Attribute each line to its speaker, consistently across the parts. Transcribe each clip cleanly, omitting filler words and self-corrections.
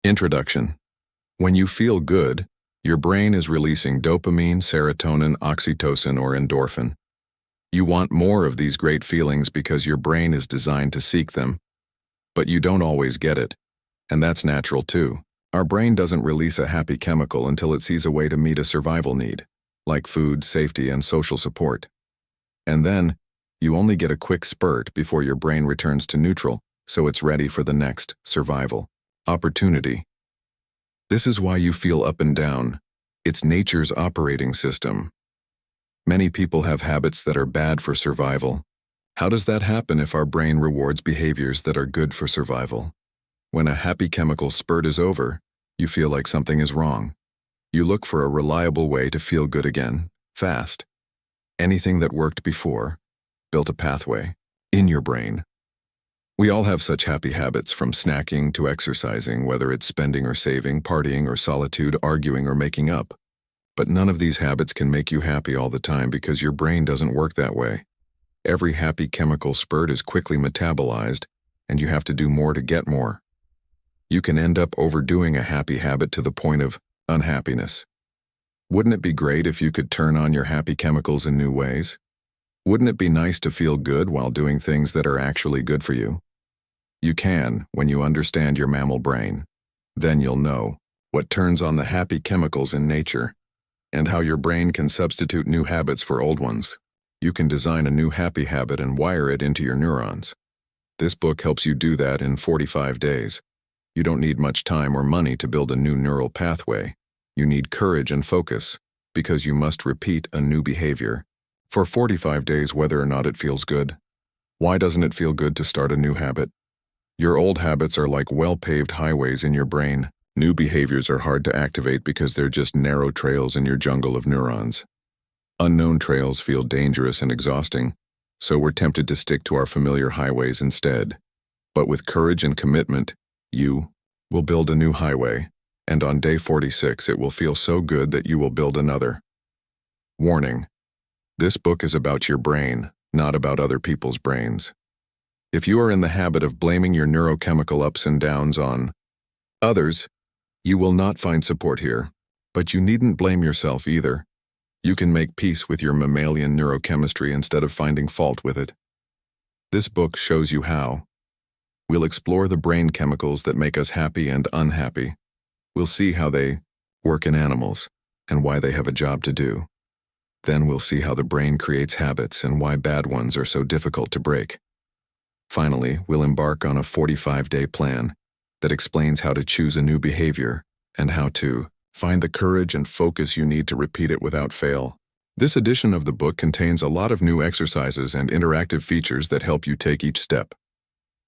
Speaker 1: Introduction. When you feel good, your brain is releasing dopamine, serotonin, oxytocin, or endorphin. You want more of these great feelings because your brain is designed to seek them, but you don't always get it, and that's natural too. Our brain doesn't release a happy chemical until it sees a way to meet a survival need, like food, safety, and social support. And then, you only get a quick spurt before your brain returns to neutral, so it's ready for the next survival opportunity. This is why you feel up and down. It's nature's operating system. Many people have habits that are bad for survival. How does that happen if our brain rewards behaviors that are good for survival? When a happy chemical spurt is over, you feel like something is wrong. You look for a reliable way to feel good again, fast. Anything that worked before built a pathway in your brain. We all have such happy habits, from snacking to exercising, whether it's spending or saving, partying or solitude, arguing or making up. But none of these habits can make you happy all the time because your brain doesn't work that way. Every happy chemical spurt is quickly metabolized, and you have to do more to get more. You can end up overdoing a happy habit to the point of unhappiness. Wouldn't it be great if you could turn on your happy chemicals in new ways? Wouldn't it be nice to feel good while doing things that are actually good for you? You can when you understand your mammal brain. Then you'll know what turns on the happy chemicals in nature and how your brain can substitute new habits for old ones. You can design a new happy habit and wire it into your neurons. This book helps you do that in 45 days. You don't need much time or money to build a new neural pathway. You need courage and focus, because you must repeat a new behavior for 45 days whether or not it feels good. Why doesn't it feel good to start a new habit? Your old habits are like well-paved highways in your brain. New behaviors are hard to activate because they're just narrow trails in your jungle of neurons. Unknown trails feel dangerous and exhausting, so we're tempted to stick to our familiar highways instead. But with courage and commitment, you will build a new highway, and on day 46 it will feel so good that you will build another. Warning: this book is about your brain, not about other people's brains. If you are in the habit of blaming your neurochemical ups and downs on others, you will not find support here. But you needn't blame yourself either. You can make peace with your mammalian neurochemistry instead of finding fault with it. This book shows you how. We'll explore the brain chemicals that make us happy and unhappy. We'll see how they work in animals and why they have a job to do. Then we'll see how the brain creates habits and why bad ones are so difficult to break. Finally, we'll embark on a 45-day plan that explains how to choose a new behavior and how to find the courage and focus you need to repeat it without fail. This edition of the book contains a lot of new exercises and interactive features that help you take each step.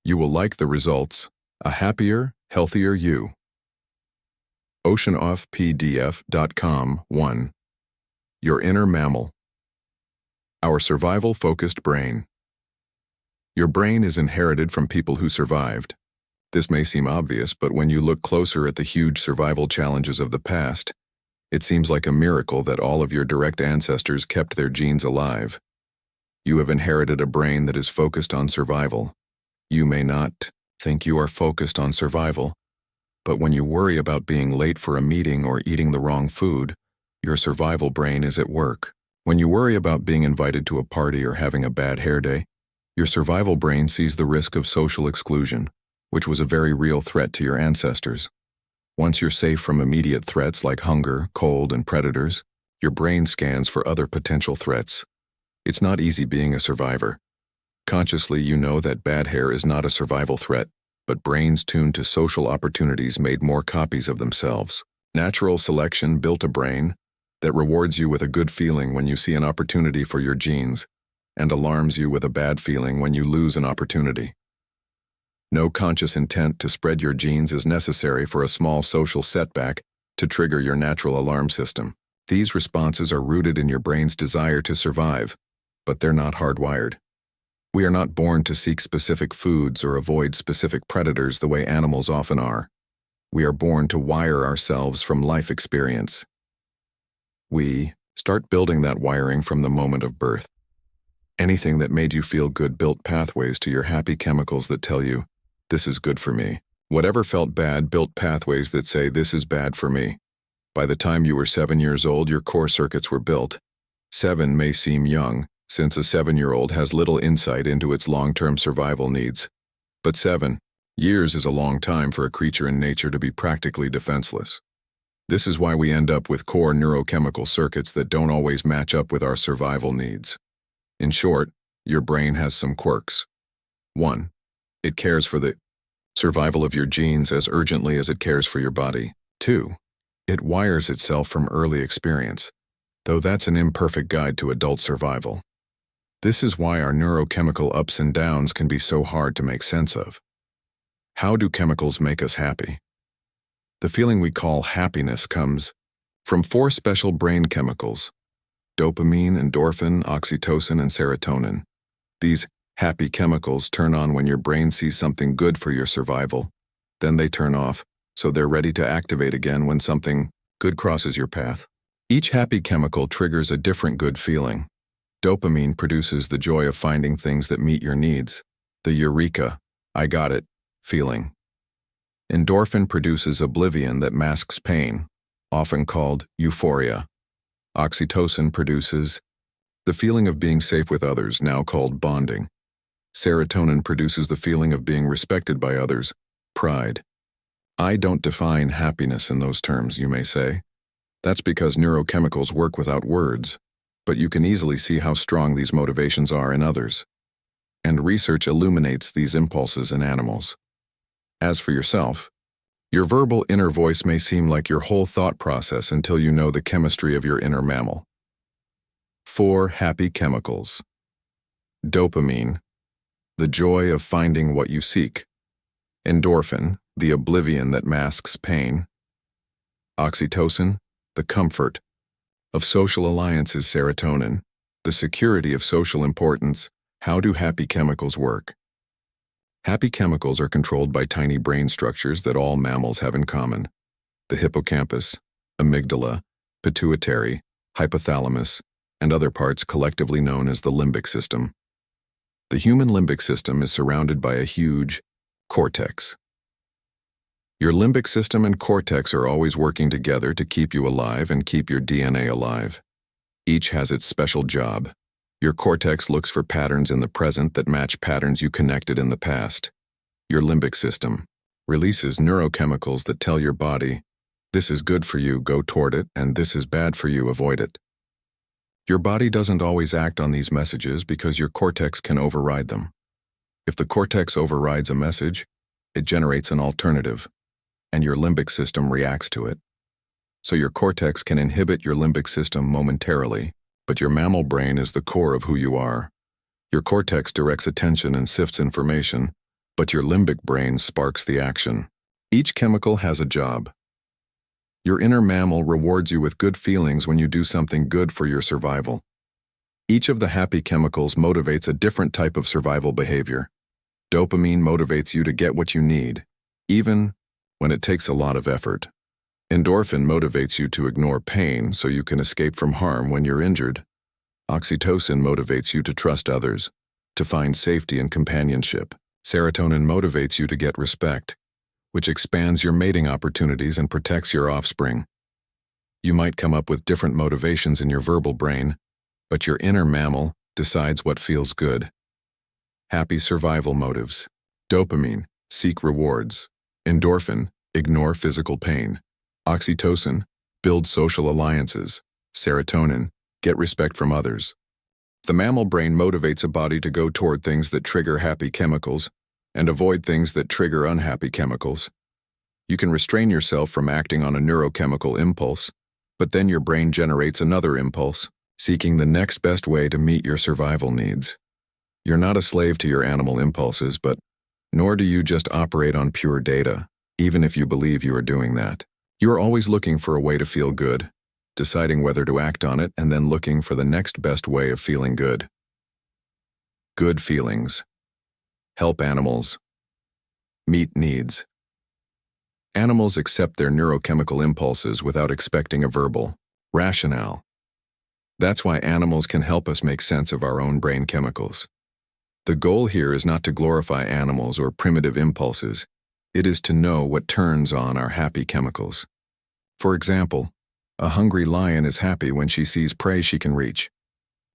Speaker 1: You will like the results. A happier, healthier you. OceanOffPDF.com 1. Your inner mammal. Our survival-focused brain. Your brain is inherited from people who survived. This may seem obvious, but when you look closer at the huge survival challenges of the past, it seems like a miracle that all of your direct ancestors kept their genes alive. You have inherited a brain that is focused on survival. You may not think you are focused on survival, but when you worry about being late for a meeting or eating the wrong food, your survival brain is at work. When you worry about being invited to a party or having a bad hair day, your survival brain sees the risk of social exclusion, which was a very real threat to your ancestors. Once you're safe from immediate threats like hunger, cold, and predators, your brain scans for other potential threats. It's not easy being a survivor. Consciously, you know that bad hair is not a survival threat, but brains tuned to social opportunities made more copies of themselves. Natural selection built a brain that rewards you with a good feeling when you see an opportunity for your genes, and alarms you with a bad feeling when you lose an opportunity. No conscious intent to spread your genes is necessary for a small social setback to trigger your natural alarm system. These responses are rooted in your brain's desire to survive, but they're not hardwired. We are not born to seek specific foods or avoid specific predators the way animals often are. We are born to wire ourselves from life experience. We start building that wiring from the moment of birth. Anything that made you feel good built pathways to your happy chemicals that tell you, this is good for me. Whatever felt bad built pathways that say, this is bad for me. By the time you were 7 years old, your core circuits were built. 7 may seem young, since a 7-year-old has little insight into its long-term survival needs. But 7 years is a long time for a creature in nature to be practically defenseless. This is why we end up with core neurochemical circuits that don't always match up with our survival needs. In short, your brain has some quirks. 1. It cares for the survival of your genes as urgently as it cares for your body. 2. It wires itself from early experience, though that's an imperfect guide to adult survival. This is why our neurochemical ups and downs can be so hard to make sense of. How do chemicals make us happy? The feeling we call happiness comes from 4 special brain chemicals: dopamine, endorphin, oxytocin, and serotonin. These happy chemicals turn on when your brain sees something good for your survival. Then they turn off, so they're ready to activate again when something good crosses your path. Each happy chemical triggers a different good feeling. Dopamine produces the joy of finding things that meet your needs, the eureka, I got it, feeling. Endorphin produces oblivion that masks pain, often called euphoria. Oxytocin produces the feeling of being safe with others, now called bonding. Serotonin produces the feeling of being respected by others, pride. I don't define happiness in those terms, you may say. That's because neurochemicals work without words, but you can easily see how strong these motivations are in others. And research illuminates these impulses in animals. As for yourself, your verbal inner voice may seem like your whole thought process until you know the chemistry of your inner mammal. 4 happy chemicals. Dopamine, the joy of finding what you seek. Endorphin, the oblivion that masks pain. Oxytocin, the comfort of social alliances. Serotonin, the security of social importance. How do happy chemicals work? Happy chemicals are controlled by tiny brain structures that all mammals have in common: the hippocampus, amygdala, pituitary, hypothalamus, and other parts collectively known as the limbic system. The human limbic system is surrounded by a huge cortex. Your limbic system and cortex are always working together to keep you alive and keep your DNA alive. Each has its special job. Your cortex looks for patterns in the present that match patterns you connected in the past. Your limbic system releases neurochemicals that tell your body, this is good for you, go toward it, and this is bad for you, avoid it. Your body doesn't always act on these messages because your cortex can override them. If the cortex overrides a message, it generates an alternative, and your limbic system reacts to it. So your cortex can inhibit your limbic system momentarily, but your mammal brain is the core of who you are. Your cortex directs attention and sifts information, but your limbic brain sparks the action. Each chemical has a job. Your inner mammal rewards you with good feelings when you do something good for your survival. Each of the happy chemicals motivates a different type of survival behavior. Dopamine motivates you to get what you need, even when it takes a lot of effort. Endorphin motivates you to ignore pain so you can escape from harm when you're injured. Oxytocin motivates you to trust others, to find safety and companionship. Serotonin motivates you to get respect, which expands your mating opportunities and protects your offspring. You might come up with different motivations in your verbal brain, but your inner mammal decides what feels good. Happy survival motives. Dopamine, seek rewards. Endorphin, ignore physical pain. Oxytocin, build social alliances. Serotonin, get respect from others. The mammal brain motivates a body to go toward things that trigger happy chemicals and avoid things that trigger unhappy chemicals. You can restrain yourself from acting on a neurochemical impulse, but then your brain generates another impulse, seeking the next best way to meet your survival needs. You're not a slave to your animal impulses, but nor do you just operate on pure data, even if you believe you are doing that. You are always looking for a way to feel good, deciding whether to act on it, and then looking for the next best way of feeling good. Good feelings. Help animals. Meet needs. Animals accept their neurochemical impulses without expecting a verbal rationale. That's why animals can help us make sense of our own brain chemicals. The goal here is not to glorify animals or primitive impulses. It is to know what turns on our happy chemicals. For example, a hungry lion is happy when she sees prey she can reach.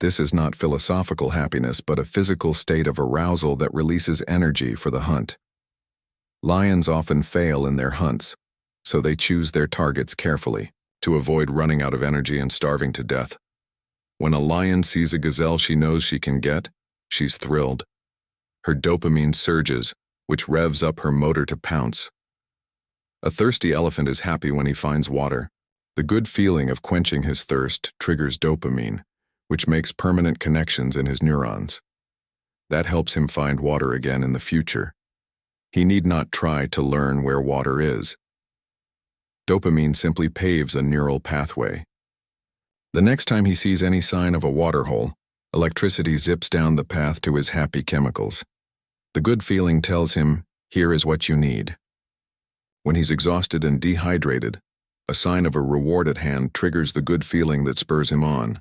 Speaker 1: This is not philosophical happiness, but a physical state of arousal that releases energy for the hunt. Lions often fail in their hunts, so they choose their targets carefully to avoid running out of energy and starving to death. When a lion sees a gazelle she knows she can get, she's thrilled. Her dopamine surges, which revs up her motor to pounce. A thirsty elephant is happy when he finds water. The good feeling of quenching his thirst triggers dopamine, which makes permanent connections in his neurons. That helps him find water again in the future. He need not try to learn where water is. Dopamine simply paves a neural pathway. The next time he sees any sign of a water hole, electricity zips down the path to his happy chemicals. The good feeling tells him, here is what you need. When he's exhausted and dehydrated, a sign of a reward at hand triggers the good feeling that spurs him on.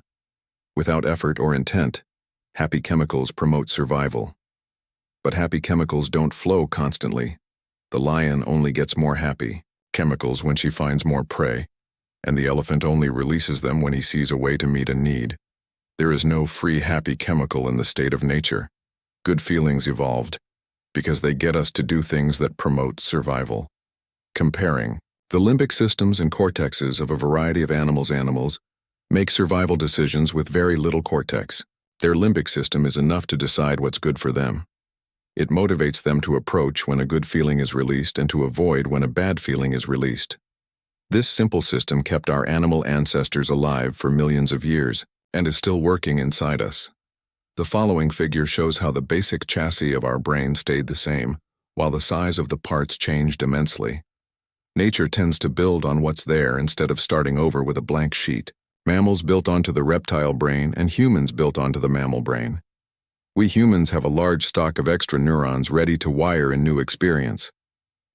Speaker 1: Without effort or intent, happy chemicals promote survival. But happy chemicals don't flow constantly. The lion only gets more happy chemicals when she finds more prey, and the elephant only releases them when he sees a way to meet a need. There is no free happy chemical in the state of nature. Good feelings evolved because they get us to do things that promote survival. Comparing the limbic systems and cortexes of a variety of animals make survival decisions with very little cortex. Their limbic system is enough to decide what's good for them. It motivates them to approach when a good feeling is released and to avoid when a bad feeling is released. This simple system kept our animal ancestors alive for millions of years and is still working inside us. The following figure shows how the basic chassis of our brain stayed the same, while the size of the parts changed immensely. Nature tends to build on what's there instead of starting over with a blank sheet. Mammals built onto the reptile brain and humans built onto the mammal brain. We humans have a large stock of extra neurons ready to wire a new experience.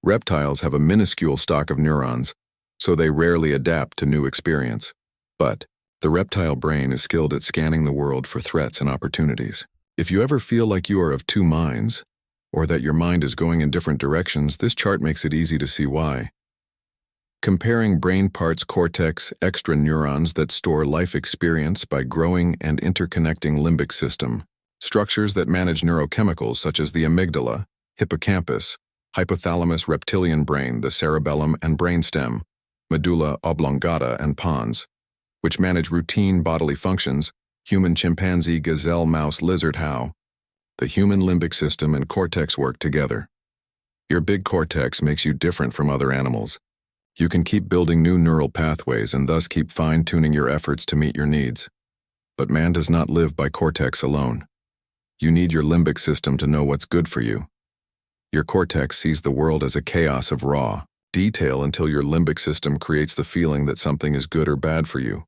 Speaker 1: Reptiles have a minuscule stock of neurons, so they rarely adapt to new experience. But the reptile brain is skilled at scanning the world for threats and opportunities. If you ever feel like you are of two minds, or that your mind is going in different directions, this chart makes it easy to see why. Comparing brain parts, cortex, extra neurons that store life experience by growing and interconnecting limbic system, structures that manage neurochemicals such as the amygdala, hippocampus, hypothalamus, reptilian brain, the cerebellum and brainstem, medulla oblongata and pons, which manage routine bodily functions, human, chimpanzee, gazelle, mouse, lizard. How the human limbic system and cortex work together. Your big cortex makes you different from other animals. You can keep building new neural pathways and thus keep fine-tuning your efforts to meet your needs. But man does not live by cortex alone. You need your limbic system to know what's good for you. Your cortex sees the world as a chaos of raw detail until your limbic system creates the feeling that something is good or bad for you.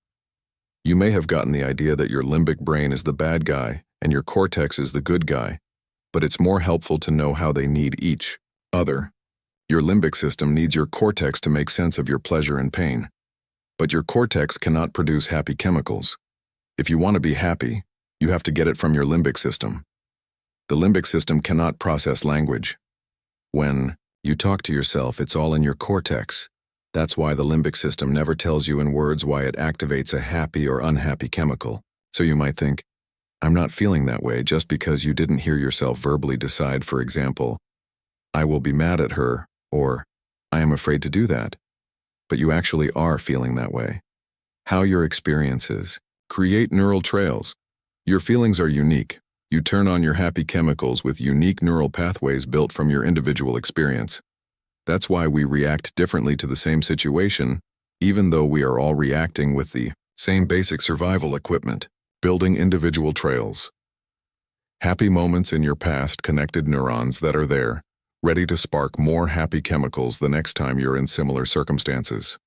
Speaker 1: You may have gotten the idea that your limbic brain is the bad guy and your cortex is the good guy, but it's more helpful to know how they need each other. Your limbic system needs your cortex to make sense of your pleasure and pain. But your cortex cannot produce happy chemicals. If you want to be happy, you have to get it from your limbic system. The limbic system cannot process language. When you talk to yourself, it's all in your cortex. That's why the limbic system never tells you in words why it activates a happy or unhappy chemical. So you might think, I'm not feeling that way, just because you didn't hear yourself verbally decide, for example, I will be mad at her, or I am afraid to do that. But you actually are feeling that way. How your experiences create neural trails. Your feelings are unique. You turn on your happy chemicals with unique neural pathways built from your individual experience. That's why we react differently to the same situation, even though we are all reacting with the same basic survival equipment, building individual trails. Happy moments in your past connected neurons that are there, ready to spark more happy chemicals the next time you're in similar circumstances.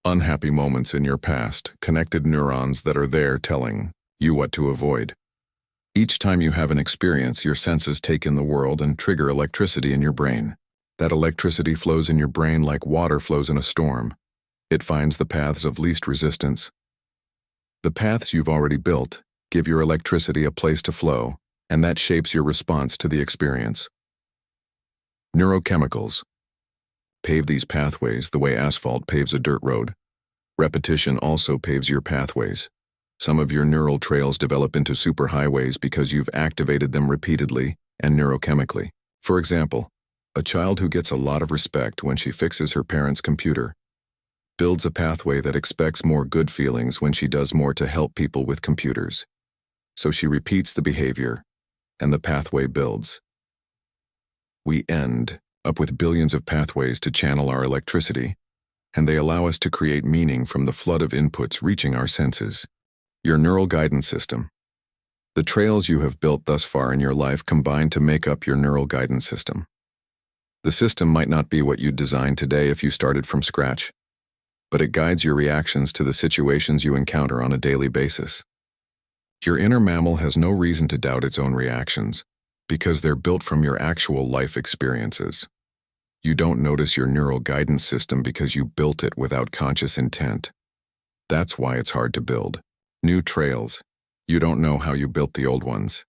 Speaker 1: Unhappy moments in your past connected neurons that are there telling you what to avoid. Each time you have an experience, your senses take in the world and trigger electricity in your brain. That electricity flows in your brain like water flows in a storm. It finds the paths of least resistance. The paths you've already built give your electricity a place to flow, and that shapes your response to the experience. Neurochemicals. Pave these pathways the way asphalt paves a dirt road. Repetition also paves your pathways. Some of your neural trails develop into superhighways because you've activated them repeatedly and neurochemically. For example, a child who gets a lot of respect when she fixes her parents' computer builds a pathway that expects more good feelings when she does more to help people with computers. So she repeats the behavior, and the pathway builds. We end up with billions of pathways to channel our electricity, and they allow us to create meaning from the flood of inputs reaching our senses. Your neural guidance system. The trails you have built thus far in your life combine to make up your neural guidance system. The system might not be what you'd design today if you started from scratch, but it guides your reactions to the situations you encounter on a daily basis. Your inner mammal has no reason to doubt its own reactions, because they're built from your actual life experiences. You don't notice your neural guidance system because you built it without conscious intent. That's why it's hard to build new trails. You don't know how you built the old ones.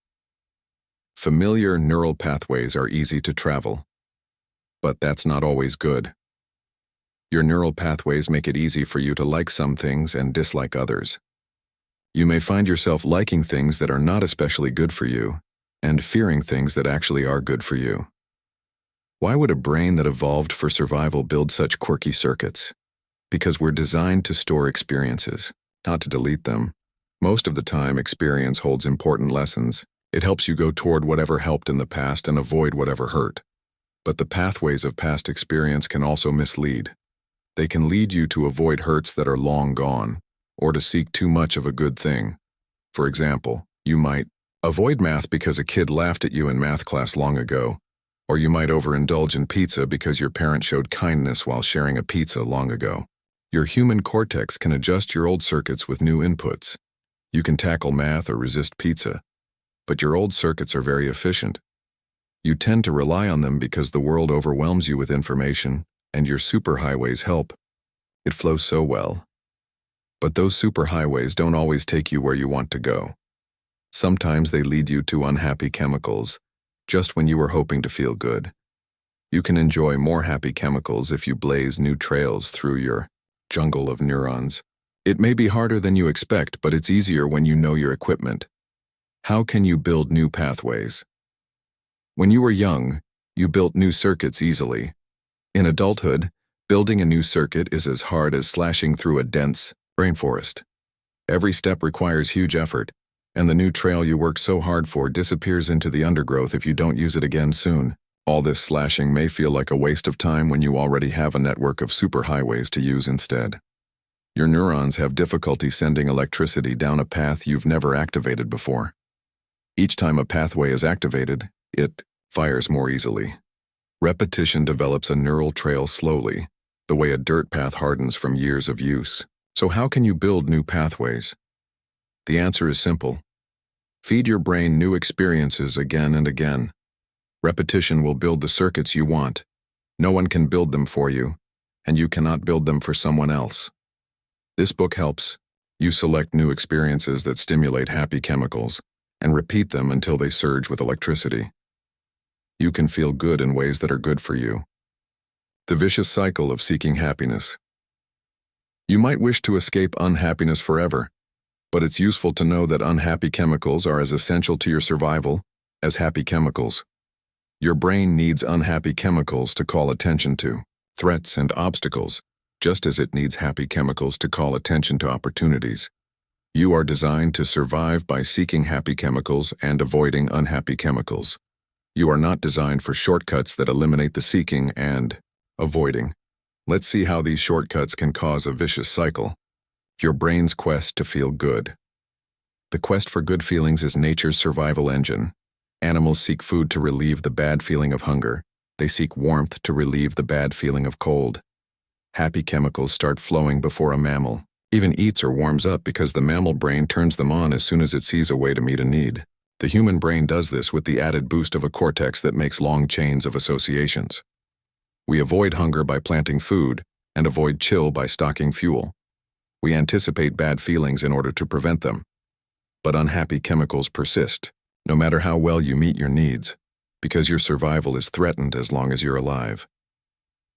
Speaker 1: Familiar neural pathways are easy to travel, but that's not always good. Your neural pathways make it easy for you to like some things and dislike others. You may find yourself liking things that are not especially good for you, and fearing things that actually are good for you. Why would a brain that evolved for survival build such quirky circuits? Because we're designed to store experiences, not to delete them. Most of the time, experience holds important lessons. It helps you go toward whatever helped in the past and avoid whatever hurt. But the pathways of past experience can also mislead. They can lead you to avoid hurts that are long gone, or to seek too much of a good thing. For example, you might avoid math because a kid laughed at you in math class long ago, or you might overindulge in pizza because your parent showed kindness while sharing a pizza long ago. Your human cortex can adjust your old circuits with new inputs. You can tackle math or resist pizza, but your old circuits are very efficient. You tend to rely on them because the world overwhelms you with information, and your superhighways help. It flows so well. But those superhighways don't always take you where you want to go. Sometimes they lead you to unhappy chemicals, just when you were hoping to feel good. You can enjoy more happy chemicals if you blaze new trails through your jungle of neurons. It may be harder than you expect, but it's easier when you know your equipment. How can you build new pathways? When you were young, you built new circuits easily. In adulthood, building a new circuit is as hard as slashing through a dense rainforest. Every step requires huge effort, and the new trail you worked so hard for disappears into the undergrowth if you don't use it again soon. All this slashing may feel like a waste of time when you already have a network of superhighways to use instead. Your neurons have difficulty sending electricity down a path you've never activated before. Each time a pathway is activated, it fires more easily. Repetition develops a neural trail slowly, the way a dirt path hardens from years of use. So how can you build new pathways? The answer is simple. Feed your brain new experiences again and again. Repetition will build the circuits you want. No one can build them for you, and you cannot build them for someone else. This book helps you select new experiences that stimulate happy chemicals and repeat them until they surge with electricity. You can feel good in ways that are good for you. The vicious cycle of seeking happiness. You might wish to escape unhappiness forever, but it's useful to know that unhappy chemicals are as essential to your survival as happy chemicals. Your brain needs unhappy chemicals to call attention to threats and obstacles, just as it needs happy chemicals to call attention to opportunities. You are designed to survive by seeking happy chemicals and avoiding unhappy chemicals. You are not designed for shortcuts that eliminate the seeking and avoiding. Let's see how these shortcuts can cause a vicious cycle. Your brain's quest to feel good. The quest for good feelings is nature's survival engine. Animals seek food to relieve the bad feeling of hunger. They seek warmth to relieve the bad feeling of cold. Happy chemicals start flowing before a mammal even eats or warms up because the mammal brain turns them on as soon as it sees a way to meet a need. The human brain does this with the added boost of a cortex that makes long chains of associations. We avoid hunger by planting food and avoid chill by stocking fuel. We anticipate bad feelings in order to prevent them. But unhappy chemicals persist, no matter how well you meet your needs, because your survival is threatened as long as you're alive.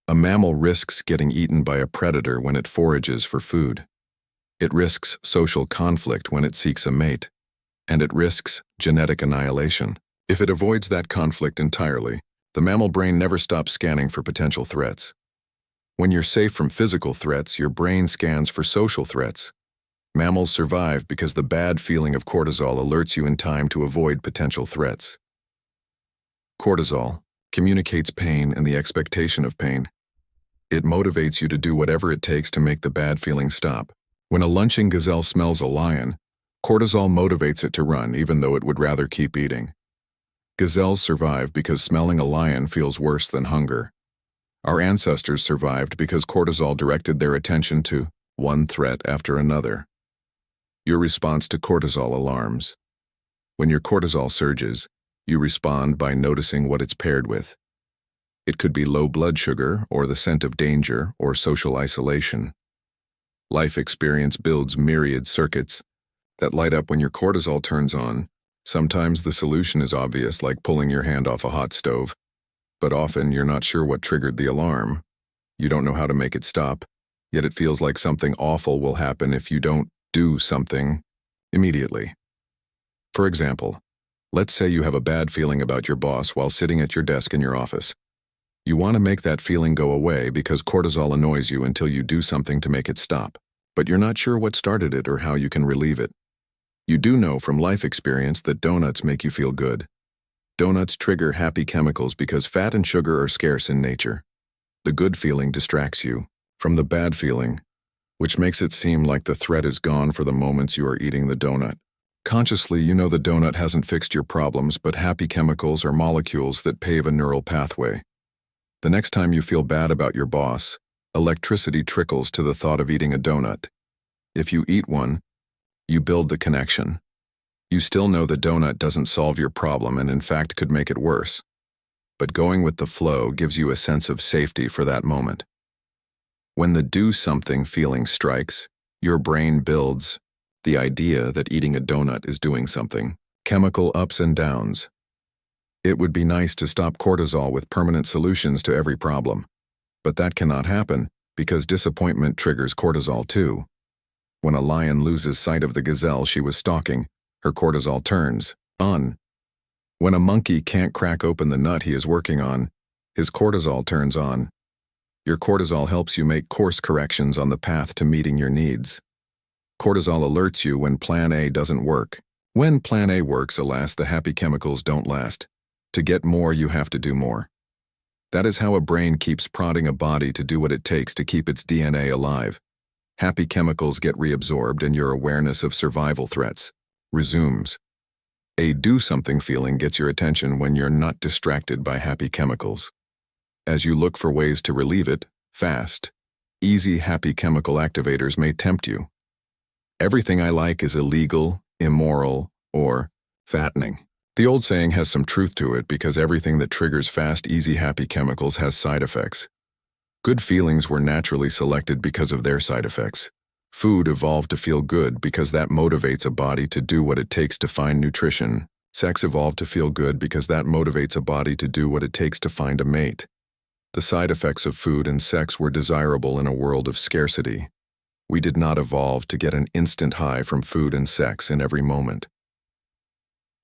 Speaker 1: A mammal risks getting eaten by a predator when it forages for food. It risks social conflict when it seeks a mate. And it risks genetic annihilation. If it avoids that conflict entirely, the mammal brain never stops scanning for potential threats. When you're safe from physical threats, your brain scans for social threats. Mammals survive because the bad feeling of cortisol alerts you in time to avoid potential threats. Cortisol communicates pain and the expectation of pain. It motivates you to do whatever it takes to make the bad feeling stop. When a lunching gazelle smells a lion, cortisol motivates it to run even though it would rather keep eating. Gazelles survive because smelling a lion feels worse than hunger. Our ancestors survived because cortisol directed their attention to one threat after another. Your response to cortisol alarms. When your cortisol surges, you respond by noticing what it's paired with. It could be low blood sugar, or the scent of danger, or social isolation. Life experience builds myriad circuits that light up when your cortisol turns on. Sometimes the solution is obvious, like pulling your hand off a hot stove, but often you're not sure what triggered the alarm. You don't know how to make it stop, yet it feels like something awful will happen if you don't do something immediately. For example, let's say you have a bad feeling about your boss while sitting at your desk in your office. You want to make that feeling go away because cortisol annoys you until you do something to make it stop, but you're not sure what started it or how you can relieve it. You do know from life experience that donuts make you feel good. Donuts trigger happy chemicals because fat and sugar are scarce in nature. The good feeling distracts you from the bad feeling, which makes it seem like the threat is gone for the moments you are eating the donut. Consciously, you know the donut hasn't fixed your problems, but happy chemicals are molecules that pave a neural pathway. The next time you feel bad about your boss, electricity trickles to the thought of eating a donut. If you eat one, you build the connection. You still know the donut doesn't solve your problem and in fact could make it worse. But going with the flow gives you a sense of safety for that moment. When the do something feeling strikes, your brain builds the idea that eating a donut is doing something. Chemical ups and downs. It would be nice to stop cortisol with permanent solutions to every problem. But that cannot happen because disappointment triggers cortisol too. When a lion loses sight of the gazelle she was stalking, her cortisol turns on. When a monkey can't crack open the nut he is working on, his cortisol turns on. Your cortisol helps you make course corrections on the path to meeting your needs. Cortisol alerts you when Plan A doesn't work. When Plan A works, alas, the happy chemicals don't last. To get more, you have to do more. That is how a brain keeps prodding a body to do what it takes to keep its DNA alive. Happy chemicals get reabsorbed and your awareness of survival threats resumes. A do-something feeling gets your attention when you're not distracted by happy chemicals. As you look for ways to relieve it, fast, easy happy chemical activators may tempt you. Everything I like is illegal, immoral, or fattening. The old saying has some truth to it because everything that triggers fast, easy happy chemicals has side effects. Good feelings were naturally selected because of their side effects. Food evolved to feel good because that motivates a body to do what it takes to find nutrition. Sex evolved to feel good because that motivates a body to do what it takes to find a mate. The side effects of food and sex were desirable in a world of scarcity. We did not evolve to get an instant high from food and sex in every moment.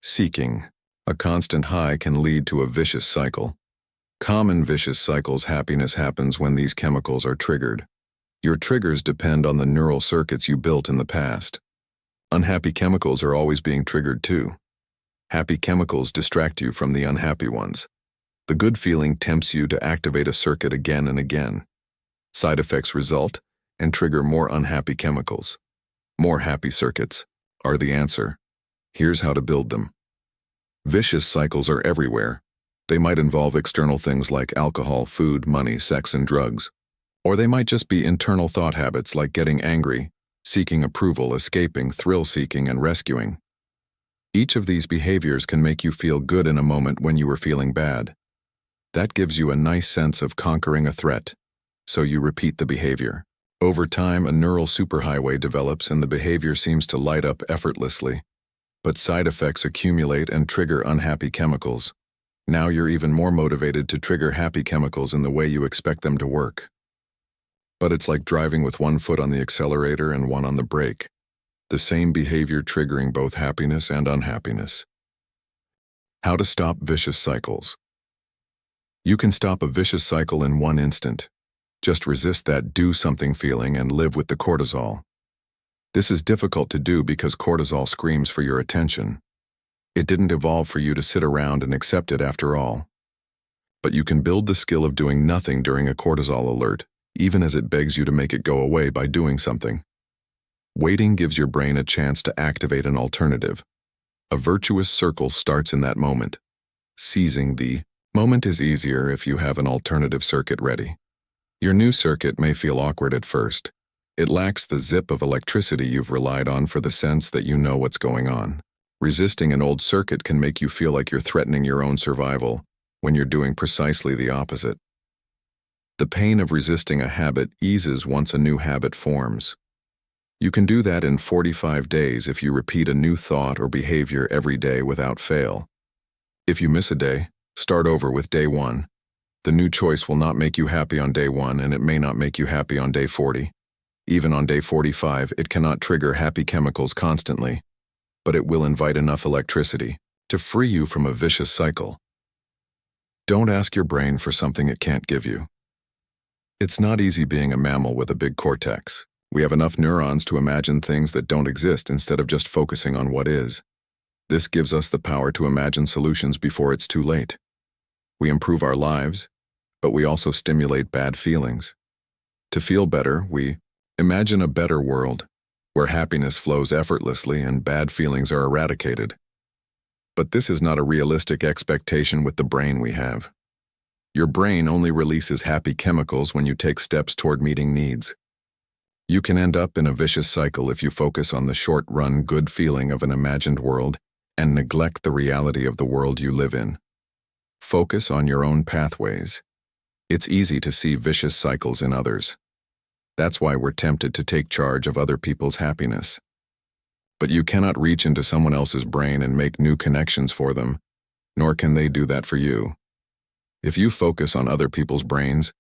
Speaker 1: Seeking. A constant high can lead to a vicious cycle. Common vicious cycles. Happiness happens when these chemicals are triggered. Your triggers depend on the neural circuits you built in the past. Unhappy chemicals are always being triggered too. Happy chemicals distract you from the unhappy ones. The good feeling tempts you to activate a circuit again and again. Side effects result and trigger more unhappy chemicals. More happy circuits are the answer. Here's how to build them. Vicious cycles are everywhere. They might involve external things like alcohol, food, money, sex, and drugs. Or they might just be internal thought habits like getting angry, seeking approval, escaping, thrill-seeking, and rescuing. Each of these behaviors can make you feel good in a moment when you were feeling bad. That gives you a nice sense of conquering a threat, so you repeat the behavior. Over time, a neural superhighway develops and the behavior seems to light up effortlessly. But side effects accumulate and trigger unhappy chemicals. Now you're even more motivated to trigger happy chemicals in the way you expect them to work. But it's like driving with one foot on the accelerator and one on the brake. The same behavior triggering both happiness and unhappiness. How to stop vicious cycles. You can stop a vicious cycle in one instant. Just resist that do-something feeling and live with the cortisol. This is difficult to do because cortisol screams for your attention. It didn't evolve for you to sit around and accept it after all. But you can build the skill of doing nothing during a cortisol alert, even as it begs you to make it go away by doing something. Waiting gives your brain a chance to activate an alternative. A virtuous circle starts in that moment. Seizing the moment is easier if you have an alternative circuit ready. Your new circuit may feel awkward at first. It lacks the zip of electricity you've relied on for the sense that you know what's going on. Resisting an old circuit can make you feel like you're threatening your own survival when you're doing precisely the opposite. The pain of resisting a habit eases once a new habit forms. You can do that in 45 days if you repeat a new thought or behavior every day without fail. If you miss a day, start over with day 1. The new choice will not make you happy on day 1, and it may not make you happy on day 40. Even on day 45, it cannot trigger happy chemicals constantly, but it will invite enough electricity to free you from a vicious cycle. Don't ask your brain for something it can't give you. It's not easy being a mammal with a big cortex. We have enough neurons to imagine things that don't exist instead of just focusing on what is. This gives us the power to imagine solutions before it's too late. We improve our lives, but we also stimulate bad feelings. To feel better, we imagine a better world, where happiness flows effortlessly and bad feelings are eradicated. But this is not a realistic expectation with the brain we have. Your brain only releases happy chemicals when you take steps toward meeting needs. You can end up in a vicious cycle if you focus on the short-run good feeling of an imagined world and neglect the reality of the world you live in. Focus on your own pathways. It's easy to see vicious cycles in others. That's why we're tempted to take charge of other people's happiness. But you cannot reach into someone else's brain and make new connections for them, nor can they do that for you. If you focus on other people's brains,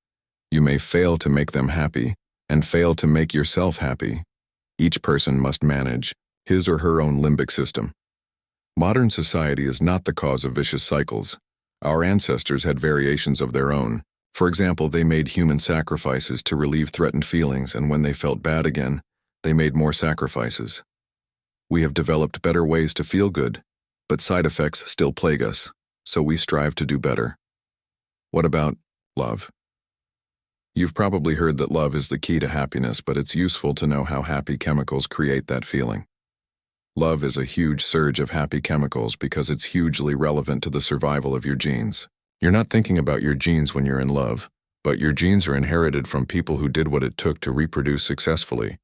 Speaker 1: you may fail to make them happy and fail to make yourself happy. Each person must manage his or her own limbic system. Modern society is not the cause of vicious cycles. Our ancestors had variations of their own. For example, they made human sacrifices to relieve threatened feelings, and when they felt bad again, they made more sacrifices. We have developed better ways to feel good, but side effects still plague us, so we strive to do better. What about love? You've probably heard that love is the key to happiness, but it's useful to know how happy chemicals create that feeling. Love is a huge surge of happy chemicals because it's hugely relevant to the survival of your genes. You're not thinking about your genes when you're in love, but your genes are inherited from people who did what it took to reproduce successfully.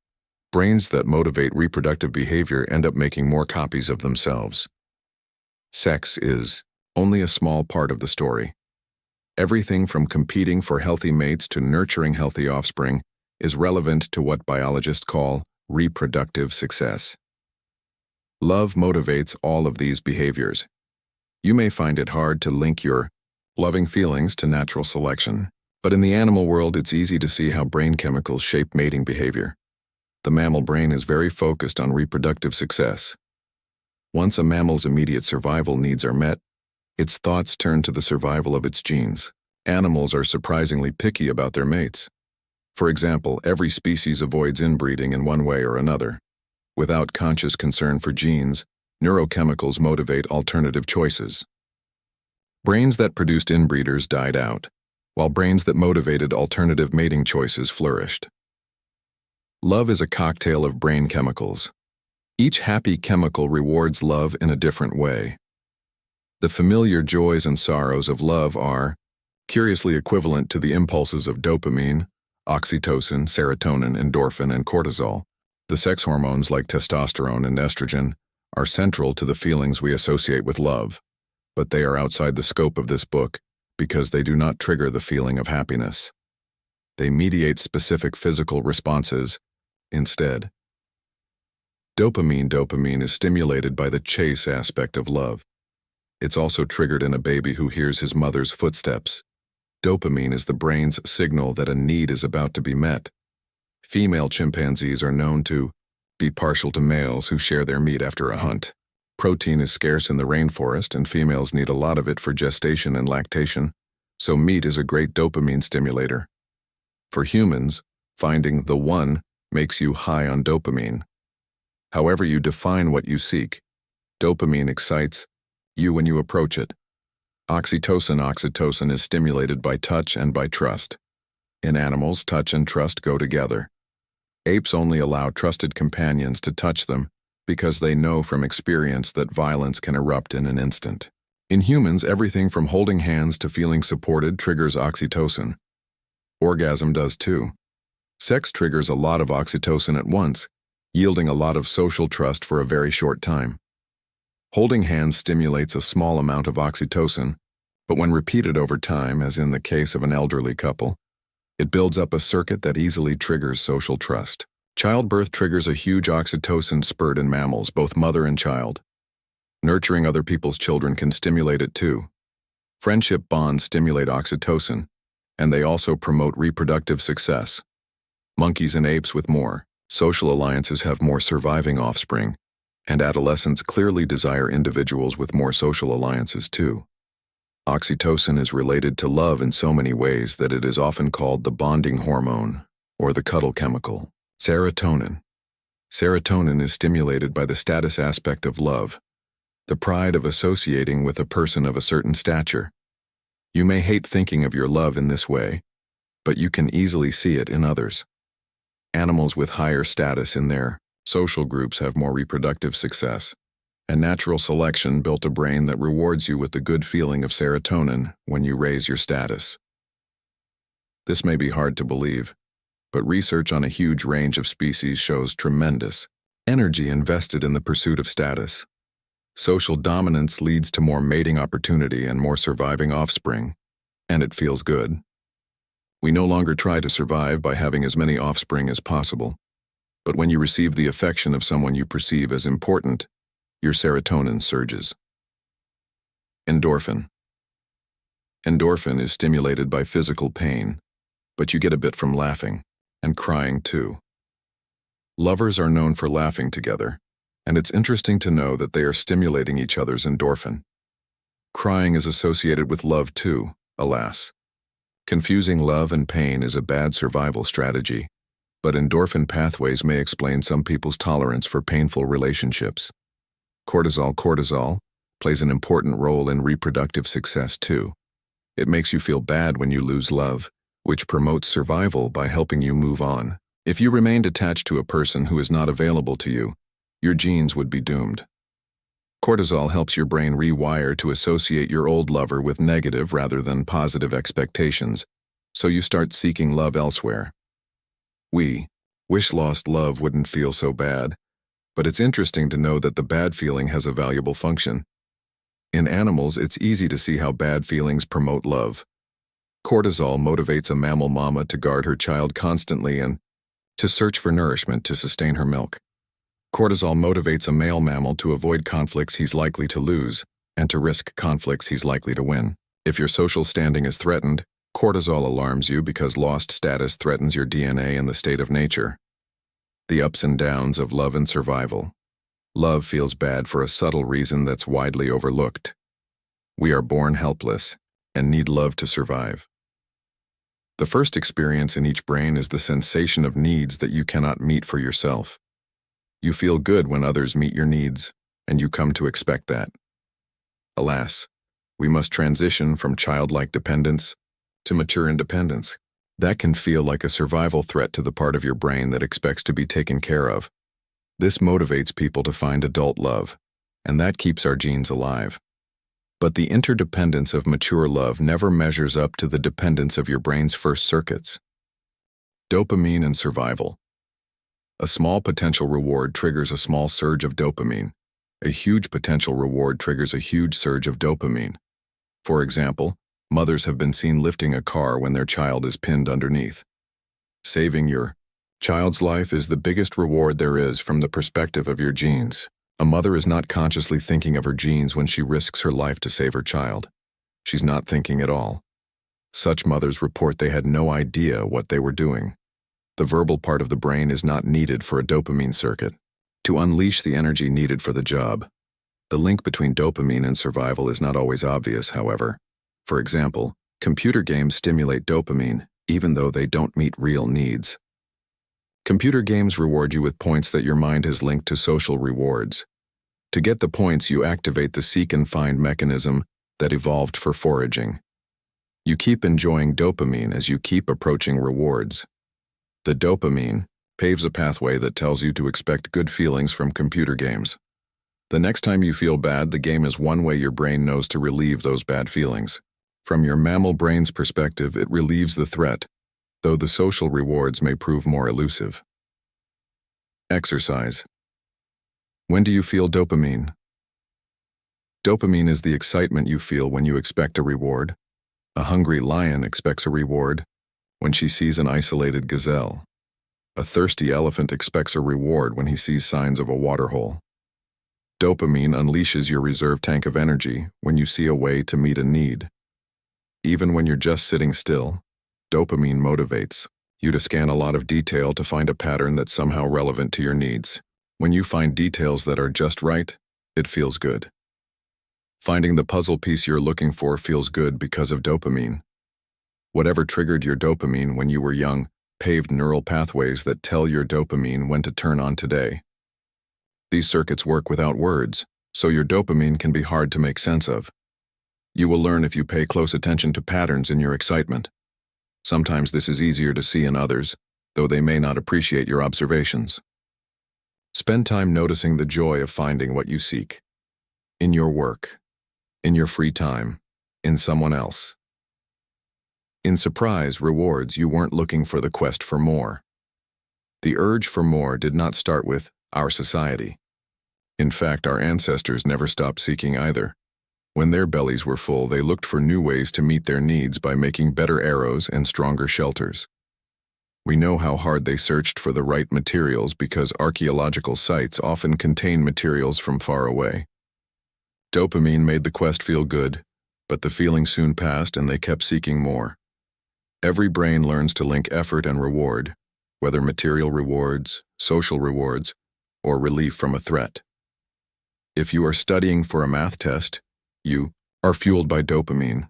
Speaker 1: Brains that motivate reproductive behavior end up making more copies of themselves. Sex is only a small part of the story. Everything from competing for healthy mates to nurturing healthy offspring is relevant to what biologists call reproductive success. Love motivates all of these behaviors. You may find it hard to link your loving feelings to natural selection, but in the animal world it's easy to see how brain chemicals shape mating behavior. The mammal brain is very focused on reproductive success. Once a mammal's immediate survival needs are met, its thoughts turn to the survival of its genes. Animals are surprisingly picky about their mates. For example, every species avoids inbreeding in one way or another. Without conscious concern for genes, neurochemicals motivate alternative choices. Brains that produced inbreeders died out, while brains that motivated alternative mating choices flourished. Love is a cocktail of brain chemicals. Each happy chemical rewards love in a different way. The familiar joys and sorrows of love are curiously equivalent to the impulses of dopamine, oxytocin, serotonin, endorphin, and cortisol. The sex hormones like testosterone and estrogen are central to the feelings we associate with love, but they are outside the scope of this book because they do not trigger the feeling of happiness. They mediate specific physical responses instead. Dopamine is stimulated by the chase aspect of love. It's also triggered in a baby who hears his mother's footsteps. Dopamine is the brain's signal that a need is about to be met. Female chimpanzees are known to be partial to males who share their meat after a hunt. Protein is scarce in the rainforest, and females need a lot of it for gestation and lactation, so meat is a great dopamine stimulator. For humans, finding the one makes you high on dopamine. However you define what you seek, dopamine excites you when you approach it. Oxytocin is stimulated by touch and by trust. In animals, touch and trust go together. Apes only allow trusted companions to touch them because they know from experience that violence can erupt in an instant. In humans, everything from holding hands to feeling supported triggers oxytocin. Orgasm does too. Sex triggers a lot of oxytocin at once, yielding a lot of social trust for a very short time. Holding hands stimulates a small amount of oxytocin, but when repeated over time, as in the case of an elderly couple, it builds up a circuit that easily triggers social trust. Childbirth triggers a huge oxytocin spurt in mammals, both mother and child. Nurturing other people's children can stimulate it too. Friendship bonds stimulate oxytocin, and they also promote reproductive success. Monkeys and apes with more social alliances have more surviving offspring, and adolescents clearly desire individuals with more social alliances too. Oxytocin is related to love in so many ways that it is often called the bonding hormone or the cuddle chemical. Serotonin. Serotonin is stimulated by the status aspect of love, the pride of associating with a person of a certain stature. You may hate thinking of your love in this way, but you can easily see it in others. Animals with higher status in their social groups have more reproductive success, and natural selection built a brain that rewards you with the good feeling of serotonin when you raise your status. This may be hard to believe, but research on a huge range of species shows tremendous energy invested in the pursuit of status. Social dominance leads to more mating opportunity and more surviving offspring, and it feels good. We no longer try to survive by having as many offspring as possible, but when you receive the affection of someone you perceive as important, your serotonin surges. Endorphin. Endorphin is stimulated by physical pain, but you get a bit from laughing, and crying too. Lovers are known for laughing together, and it's interesting to know that they are stimulating each other's endorphin. Crying is associated with love too, alas. Confusing love and pain is a bad survival strategy, but endorphin pathways may explain some people's tolerance for painful relationships. Cortisol plays an important role in reproductive success too. It makes you feel bad when you lose love, which promotes survival by helping you move on. If you remained attached to a person who is not available to you, your genes would be doomed. Cortisol helps your brain rewire to associate your old lover with negative rather than positive expectations, so you start seeking love elsewhere. We wish lost love wouldn't feel so bad, but it's interesting to know that the bad feeling has a valuable function. In animals, it's easy to see how bad feelings promote love. Cortisol motivates a mammal mama to guard her child constantly and to search for nourishment to sustain her milk. Cortisol motivates a male mammal to avoid conflicts he's likely to lose and to risk conflicts he's likely to win. If your social standing is threatened, cortisol alarms you because lost status threatens your DNA and the state of nature. The ups and downs of love and survival. Love feels bad for a subtle reason that's widely overlooked. We are born helpless and need love to survive. The first experience in each brain is the sensation of needs that you cannot meet for yourself. You feel good when others meet your needs, and you come to expect that. Alas, we must transition from childlike dependence to mature independence. That can feel like a survival threat to the part of your brain that expects to be taken care of. This motivates people to find adult love, and that keeps our genes alive. But the interdependence of mature love never measures up to the dependence of your brain's first circuits. Dopamine and survival. A small potential reward triggers a small surge of dopamine. A huge potential reward triggers a huge surge of dopamine. For example, mothers have been seen lifting a car when their child is pinned underneath. Saving your child's life is the biggest reward there is from the perspective of your genes. A mother is not consciously thinking of her genes when she risks her life to save her child. She's not thinking at all. Such mothers report they had no idea what they were doing. The verbal part of the brain is not needed for a dopamine circuit to unleash the energy needed for the job. The link between dopamine and survival is not always obvious, however. For example, computer games stimulate dopamine, even though they don't meet real needs. Computer games reward you with points that your mind has linked to social rewards. To get the points, you activate the seek and find mechanism that evolved for foraging. You keep enjoying dopamine as you keep approaching rewards. The dopamine paves a pathway that tells you to expect good feelings from computer games. The next time you feel bad, the game is one way your brain knows to relieve those bad feelings. From your mammal brain's perspective, it relieves the threat, though the social rewards may prove more elusive. Exercise. When do you feel dopamine? Dopamine is the excitement you feel when you expect a reward. A hungry lion expects a reward when she sees an isolated gazelle. A thirsty elephant expects a reward when he sees signs of a waterhole. Dopamine unleashes your reserve tank of energy when you see a way to meet a need. Even when you're just sitting still, dopamine motivates you to scan a lot of detail to find a pattern that's somehow relevant to your needs. When you find details that are just right, it feels good. Finding the puzzle piece you're looking for feels good because of dopamine. Whatever triggered your dopamine when you were young paved neural pathways that tell your dopamine when to turn on today. These circuits work without words, so your dopamine can be hard to make sense of. You will learn if you pay close attention to patterns in your excitement. Sometimes this is easier to see in others, though they may not appreciate your observations. Spend time noticing the joy of finding what you seek. In your work, in your free time, in someone else. In surprise rewards, you weren't looking for the quest for more. The urge for more did not start with our society. In fact, our ancestors never stopped seeking either. When their bellies were full, they looked for new ways to meet their needs by making better arrows and stronger shelters. We know how hard they searched for the right materials because archaeological sites often contain materials from far away. Dopamine made the quest feel good, but the feeling soon passed and they kept seeking more. Every brain learns to link effort and reward, whether material rewards, social rewards, or relief from a threat. If you are studying for a math test, you are fueled by dopamine.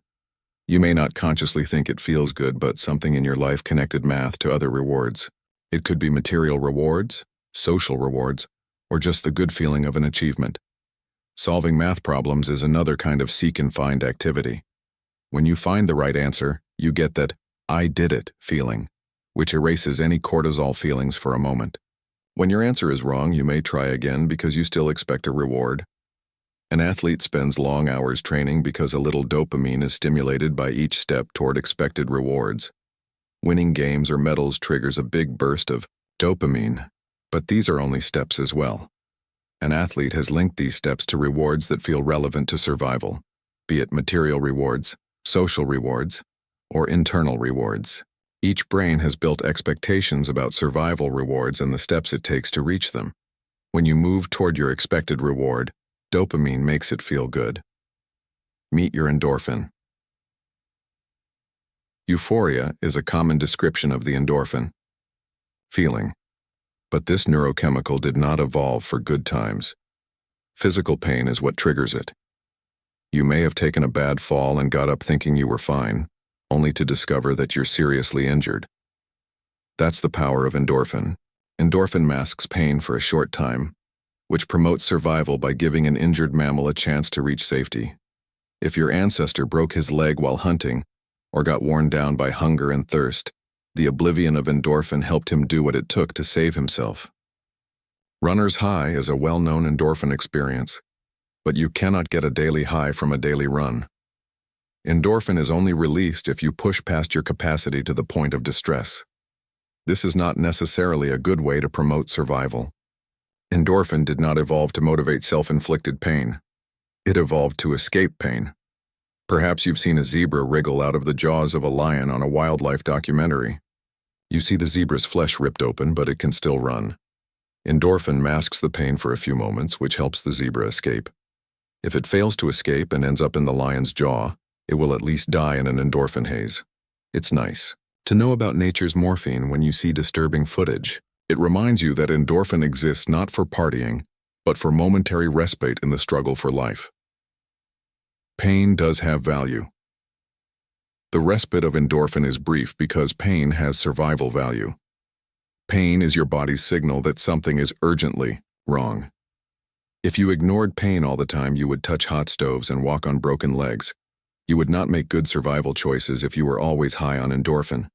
Speaker 1: You may not consciously think it feels good, but something in your life connected math to other rewards. It could be material rewards, social rewards, or just the good feeling of an achievement. Solving math problems is another kind of seek and find activity. When you find the right answer, you get that "I did it" feeling, which erases any cortisol feelings for a moment. When your answer is wrong, you may try again because you still expect a reward. An athlete spends long hours training because a little dopamine is stimulated by each step toward expected rewards. Winning games or medals triggers a big burst of dopamine, but these are only steps as well. An athlete has linked these steps to rewards that feel relevant to survival, be it material rewards, social rewards, or internal rewards. Each brain has built expectations about survival rewards and the steps it takes to reach them. When you move toward your expected reward, dopamine makes it feel good. Meet your endorphin. Euphoria is a common description of the endorphin feeling, but this neurochemical did not evolve for good times. Physical pain is what triggers it. You may have taken a bad fall and got up thinking you were fine, only to discover that you're seriously injured. That's the power of endorphin. Endorphin masks pain for a short time, which promotes survival by giving an injured mammal a chance to reach safety. If your ancestor broke his leg while hunting, or got worn down by hunger and thirst, the oblivion of endorphin helped him do what it took to save himself. Runner's high is a well-known endorphin experience, but you cannot get a daily high from a daily run. Endorphin is only released if you push past your capacity to the point of distress. This is not necessarily a good way to promote survival. Endorphin did not evolve to motivate self-inflicted pain. It evolved to escape pain. Perhaps you've seen a zebra wriggle out of the jaws of a lion on a wildlife documentary. You see the zebra's flesh ripped open, but it can still run. Endorphin masks the pain for a few moments, which helps the zebra escape. If it fails to escape and ends up in the lion's jaw, it will at least die in an endorphin haze. It's nice to know about nature's morphine when you see disturbing footage. It reminds you that endorphin exists not for partying, but for momentary respite in the struggle for life. Pain does have value. The respite of endorphin is brief because pain has survival value. Pain is your body's signal that something is urgently wrong. If you ignored pain all the time, you would touch hot stoves and walk on broken legs. You would not make good survival choices if you were always high on endorphin.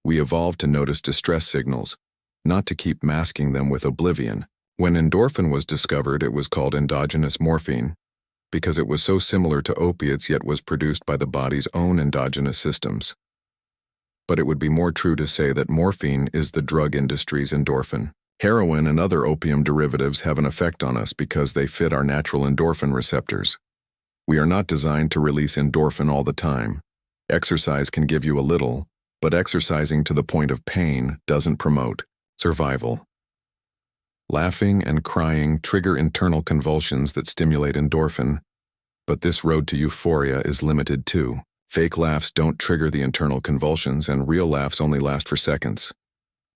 Speaker 1: We evolved to notice distress signals, not to keep masking them with oblivion. When endorphin was discovered, it was called endogenous morphine, because it was so similar to opiates yet was produced by the body's own endogenous systems. But it would be more true to say that morphine is the drug industry's endorphin. Heroin and other opium derivatives have an effect on us because they fit our natural endorphin receptors. We are not designed to release endorphin all the time. Exercise can give you a little, but exercising to the point of pain doesn't promote survival. Laughing and crying trigger internal convulsions that stimulate endorphin, but this road to euphoria is limited too. Fake laughs don't trigger the internal convulsions, and real laughs only last for seconds.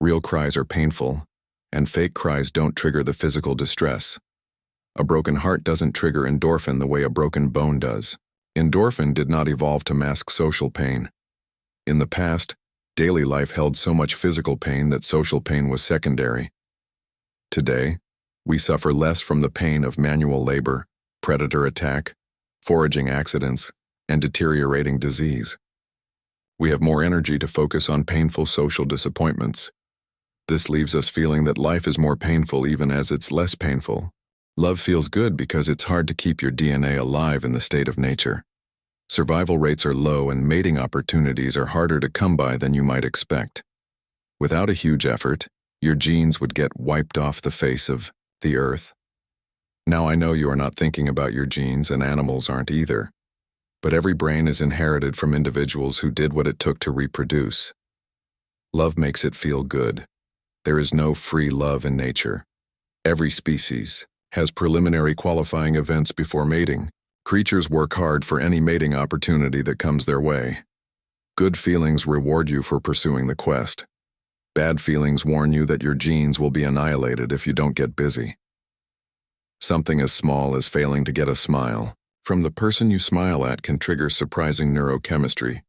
Speaker 1: Real cries are painful, and fake cries don't trigger the physical distress. A broken heart doesn't trigger endorphin the way a broken bone does. Endorphin did not evolve to mask social pain. In the past, daily life held so much physical pain that social pain was secondary. Today, we suffer less from the pain of manual labor, predator attack, foraging accidents, and deteriorating disease. We have more energy to focus on painful social disappointments. This leaves us feeling that life is more painful even as it's less painful. Love feels good because it's hard to keep your DNA alive in the state of nature. Survival rates are low and mating opportunities are harder to come by than you might expect. Without a huge effort, your genes would get wiped off the face of the earth. Now I know you are not thinking about your genes, and animals aren't either. But every brain is inherited from individuals who did what it took to reproduce. Love makes it feel good. There is no free love in nature. Every species has preliminary qualifying events before mating. Creatures work hard for any mating opportunity that comes their way. Good feelings reward you for pursuing the quest. Bad feelings warn you that your genes will be annihilated if you don't get busy. Something as small as failing to get a smile from the person you smile at can trigger surprising neurochemistry,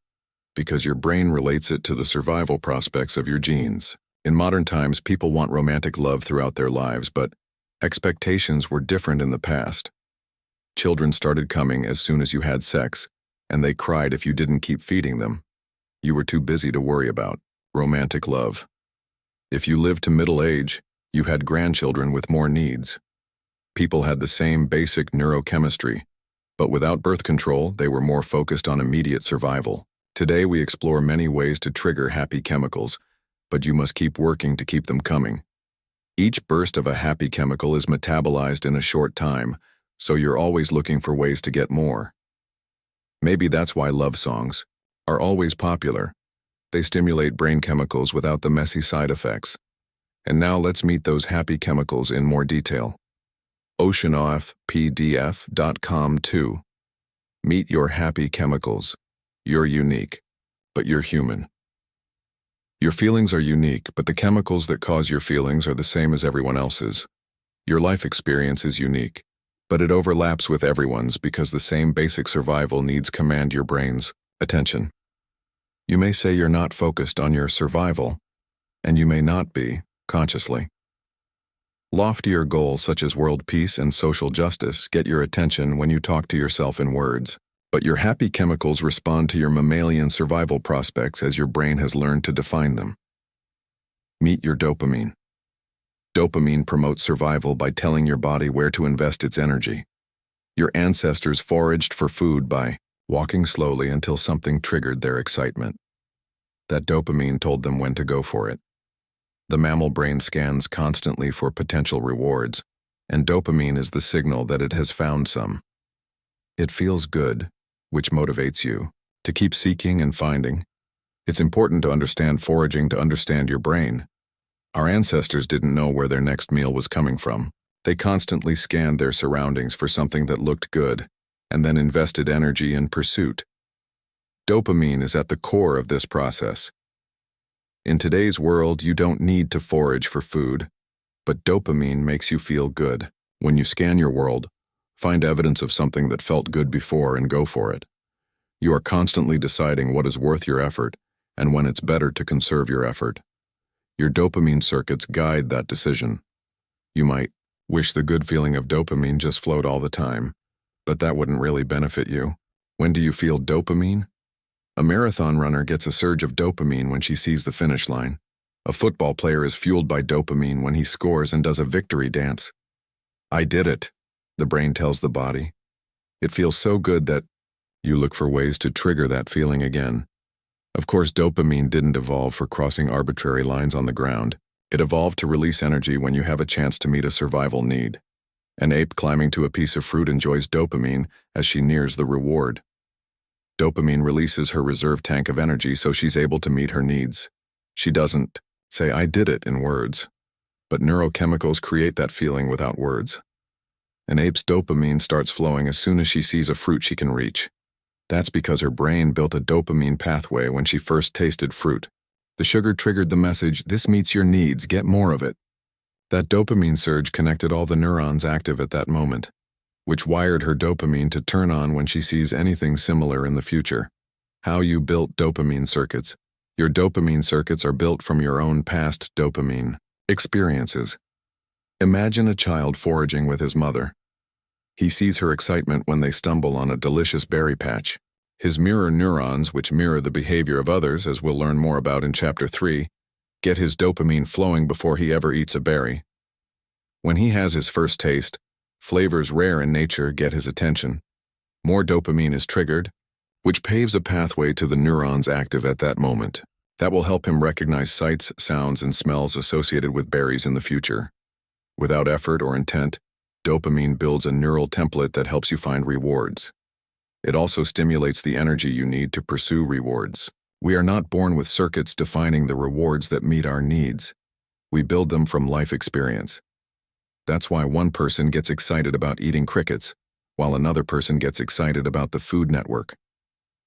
Speaker 1: because your brain relates it to the survival prospects of your genes. In modern times, people want romantic love throughout their lives, but expectations were different in the past. Children started coming as soon as you had sex, and they cried if you didn't keep feeding them. You were too busy to worry about romantic love. If you lived to middle age, you had grandchildren with more needs. People had the same basic neurochemistry, but without birth control, they were more focused on immediate survival. Today, we explore many ways to trigger happy chemicals, but you must keep working to keep them coming. Each burst of a happy chemical is metabolized in a short time, so you're always looking for ways to get more. Maybe that's why love songs are always popular. They stimulate brain chemicals without the messy side effects. And now let's meet those happy chemicals in more detail. oceanofpdf.com 2. Meet your happy chemicals. You're unique, but you're human. Your feelings are unique, but the chemicals that cause your feelings are the same as everyone else's. Your life experience is unique, but it overlaps with everyone's because the same basic survival needs command your brain's attention. You may say you're not focused on your survival, and you may not be, consciously. Loftier goals such as world peace and social justice get your attention when you talk to yourself in words, but your happy chemicals respond to your mammalian survival prospects as your brain has learned to define them. Meet your dopamine. Dopamine promotes survival by telling your body where to invest its energy. Your ancestors foraged for food by walking slowly until something triggered their excitement. That dopamine told them when to go for it. The mammal brain scans constantly for potential rewards, and dopamine is the signal that it has found some. It feels good, which motivates you to keep seeking and finding. It's important to understand foraging to understand your brain. Our ancestors didn't know where their next meal was coming from. They constantly scanned their surroundings for something that looked good, and then invested energy in pursuit. Dopamine is at the core of this process. In today's world, you don't need to forage for food, but dopamine makes you feel good. When you scan your world, find evidence of something that felt good before and go for it. You are constantly deciding what is worth your effort and when it's better to conserve your effort. Your dopamine circuits guide that decision. You might wish the good feeling of dopamine just flowed all the time, but that wouldn't really benefit you. When do you feel dopamine? A marathon runner gets a surge of dopamine when she sees the finish line. A football player is fueled by dopamine when he scores and does a victory dance. I did it, the brain tells the body. It feels so good that you look for ways to trigger that feeling again. Of course, dopamine didn't evolve for crossing arbitrary lines on the ground. It evolved to release energy when you have a chance to meet a survival need. An ape climbing to a piece of fruit enjoys dopamine as she nears the reward. Dopamine releases her reserve tank of energy so she's able to meet her needs. She doesn't say, "I did it," in words, but neurochemicals create that feeling without words. An ape's dopamine starts flowing as soon as she sees a fruit she can reach. That's because her brain built a dopamine pathway when she first tasted fruit. The sugar triggered the message, "This meets your needs, get more of it." That dopamine surge connected all the neurons active at that moment, which wired her dopamine to turn on when she sees anything similar in the future. How you built dopamine circuits. Your dopamine circuits are built from your own past dopamine experiences. Imagine a child foraging with his mother. He sees her excitement when they stumble on a delicious berry patch. His mirror neurons, which mirror the behavior of others, as we'll learn more about in Chapter 3, get his dopamine flowing before he ever eats a berry. When he has his first taste, flavors rare in nature get his attention. More dopamine is triggered, which paves a pathway to the neurons active at that moment. That will help him recognize sights, sounds, and smells associated with berries in the future. Without effort or intent, dopamine builds a neural template that helps you find rewards. It also stimulates the energy you need to pursue rewards. We are not born with circuits defining the rewards that meet our needs. We build them from life experience. That's why one person gets excited about eating crickets, while another person gets excited about the Food Network.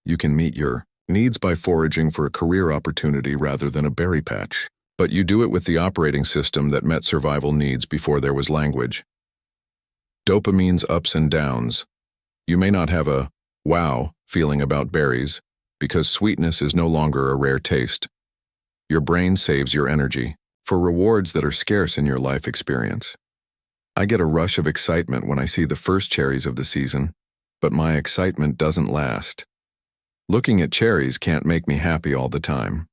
Speaker 1: You can meet your needs by foraging for a career opportunity rather than a berry patch, but you do it with the operating system that met survival needs before there was language. Dopamine's ups and downs. You may not have a wow feeling about berries because sweetness is no longer a rare taste. Your brain saves your energy for rewards that are scarce in your life experience. I get a rush of excitement when I see the first cherries of the season, but my excitement doesn't last. Looking at cherries can't make me happy all the time.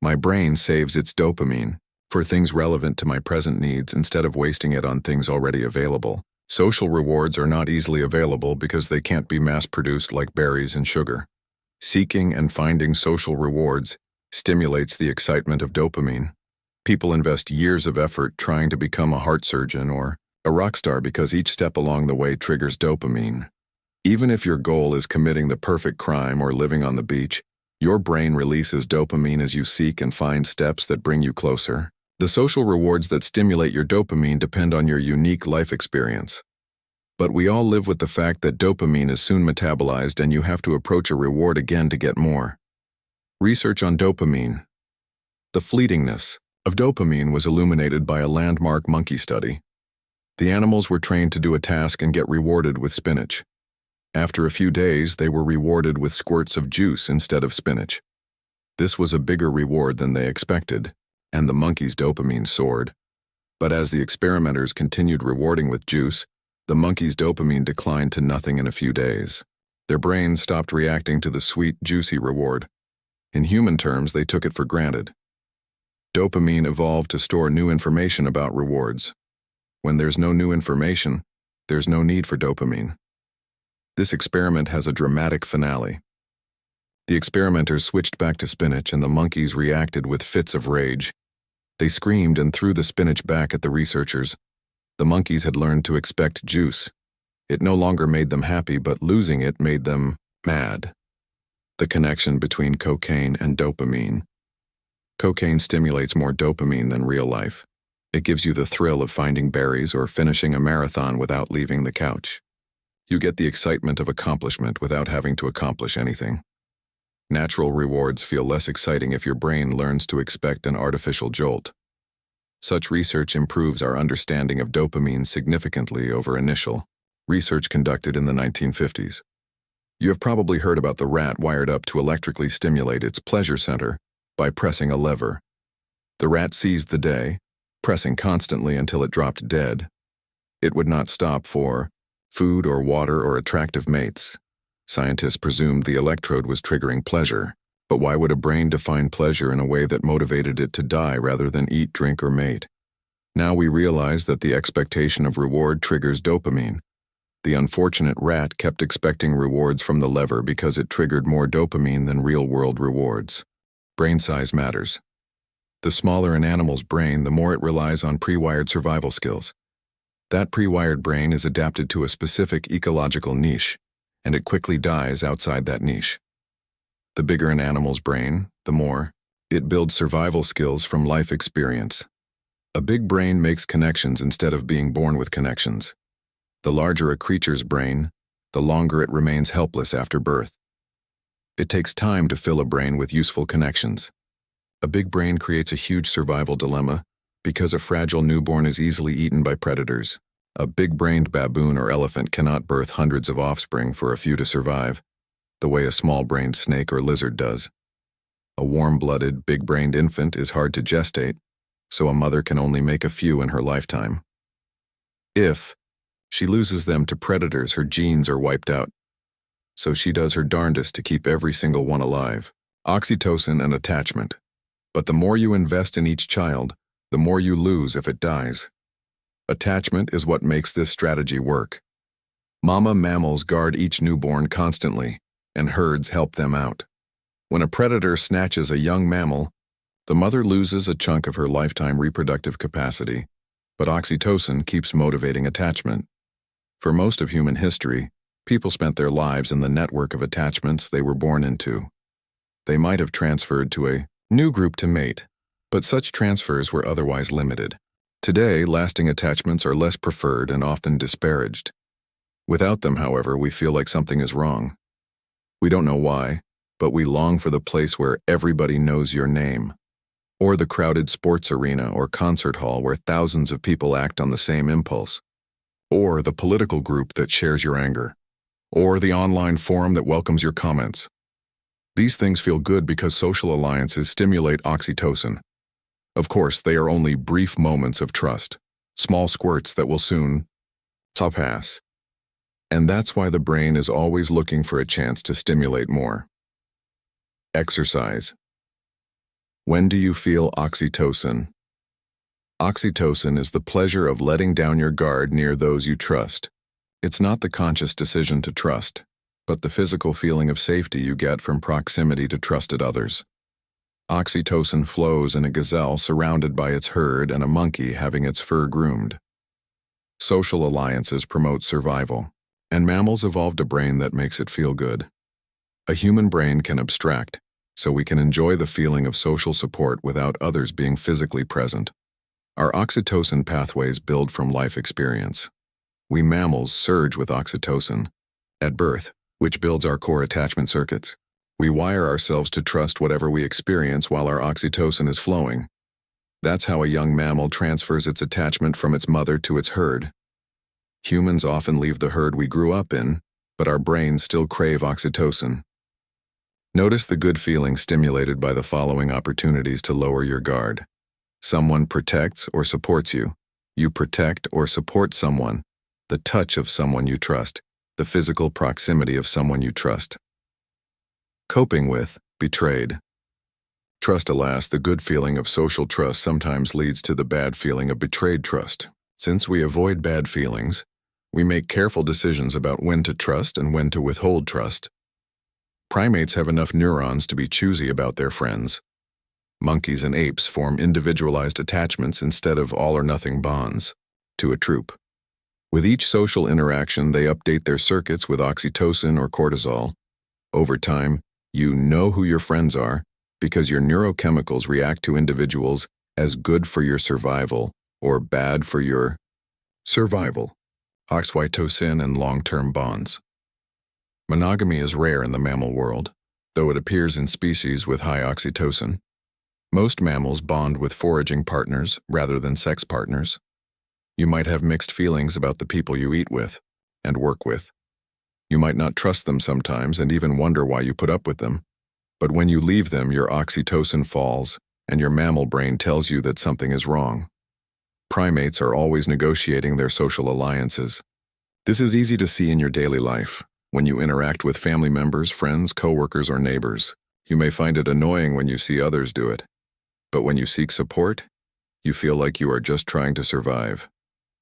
Speaker 1: My brain saves its dopamine for things relevant to my present needs instead of wasting it on things already available. Social rewards are not easily available because they can't be mass-produced like berries and sugar. Seeking and finding social rewards stimulates the excitement of dopamine. People invest years of effort trying to become a heart surgeon or a rock star because each step along the way triggers dopamine. Even if your goal is committing the perfect crime or living on the beach, your brain releases dopamine as you seek and find steps that bring you closer. The social rewards that stimulate your dopamine depend on your unique life experience. But we all live with the fact that dopamine is soon metabolized and you have to approach a reward again to get more. Research on dopamine. The fleetingness of dopamine was illuminated by a landmark monkey study. The animals were trained to do a task and get rewarded with spinach. After a few days, they were rewarded with squirts of juice instead of spinach. This was a bigger reward than they expected, and the monkey's dopamine soared. But as the experimenters continued rewarding with juice, the monkey's dopamine declined to nothing in a few days. Their brains stopped reacting to the sweet, juicy reward. In human terms, they took it for granted. Dopamine evolved to store new information about rewards. When there's no new information, there's no need for dopamine. This experiment has a dramatic finale. The experimenters switched back to spinach and the monkeys reacted with fits of rage. They screamed and threw the spinach back at the researchers. The monkeys had learned to expect juice. It no longer made them happy, but losing it made them mad. The connection between cocaine and dopamine. Cocaine stimulates more dopamine than real life. It gives you the thrill of finding berries or finishing a marathon without leaving the couch. You get the excitement of accomplishment without having to accomplish anything. Natural rewards feel less exciting if your brain learns to expect an artificial jolt. Such research improves our understanding of dopamine significantly over initial research conducted in the 1950s. You have probably heard about the rat wired up to electrically stimulate its pleasure center by pressing a lever. The rat seized the day, pressing constantly until it dropped dead. It would not stop for food or water or attractive mates. Scientists presumed the electrode was triggering pleasure, but why would a brain define pleasure in a way that motivated it to die rather than eat, drink, or mate? Now we realize that the expectation of reward triggers dopamine. The unfortunate rat kept expecting rewards from the lever because it triggered more dopamine than real-world rewards. Brain size matters. The smaller an animal's brain, the more it relies on pre-wired survival skills. That pre-wired brain is adapted to a specific ecological niche, and it quickly dies outside that niche. The bigger an animal's brain, the more it builds survival skills from life experience. A big brain makes connections instead of being born with connections. The larger a creature's brain, the longer it remains helpless after birth. It takes time to fill a brain with useful connections. A big brain creates a huge survival dilemma because a fragile newborn is easily eaten by predators. A big-brained baboon or elephant cannot birth hundreds of offspring for a few to survive, the way a small-brained snake or lizard does. A warm-blooded, big-brained infant is hard to gestate, so a mother can only make a few in her lifetime. If she loses them to predators, her genes are wiped out, so she does her darndest to keep every single one alive. Oxytocin and attachment. But the more you invest in each child, the more you lose if it dies. Attachment is what makes this strategy work. Mama mammals guard each newborn constantly, and herds help them out. When a predator snatches a young mammal, the mother loses a chunk of her lifetime reproductive capacity, but oxytocin keeps motivating attachment. For most of human history, people spent their lives in the network of attachments they were born into. They might have transferred to a new group to mate, but such transfers were otherwise limited. Today, lasting attachments are less preferred and often disparaged. Without them, however, we feel like something is wrong. We don't know why, but we long for the place where everybody knows your name, or the crowded sports arena or concert hall where thousands of people act on the same impulse, or the political group that shares your anger, or the online forum that welcomes your comments. These things feel good because social alliances stimulate oxytocin. Of course, they are only brief moments of trust, small squirts that will soon pass. And that's why the brain is always looking for a chance to stimulate more. Exercise. When do you feel oxytocin? Oxytocin is the pleasure of letting down your guard near those you trust. It's not the conscious decision to trust, but the physical feeling of safety you get from proximity to trusted others. Oxytocin flows in a gazelle surrounded by its herd and a monkey having its fur groomed. Social alliances promote survival, and mammals evolved a brain that makes it feel good. A human brain can abstract, so we can enjoy the feeling of social support without others being physically present. Our oxytocin pathways build from life experience. We mammals surge with oxytocin at birth, which builds our core attachment circuits. We wire ourselves to trust whatever we experience while our oxytocin is flowing. That's how a young mammal transfers its attachment from its mother to its herd. Humans often leave the herd we grew up in, but our brains still crave oxytocin. Notice the good feeling stimulated by the following opportunities to lower your guard. Someone protects or supports you. You protect or support someone. The touch of someone you trust. The physical proximity of someone you trust. Coping with betrayed. Trust, alas, the good feeling of social trust sometimes leads to the bad feeling of betrayed trust. Since we avoid bad feelings, we make careful decisions about when to trust and when to withhold trust. Primates have enough neurons to be choosy about their friends. Monkeys and apes form individualized attachments instead of all-or-nothing bonds to a troop. With each social interaction, they update their circuits with oxytocin or cortisol. Over time, you know who your friends are, because your neurochemicals react to individuals as good for your survival or bad for your survival. Oxytocin and long-term bonds. Monogamy is rare in the mammal world, though it appears in species with high oxytocin. Most mammals bond with foraging partners rather than sex partners. You might have mixed feelings about the people you eat with and work with. You might not trust them sometimes and even wonder why you put up with them. But when you leave them, your oxytocin falls and your mammal brain tells you that something is wrong. Primates are always negotiating their social alliances. This is easy to see in your daily life. When you interact with family members, friends, coworkers, or neighbors, you may find it annoying when you see others do it. But when you seek support, you feel like you are just trying to survive.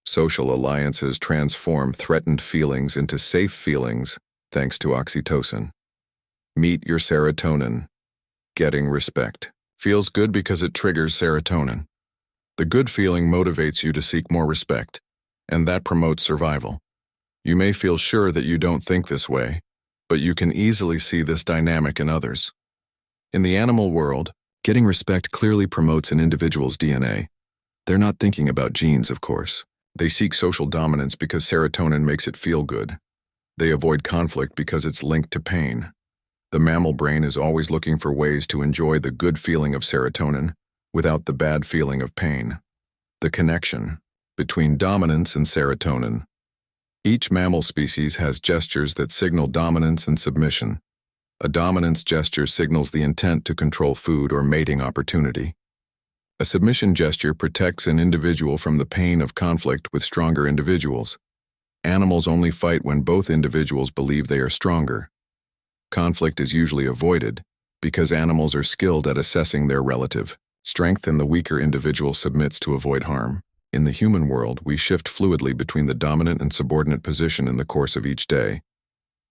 Speaker 1: Social alliances transform threatened feelings into safe feelings thanks to oxytocin. Meet your serotonin. Getting respect. Feels good because it triggers serotonin. The good feeling motivates you to seek more respect, and that promotes survival. You may feel sure that you don't think this way, but you can easily see this dynamic in others. In the animal world, getting respect clearly promotes an individual's DNA. They're not thinking about genes, of course. They seek social dominance because serotonin makes it feel good. They avoid conflict because it's linked to pain. The mammal brain is always looking for ways to enjoy the good feeling of serotonin without the bad feeling of pain. The connection between dominance and serotonin. Each mammal species has gestures that signal dominance and submission. A dominance gesture signals the intent to control food or mating opportunity. A submission gesture protects an individual from the pain of conflict with stronger individuals. Animals only fight when both individuals believe they are stronger. Conflict is usually avoided because animals are skilled at assessing their relative strength and the weaker individual submits to avoid harm. In the human world, we shift fluidly between the dominant and subordinate position in the course of each day.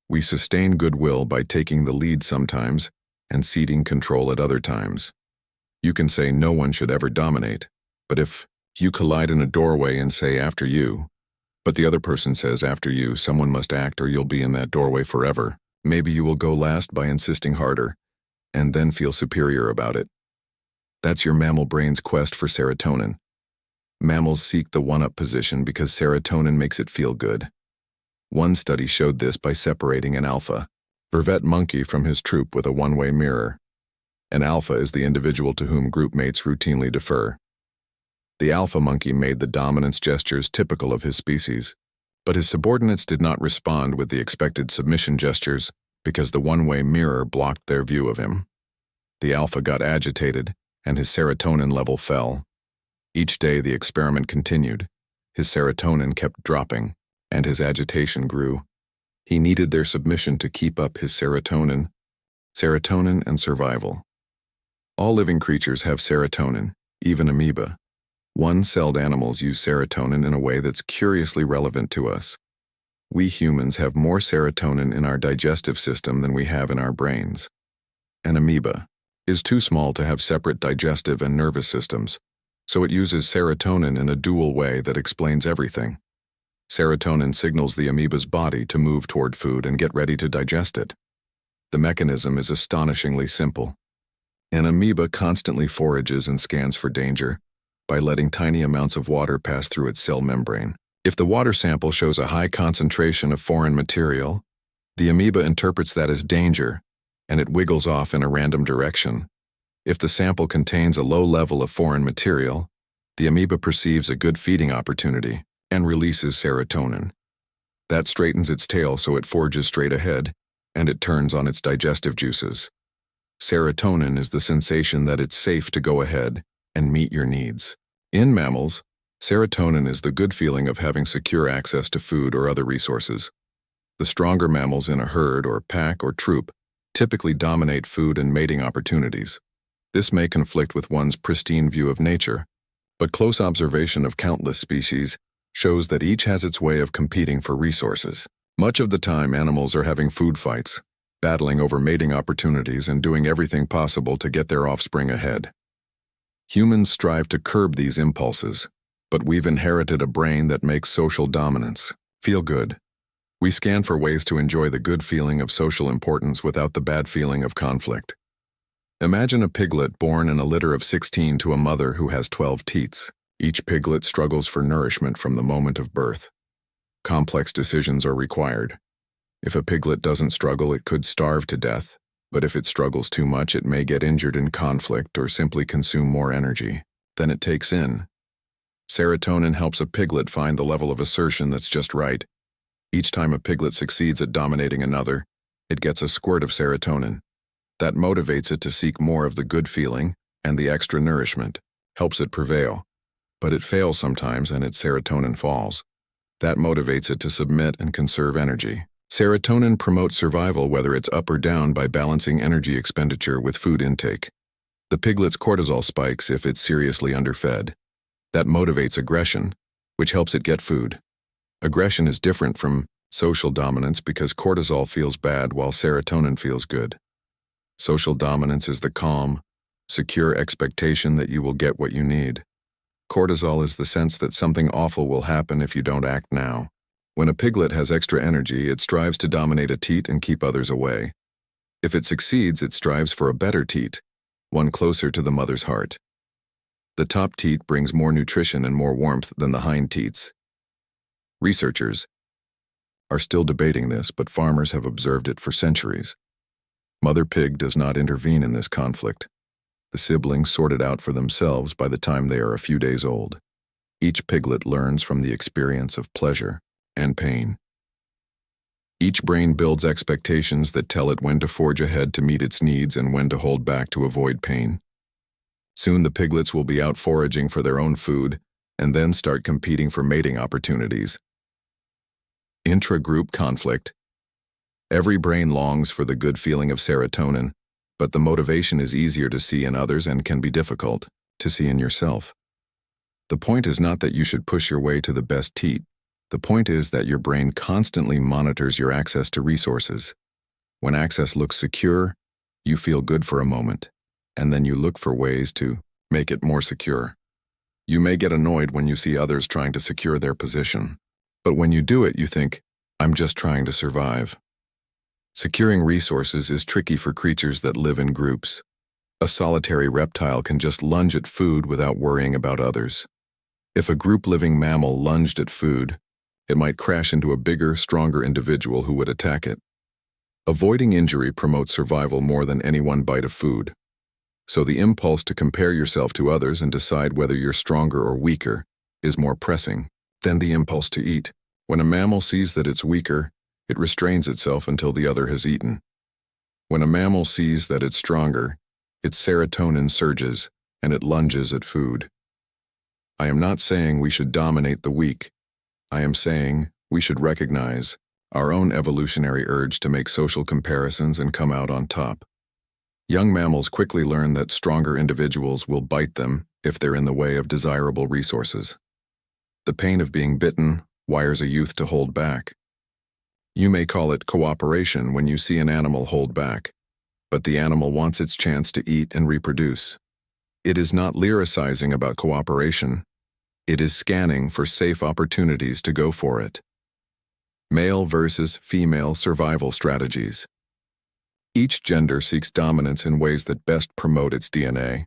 Speaker 1: We sustain goodwill by taking the lead sometimes and ceding control at other times. You can say no one should ever dominate, but if you collide in a doorway and say after you, but the other person says after you, someone must act or you'll be in that doorway forever, maybe you will go last by insisting harder and then feel superior about it. That's your mammal brain's quest for serotonin. Mammals seek the one-up position because serotonin makes it feel good. One study showed this by separating an alpha vervet monkey from his troop with a one-way mirror. An alpha is the individual to whom group mates routinely defer. The alpha monkey made the dominance gestures typical of his species, but his subordinates did not respond with the expected submission gestures because the one-way mirror blocked their view of him. The alpha got agitated, and his serotonin level fell. Each day the experiment continued. His serotonin kept dropping, and his agitation grew. He needed their submission to keep up his serotonin. Serotonin and survival. All living creatures have serotonin, even amoeba. One-celled animals use serotonin in a way that's curiously relevant to us. We humans have more serotonin in our digestive system than we have in our brains. An amoeba is too small to have separate digestive and nervous systems, so it uses serotonin in a dual way that explains everything. Serotonin signals the amoeba's body to move toward food and get ready to digest it. The mechanism is astonishingly simple. An amoeba constantly forages and scans for danger by letting tiny amounts of water pass through its cell membrane. If the water sample shows a high concentration of foreign material, the amoeba interprets that as danger, and it wiggles off in a random direction. If the sample contains a low level of foreign material, the amoeba perceives a good feeding opportunity and releases serotonin. That straightens its tail so it forges straight ahead, and it turns on its digestive juices. Serotonin is the sensation that it's safe to go ahead and meet your needs. In mammals, serotonin is the good feeling of having secure access to food or other resources. The stronger mammals in a herd or pack or troop typically dominate food and mating opportunities. This may conflict with one's pristine view of nature, but close observation of countless species shows that each has its way of competing for resources. Much of the time, animals are having food fights, battling over mating opportunities and doing everything possible to get their offspring ahead. Humans strive to curb these impulses, but we've inherited a brain that makes social dominance feel good. We scan for ways to enjoy the good feeling of social importance without the bad feeling of conflict. Imagine a piglet born in a litter of 16 to a mother who has 12 teats. Each piglet struggles for nourishment from the moment of birth. Complex decisions are required. If a piglet doesn't struggle, it could starve to death, but if it struggles too much, it may get injured in conflict or simply consume more energy than it takes in. Serotonin helps a piglet find the level of assertion that's just right. Each time a piglet succeeds at dominating another, it gets a squirt of serotonin. That motivates it to seek more of the good feeling, and the extra nourishment helps it prevail. But it fails sometimes and its serotonin falls. That motivates it to submit and conserve energy. Serotonin promotes survival whether it's up or down by balancing energy expenditure with food intake. The piglet's cortisol spikes if it's seriously underfed. That motivates aggression, which helps it get food. Aggression is different from social dominance because cortisol feels bad while serotonin feels good. Social dominance is the calm, secure expectation that you will get what you need. Cortisol is the sense that something awful will happen if you don't act now. When a piglet has extra energy, it strives to dominate a teat and keep others away. If it succeeds, it strives for a better teat, one closer to the mother's heart. The top teat brings more nutrition and more warmth than the hind teats. Researchers are still debating this, but farmers have observed it for centuries. Mother pig does not intervene in this conflict. The siblings sort it out for themselves by the time they are a few days old. Each piglet learns from the experience of pleasure and pain. Each brain builds expectations that tell it when to forge ahead to meet its needs and when to hold back to avoid pain. Soon the piglets will be out foraging for their own food and then start competing for mating opportunities. Intra-group conflict. Every brain longs for the good feeling of serotonin, but the motivation is easier to see in others and can be difficult to see in yourself. The point is not that you should push your way to the best teat. The point is that your brain constantly monitors your access to resources. When access looks secure, you feel good for a moment, and then you look for ways to make it more secure. You may get annoyed when you see others trying to secure their position, but when you do it, you think, I'm just trying to survive. Securing resources is tricky for creatures that live in groups. A solitary reptile can just lunge at food without worrying about others. If a group-living mammal lunged at food, it might crash into a bigger, stronger individual who would attack it. Avoiding injury promotes survival more than any one bite of food. So the impulse to compare yourself to others and decide whether you're stronger or weaker is more pressing than the impulse to eat. When a mammal sees that it's weaker, it restrains itself until the other has eaten. When a mammal sees that it's stronger, its serotonin surges and it lunges at food. I am not saying we should dominate the weak. I am saying we should recognize our own evolutionary urge to make social comparisons and come out on top. Young mammals quickly learn that stronger individuals will bite them if they're in the way of desirable resources. The pain of being bitten wires a youth to hold back. You may call it cooperation when you see an animal hold back, but the animal wants its chance to eat and reproduce. It is not lyricizing about cooperation. It is scanning for safe opportunities to go for it. Male versus female survival strategies. Each gender seeks dominance in ways that best promote its DNA.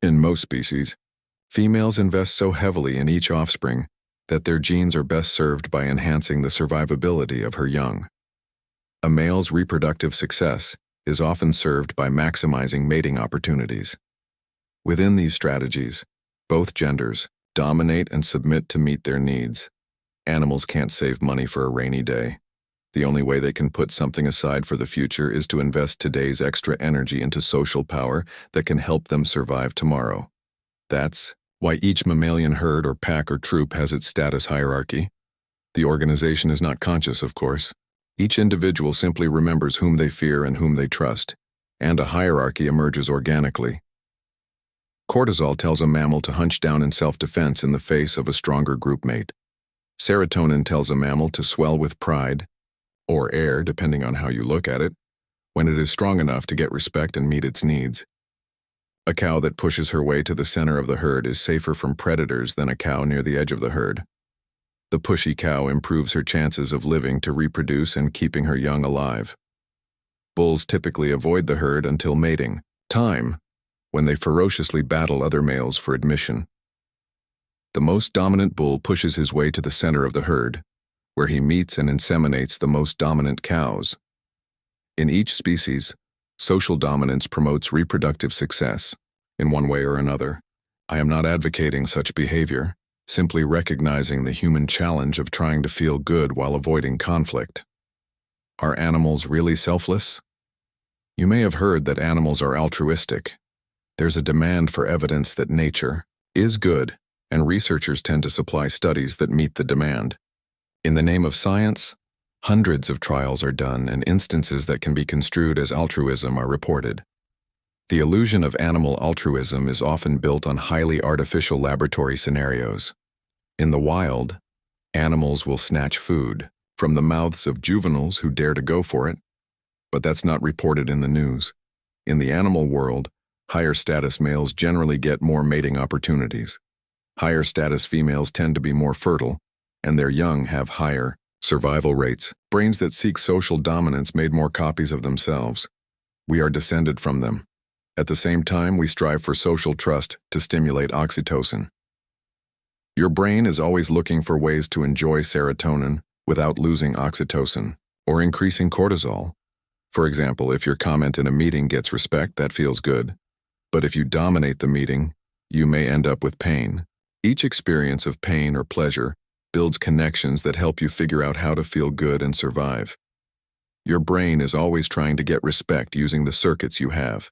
Speaker 1: In most species, females invest so heavily in each offspring that their genes are best served by enhancing the survivability of her young. A male's reproductive success is often served by maximizing mating opportunities. Within these strategies, both genders dominate and submit to meet their needs. Animals can't save money for a rainy day. The only way they can put something aside for the future is to invest today's extra energy into social power that can help them survive tomorrow. That's why each mammalian herd or pack or troop has its status hierarchy. The organization is not conscious, of course. Each individual simply remembers whom they fear and whom they trust, and a hierarchy emerges organically. Cortisol tells a mammal to hunch down in self-defense in the face of a stronger groupmate. Serotonin tells a mammal to swell with pride, or air, depending on how you look at it, when it is strong enough to get respect and meet its needs. A cow that pushes her way to the center of the herd is safer from predators than a cow near the edge of the herd. The pushy cow improves her chances of living to reproduce and keeping her young alive. Bulls typically avoid the herd until mating, Time, when they ferociously battle other males for admission. The most dominant bull pushes his way to the center of the herd, where he meets and inseminates the most dominant cows. In each species, social dominance promotes reproductive success, in one way or another. I am not advocating such behavior, simply recognizing the human challenge of trying to feel good while avoiding conflict. Are animals really selfless? You may have heard that animals are altruistic. There's a demand for evidence that nature is good, and researchers tend to supply studies that meet the demand. In the name of science, hundreds of trials are done and instances that can be construed as altruism are reported. The illusion of animal altruism is often built on highly artificial laboratory scenarios. In the wild, animals will snatch food from the mouths of juveniles who dare to go for it, but that's not reported in the news. In the animal world, higher status males generally get more mating opportunities. Higher status females tend to be more fertile, and their young have higher survival rates. Brains that seek social dominance made more copies of themselves. We are descended from them. At the same time, we strive for social trust to stimulate oxytocin. Your brain is always looking for ways to enjoy serotonin without losing oxytocin or increasing cortisol. For example, if your comment in a meeting gets respect, that feels good. But if you dominate the meeting, you may end up with pain. Each experience of pain or pleasure builds connections that help you figure out how to feel good and survive. Your brain is always trying to get respect using the circuits you have.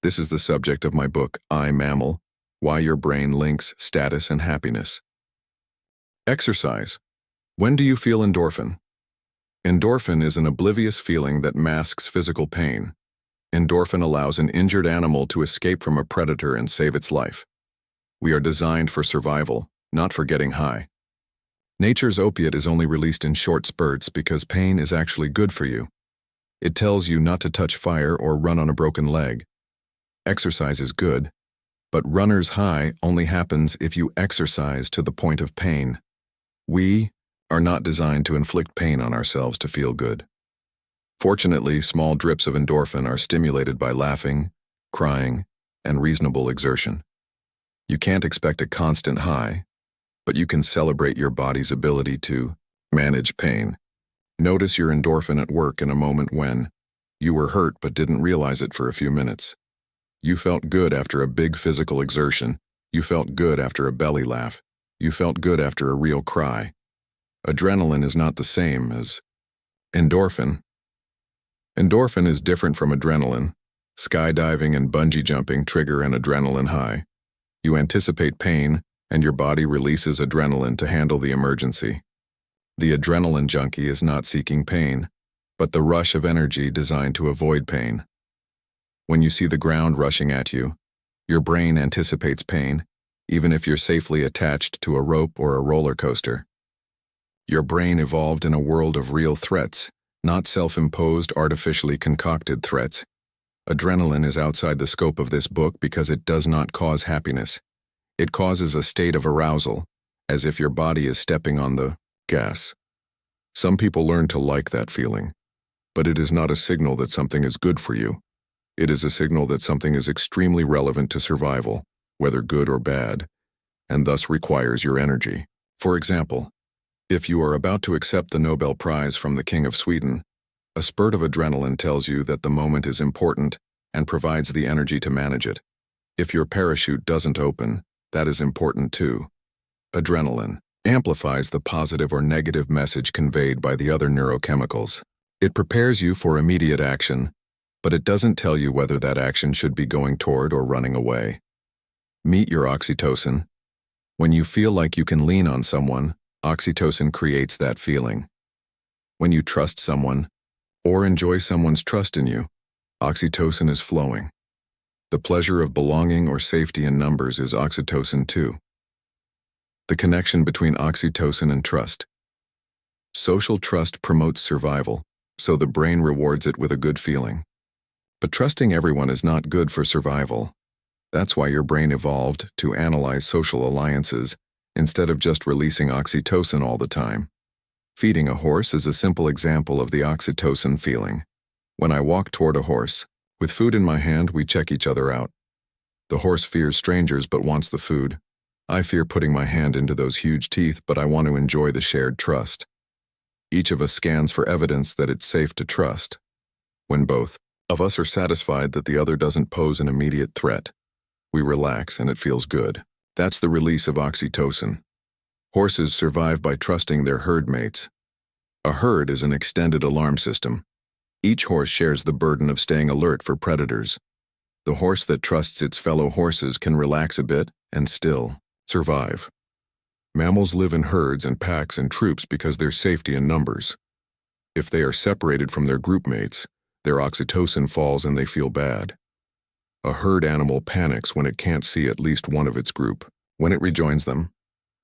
Speaker 1: This is the subject of my book, I, Mammal: Why Your Brain Links Status and Happiness. Exercise. When do you feel endorphin? Endorphin is an oblivious feeling that masks physical pain. Endorphin allows an injured animal to escape from a predator and save its life. We are designed for survival, not for getting high. Nature's opiate is only released in short spurts because pain is actually good for you. It tells you not to touch fire or run on a broken leg. Exercise is good, but runner's high only happens if you exercise to the point of pain. We are not designed to inflict pain on ourselves to feel good. Fortunately, small drips of endorphin are stimulated by laughing, crying, and reasonable exertion. You can't expect a constant high, but you can celebrate your body's ability to manage pain. Notice your endorphin at work in a moment when you were hurt but didn't realize it for a few minutes. You felt good after a big physical exertion. You felt good after a belly laugh. You felt good after a real cry. Adrenaline is not the same as endorphin. Endorphin is different from adrenaline. Skydiving and bungee jumping trigger an adrenaline high. You anticipate pain, and your body releases adrenaline to handle the emergency. The adrenaline junkie is not seeking pain, but the rush of energy designed to avoid pain. When you see the ground rushing at you, your brain anticipates pain, even if you're safely attached to a rope or a roller coaster. Your brain evolved in a world of real threats, not self-imposed, artificially concocted threats. Adrenaline is outside the scope of this book because it does not cause happiness. It causes a state of arousal, as if your body is stepping on the gas. Some people learn to like that feeling, but it is not a signal that something is good for you. It is a signal that something is extremely relevant to survival, whether good or bad, and thus requires your energy. For example, if you are about to accept the Nobel Prize from the King of Sweden, a spurt of adrenaline tells you that the moment is important and provides the energy to manage it. If your parachute doesn't open, that is important too. Adrenaline amplifies the positive or negative message conveyed by the other neurochemicals. It prepares you for immediate action, but it doesn't tell you whether that action should be going toward or running away. Meet your oxytocin. When you feel like you can lean on someone, oxytocin creates that feeling. When you trust someone, or enjoy someone's trust in you, oxytocin is flowing. The pleasure of belonging or safety in numbers is oxytocin too. The connection between oxytocin and trust. Social trust promotes survival, so the brain rewards it with a good feeling. But trusting everyone is not good for survival. That's why your brain evolved to analyze social alliances instead of just releasing oxytocin all the time. Feeding a horse is a simple example of the oxytocin feeling. When I walk toward a horse, With food in my hand, we check each other out. The horse fears strangers but wants the food. I fear putting my hand into those huge teeth, but I want to enjoy the shared trust. Each of us scans for evidence that it's safe to trust. When both of us are satisfied that the other doesn't pose an immediate threat, we relax and it feels good. That's the release of oxytocin. Horses survive by trusting their herd mates. A herd is an extended alarm system. Each horse shares the burden of staying alert for predators. The horse that trusts its fellow horses can relax a bit and still survive. Mammals live in herds and packs and troops because there's safety in numbers. If they are separated from their group mates, their oxytocin falls and they feel bad. A herd animal panics when it can't see at least one of its group. When it rejoins them,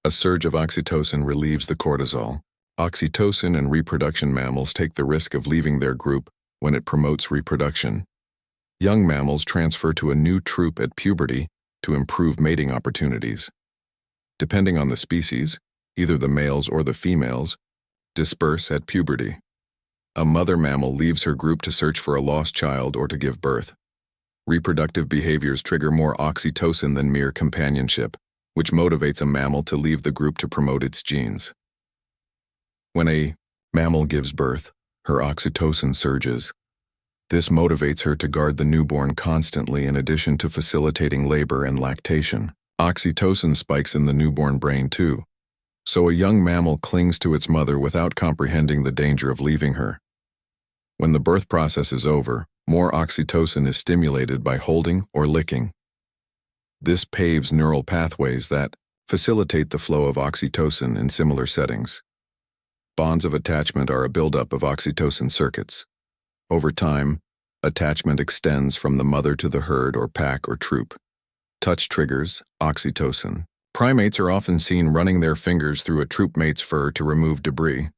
Speaker 1: a surge of oxytocin relieves the cortisol. Oxytocin and reproduction mammals take the risk of leaving their group when it promotes reproduction. Young mammals transfer to a new troop at puberty to improve mating opportunities. Depending on the species, either the males or the females disperse at puberty. A mother mammal leaves her group to search for a lost child or to give birth. Reproductive behaviors trigger more oxytocin than mere companionship, which motivates a mammal to leave the group to promote its genes. When a mammal gives birth, her oxytocin surges. This motivates her to guard the newborn constantly in addition to facilitating labor and lactation. Oxytocin spikes in the newborn brain too, so a young mammal clings to its mother without comprehending the danger of leaving her. When the birth process is over, more oxytocin is stimulated by holding or licking. This paves neural pathways that facilitate the flow of oxytocin in similar settings. Bonds of attachment are a buildup of oxytocin circuits. Over time, attachment extends from the mother to the herd or pack or troop. Touch triggers oxytocin. Primates are often seen running their fingers through a troop mate's fur to remove debris.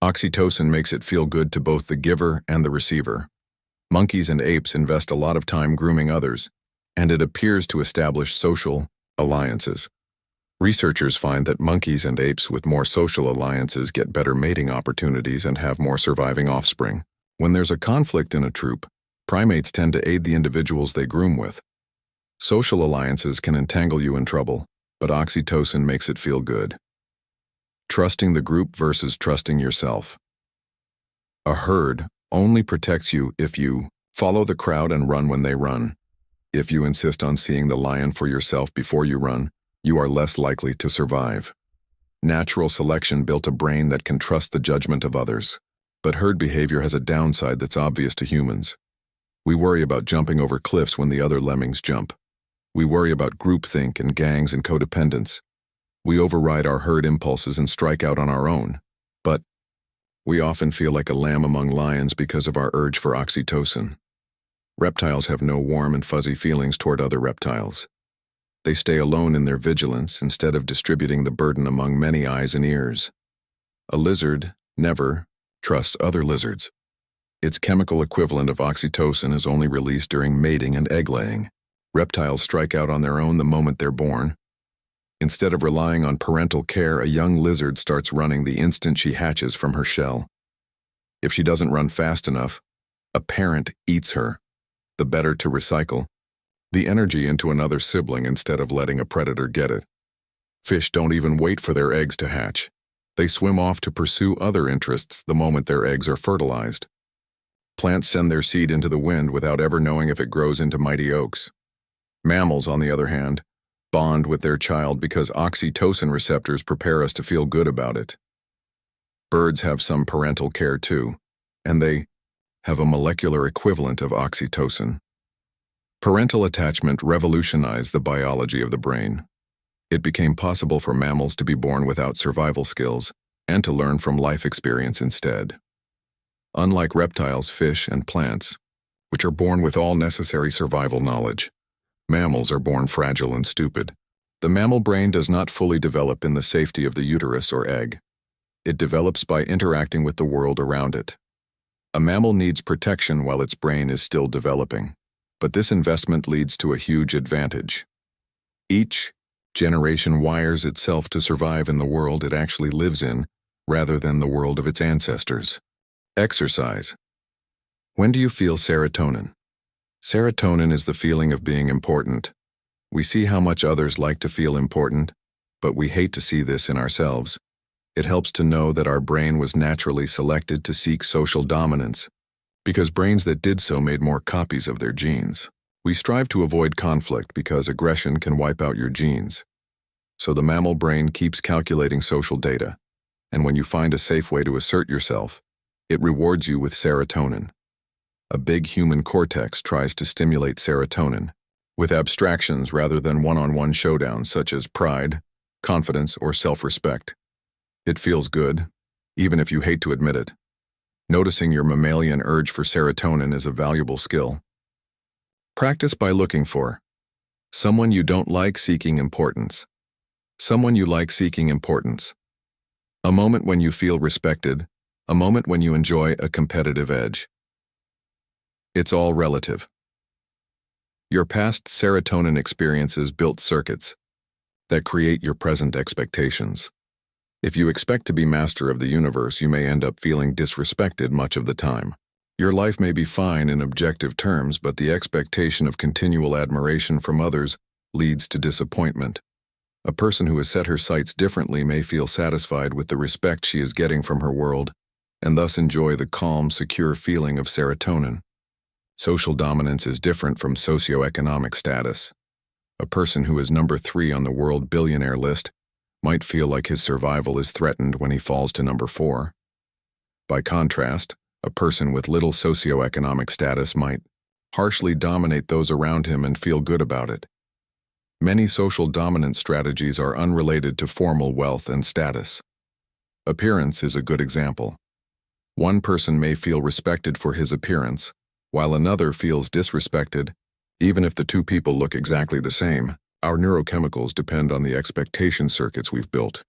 Speaker 1: Oxytocin makes it feel good to both the giver and the receiver. Monkeys and apes invest a lot of time grooming others, and it appears to establish social alliances. Researchers find that monkeys and apes with more social alliances get better mating opportunities and have more surviving offspring. When there's a conflict in a troop, primates tend to aid the individuals they groom with. Social alliances can entangle you in trouble, but oxytocin makes it feel good. Trusting the group versus trusting yourself. A herd only protects you if you follow the crowd and run when they run. If you insist on seeing the lion for yourself before you run, you are less likely to survive. Natural selection built a brain that can trust the judgment of others. But herd behavior has a downside that's obvious to humans. We worry about jumping over cliffs when the other lemmings jump. We worry about groupthink and gangs and codependence. We override our herd impulses and strike out on our own. But we often feel like a lamb among lions because of our urge for oxytocin. Reptiles have no warm and fuzzy feelings toward other reptiles. They stay alone in their vigilance instead of distributing the burden among many eyes and ears. A lizard never trust other lizards. Its chemical equivalent of oxytocin is only released during mating and egg-laying. Reptiles strike out on their own the moment they're born. Instead of relying on parental care, a young lizard starts running the instant she hatches from her shell. If she doesn't run fast enough, a parent eats her. The better to recycle the energy into another sibling instead of letting a predator get it. Fish don't even wait for their eggs to hatch. They swim off to pursue other interests the moment their eggs are fertilized. Plants send their seed into the wind without ever knowing if it grows into mighty oaks. Mammals, on the other hand, bond with their child because oxytocin receptors prepare us to feel good about it. Birds have some parental care too, and they have a molecular equivalent of oxytocin. Parental attachment revolutionized the biology of the brain. It became possible for mammals to be born without survival skills and to learn from life experience instead. Unlike reptiles, fish, and plants, which are born with all necessary survival knowledge, mammals are born fragile and stupid. The mammal brain does not fully develop in the safety of the uterus or egg. It develops by interacting with the world around it. A mammal needs protection while its brain is still developing, but this investment leads to a huge advantage. Each generation wires itself to survive in the world it actually lives in, rather than the world of its ancestors. Exercise. When do you feel serotonin? Serotonin is the feeling of being important. We see how much others like to feel important, but we hate to see this in ourselves. It helps to know that our brain was naturally selected to seek social dominance, because brains that did so made more copies of their genes. We strive to avoid conflict because aggression can wipe out your genes. So the mammal brain keeps calculating social data, and when you find a safe way to assert yourself, it rewards you with serotonin. A big human cortex tries to stimulate serotonin, with abstractions rather than one-on-one showdowns such as pride, confidence, or self-respect. It feels good, even if you hate to admit it. Noticing your mammalian urge for serotonin is a valuable skill. Practice by looking for someone you don't like seeking importance. Someone you like seeking importance. A moment when you feel respected. A moment when you enjoy a competitive edge. It's all relative. Your past serotonin experiences built circuits that create your present expectations. If you expect to be master of the universe, you may end up feeling disrespected much of the time. Your life may be fine in objective terms, but the expectation of continual admiration from others leads to disappointment. A person who has set her sights differently may feel satisfied with the respect she is getting from her world, and thus enjoy the calm, secure feeling of serotonin. Social dominance is different from socioeconomic status. A person who is number 3 on the world billionaire list might feel like his survival is threatened when he falls to number 4. By contrast, a person with little socioeconomic status might harshly dominate those around him and feel good about it. Many social dominance strategies are unrelated to formal wealth and status. Appearance is a good example. One person may feel respected for his appearance, while another feels disrespected, even if the two people look exactly the same. Our neurochemicals depend on the expectation circuits we've built.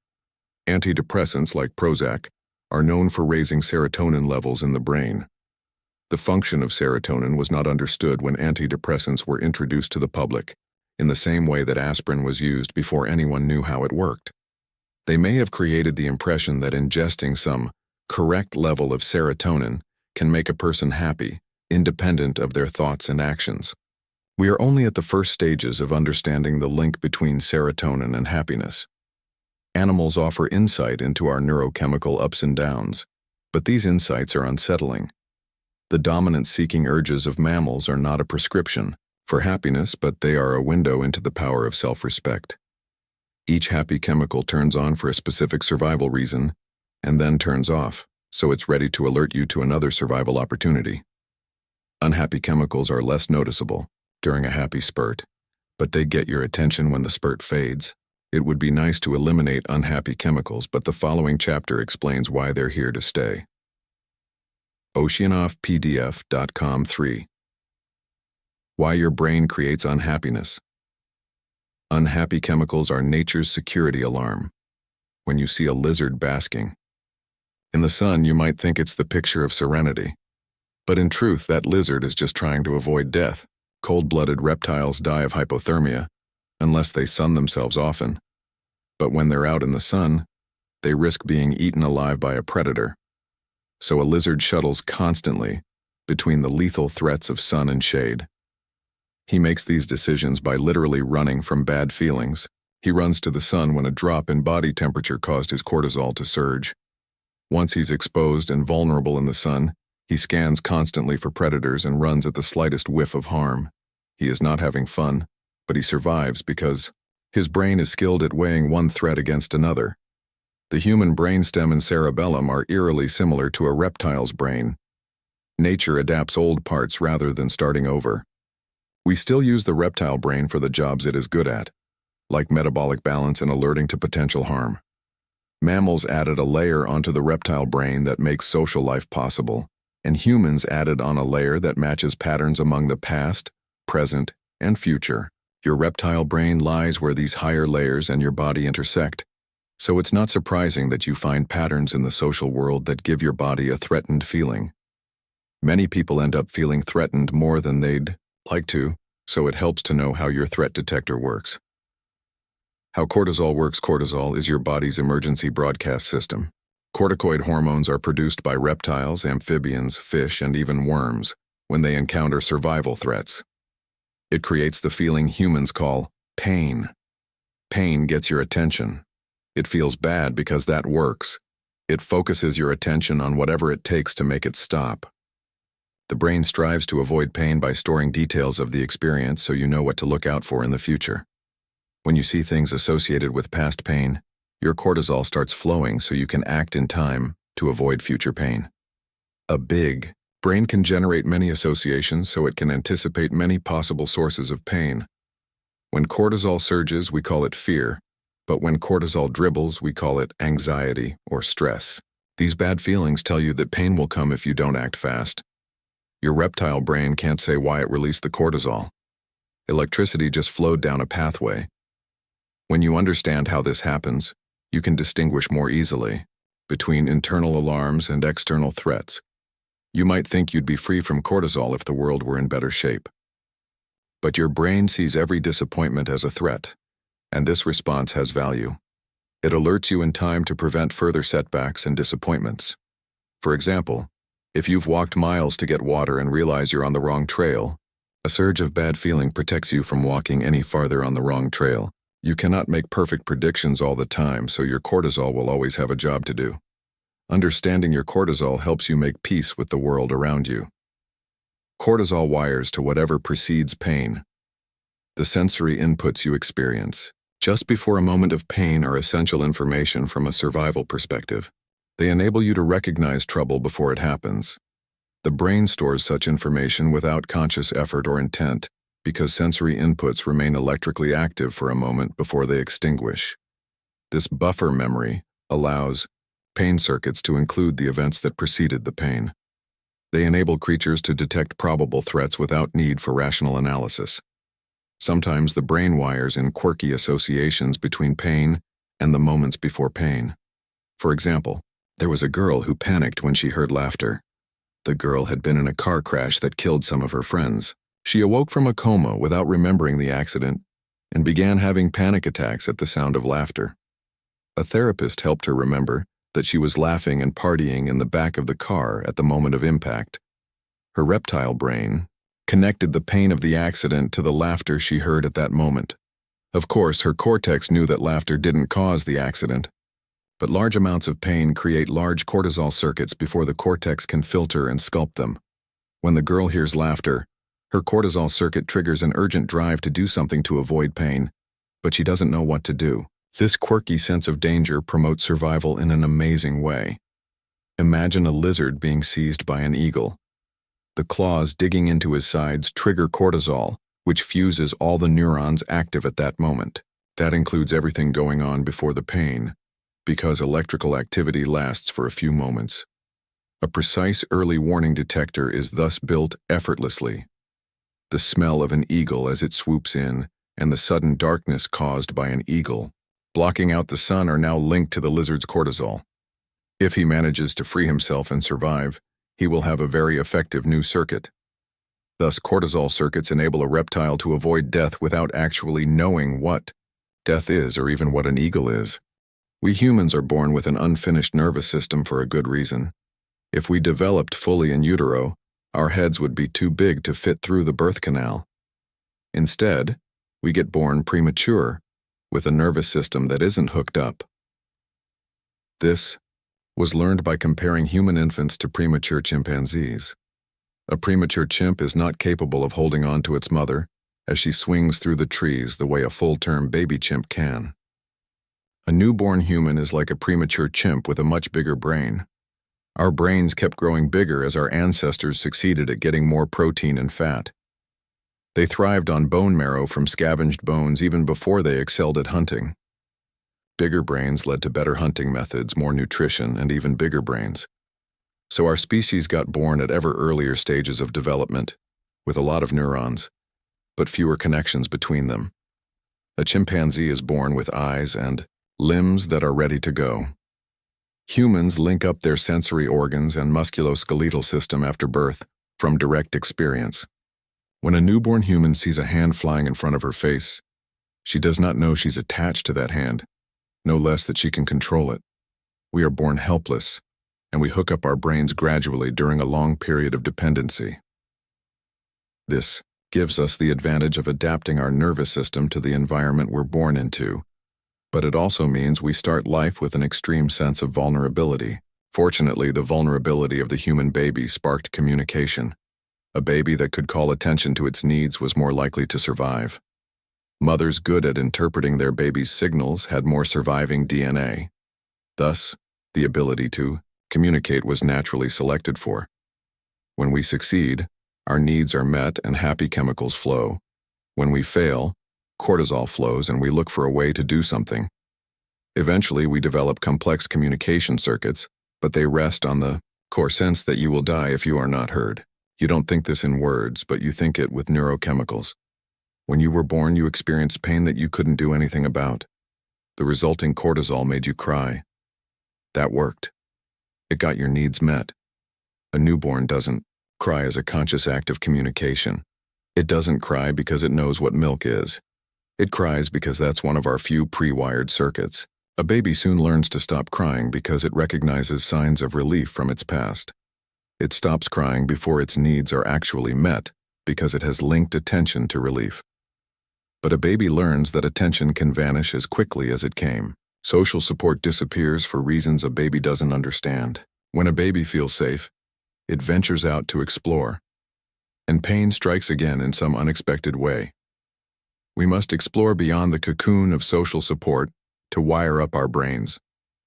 Speaker 1: Antidepressants like Prozac are known for raising serotonin levels in the brain. The function of serotonin was not understood when antidepressants were introduced to the public, in the same way that aspirin was used before anyone knew how it worked. They may have created the impression that ingesting some correct level of serotonin can make a person happy, independent of their thoughts and actions. We are only at the first stages of understanding the link between serotonin and happiness. Animals offer insight into our neurochemical ups and downs, but these insights are unsettling. The dominance-seeking urges of mammals are not a prescription for happiness, but they are a window into the power of self-respect. Each happy chemical turns on for a specific survival reason, and then turns off, so it's ready to alert you to another survival opportunity. Unhappy chemicals are less noticeable during a happy spurt, but they get your attention when the spurt fades. It would be nice to eliminate unhappy chemicals, but the following chapter explains why they're here to stay. Oceanoffpdf.com 3. Why your brain creates unhappiness. Unhappy chemicals are nature's security alarm. When you see a lizard basking in the sun, you might think it's the picture of serenity. But in truth, that lizard is just trying to avoid death. Cold-blooded reptiles die of hypothermia, unless they sun themselves often. But when they're out in the sun, they risk being eaten alive by a predator. So a lizard shuttles constantly between the lethal threats of sun and shade. He makes these decisions by literally running from bad feelings. He runs to the sun when a drop in body temperature caused his cortisol to surge. Once he's exposed and vulnerable in the sun, he scans constantly for predators and runs at the slightest whiff of harm. He is not having fun, but he survives because his brain is skilled at weighing one threat against another. The human brainstem and cerebellum are eerily similar to a reptile's brain. Nature adapts old parts rather than starting over. We still use the reptile brain for the jobs it is good at, like metabolic balance and alerting to potential harm. Mammals added a layer onto the reptile brain that makes social life possible, and humans added on a layer that matches patterns among the past, present, and future. Your reptile brain lies where these higher layers and your body intersect, so it's not surprising that you find patterns in the social world that give your body a threatened feeling. Many people end up feeling threatened more than they'd like to, so it helps to know how your threat detector works. How cortisol works. Cortisol is your body's emergency broadcast system. Corticoid hormones are produced by reptiles, amphibians, fish, and even worms. when they encounter survival threats. It creates the feeling humans call pain. Pain gets your attention. It feels bad because that works. It focuses your attention on whatever it takes to make it stop. The brain strives to avoid pain by storing details of the experience so you know what to look out for in the future. When you see things associated with past pain, your cortisol starts flowing so you can act in time to avoid future pain. A big brain can generate many associations so it can anticipate many possible sources of pain. When cortisol surges, we call it fear, but when cortisol dribbles, we call it anxiety or stress. These bad feelings tell you that pain will come if you don't act fast. Your reptile brain can't say why it released the cortisol. Electricity just flowed down a pathway. When you understand how this happens, you can distinguish more easily between internal alarms and external threats. You might think you'd be free from cortisol if the world were in better shape. But your brain sees every disappointment as a threat, and this response has value. It alerts you in time to prevent further setbacks and disappointments. For example, if you've walked miles to get water and realize you're on the wrong trail, a surge of bad feeling protects you from walking any farther on the wrong trail. You cannot make perfect predictions all the time, so your cortisol will always have a job to do. Understanding your cortisol helps you make peace with the world around you. Cortisol wires to whatever precedes pain. The sensory inputs you experience just before a moment of pain are essential information from a survival perspective. They enable you to recognize trouble before it happens. The brain stores such information without conscious effort or intent because sensory inputs remain electrically active for a moment before they extinguish. This buffer memory allows pain circuits to include the events that preceded the pain. They enable creatures to detect probable threats without need for rational analysis. Sometimes the brain wires in quirky associations between pain and the moments before pain. For example, there was a girl who panicked when she heard laughter. The girl had been in a car crash that killed some of her friends. She awoke from a coma without remembering the accident and began having panic attacks at the sound of laughter. A therapist helped her remember that she was laughing and partying in the back of the car at the moment of impact. Her reptile brain connected the pain of the accident to the laughter she heard at that moment. Of course, her cortex knew that laughter didn't cause the accident, but large amounts of pain create large cortisol circuits before the cortex can filter and sculpt them. When the girl hears laughter, her cortisol circuit triggers an urgent drive to do something to avoid pain, but she doesn't know what to do. This quirky sense of danger promotes survival in an amazing way. Imagine a lizard being seized by an eagle. The claws digging into his sides trigger cortisol, which fuses all the neurons active at that moment. That includes everything going on before the pain, because electrical activity lasts for a few moments. A precise early warning detector is thus built effortlessly. The smell of an eagle as it swoops in, and the sudden darkness caused by an eagle blocking out the sun are now linked to the lizard's cortisol. If he manages to free himself and survive, he will have a very effective new circuit. Thus, cortisol circuits enable a reptile to avoid death without actually knowing what death is or even what an eagle is. We humans are born with an unfinished nervous system for a good reason. If we developed fully in utero, our heads would be too big to fit through the birth canal. Instead, we get born premature, with a nervous system that isn't hooked up. This was learned by comparing human infants to premature chimpanzees. A premature chimp is not capable of holding on to its mother as she swings through the trees the way a full-term baby chimp can. A newborn human is like a premature chimp with a much bigger brain. Our brains kept growing bigger as our ancestors succeeded at getting more protein and fat. They thrived on bone marrow from scavenged bones even before they excelled at hunting. Bigger brains led to better hunting methods, more nutrition, and even bigger brains. So our species got born at ever earlier stages of development, with a lot of neurons, but fewer connections between them. A chimpanzee is born with eyes and limbs that are ready to go. Humans link up their sensory organs and musculoskeletal system after birth from direct experience. When a newborn human sees a hand flying in front of her face, she does not know she's attached to that hand, no less that she can control it. We are born helpless, and we hook up our brains gradually during a long period of dependency. This gives us the advantage of adapting our nervous system to the environment we're born into. But it also means we start life with an extreme sense of vulnerability. Fortunately, the vulnerability of the human baby sparked communication. A baby that could call attention to its needs was more likely to survive. Mothers good at interpreting their baby's signals had more surviving DNA. Thus, the ability to communicate was naturally selected for. When we succeed, our needs are met and happy chemicals flow. When we fail, cortisol flows and we look for a way to do something. Eventually, we develop complex communication circuits, but they rest on the core sense that you will die if you are not heard. You don't think this in words, but you think it with neurochemicals. When you were born, you experienced pain that you couldn't do anything about. The resulting cortisol made you cry. That worked. It got your needs met. A newborn doesn't cry as a conscious act of communication. It doesn't cry because it knows what milk is. It cries because that's one of our few pre-wired circuits. A baby soon learns to stop crying because it recognizes signs of relief from its past. It stops crying before its needs are actually met because it has linked attention to relief. But a baby learns that attention can vanish as quickly as it came. Social support disappears for reasons a baby doesn't understand. When a baby feels safe, it ventures out to explore, and pain strikes again in some unexpected way. We must explore beyond the cocoon of social support to wire up our brains,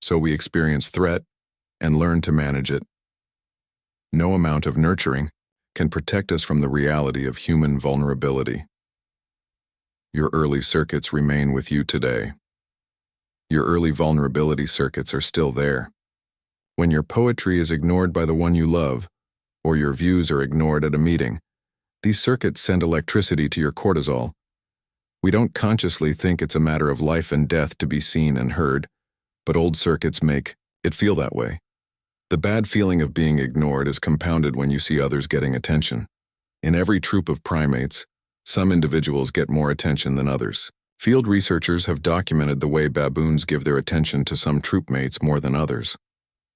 Speaker 1: so we experience threat and learn to manage it. No amount of nurturing can protect us from the reality of human vulnerability. Your early circuits remain with you today. Your early vulnerability circuits are still there. When your poetry is ignored by the one you love, or your views are ignored at a meeting, these circuits send electricity to your cortisol. We don't consciously think it's a matter of life and death to be seen and heard, but old circuits make it feel that way. The bad feeling of being ignored is compounded when you see others getting attention. In every troop of primates, some individuals get more attention than others. Field researchers have documented the way baboons give their attention to some troop mates more than others.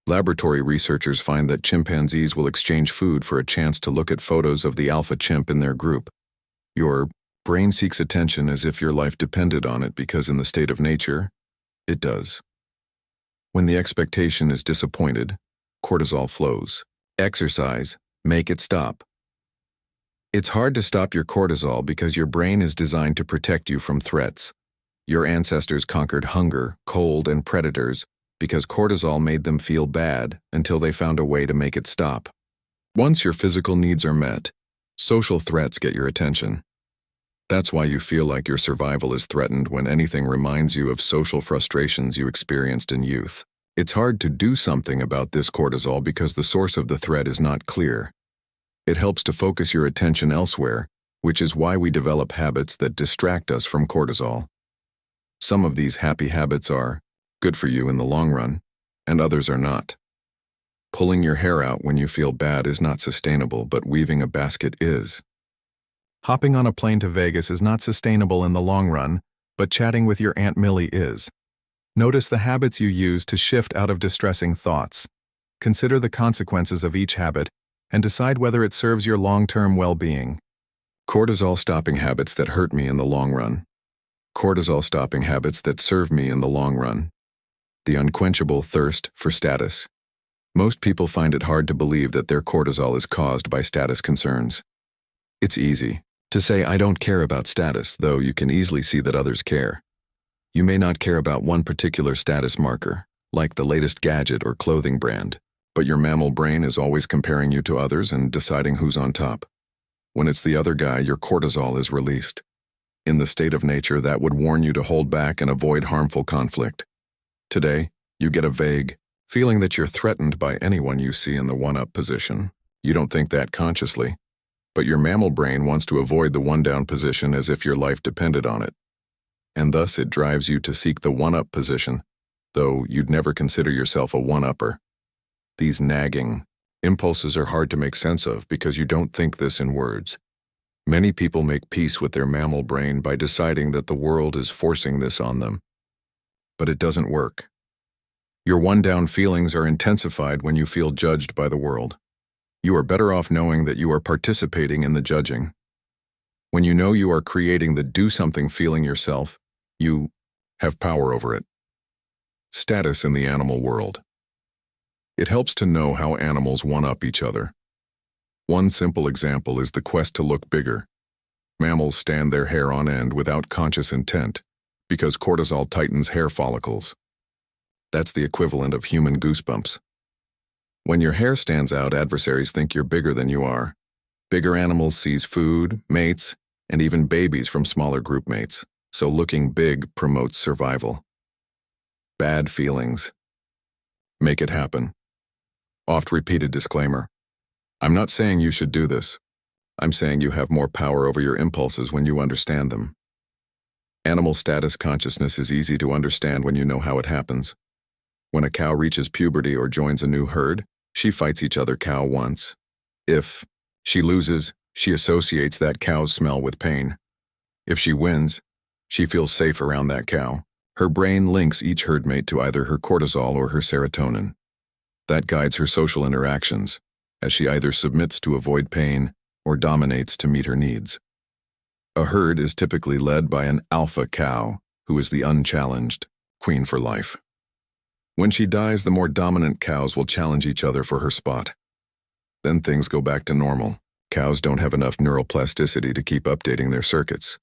Speaker 1: Laboratory researchers find that chimpanzees will exchange food for a chance to look at photos of the alpha chimp in their group. Your brain seeks attention as if your life depended on it because in the state of nature, it does. When the expectation is disappointed, cortisol flows. Exercise, make it stop. It's hard to stop your cortisol because your brain is designed to protect you from threats. Your ancestors conquered hunger, cold, and predators because cortisol made them feel bad until they found a way to make it stop. Once your physical needs are met, social threats get your attention. That's why you feel like your survival is threatened when anything reminds you of social frustrations you experienced in youth. It's hard to do something about this cortisol because the source of the threat is not clear. It helps to focus your attention elsewhere, which is why we develop habits that distract us from cortisol. Some of these happy habits are good for you in the long run, and others are not. Pulling your hair out when you feel bad is not sustainable, but weaving a basket is. Hopping on a plane to Vegas is not sustainable in the long run, but chatting with your Aunt Millie is. Notice the habits you use to shift out of distressing thoughts. Consider the consequences of each habit and decide whether it serves your long-term well-being. Cortisol-stopping habits that hurt me in the long run. Cortisol-stopping habits that serve me in the long run. The unquenchable thirst for status. Most people find it hard to believe that their cortisol is caused by status concerns. It's easy to say, I don't care about status, though you can easily see that others care. You may not care about one particular status marker, like the latest gadget or clothing brand, but your mammal brain is always comparing you to others and deciding who's on top. When it's the other guy, your cortisol is released. In the state of nature, that would warn you to hold back and avoid harmful conflict. Today, you get a vague feeling that you're threatened by anyone you see in the one-up position. You don't think that consciously, but your mammal brain wants to avoid the one-down position as if your life depended on it. And thus it drives you to seek the one-up position, though you'd never consider yourself a one-upper. These nagging impulses are hard to make sense of because you don't think this in words. Many people make peace with their mammal brain by deciding that the world is forcing this on them. But it doesn't work. Your one-down feelings are intensified when you feel judged by the world. You are better off knowing that you are participating in the judging. When you know you are creating the do-something feeling yourself, you have power over it. Status in the animal world. It helps to know how animals one-up each other. One simple example is the quest to look bigger. Mammals stand their hair on end without conscious intent because cortisol tightens hair follicles. That's the equivalent of human goosebumps. When your hair stands out, adversaries think you're bigger than you are. Bigger animals seize food, mates, and even babies from smaller group mates, so looking big promotes survival. Bad feelings. Make it happen. Oft-repeated disclaimer. I'm not saying you should do this. I'm saying you have more power over your impulses when you understand them. Animal status consciousness is easy to understand when you know how it happens. When a cow reaches puberty or joins a new herd, she fights each other cow once. If she loses, she associates that cow's smell with pain. If she wins, she feels safe around that cow. Her brain links each herdmate to either her cortisol or her serotonin. That guides her social interactions, as she either submits to avoid pain or dominates to meet her needs. A herd is typically led by an alpha cow, who is the unchallenged, queen for life. When she dies, the more dominant cows will challenge each other for her spot. Then things go back to normal. Cows don't have enough neuroplasticity to keep updating their circuits.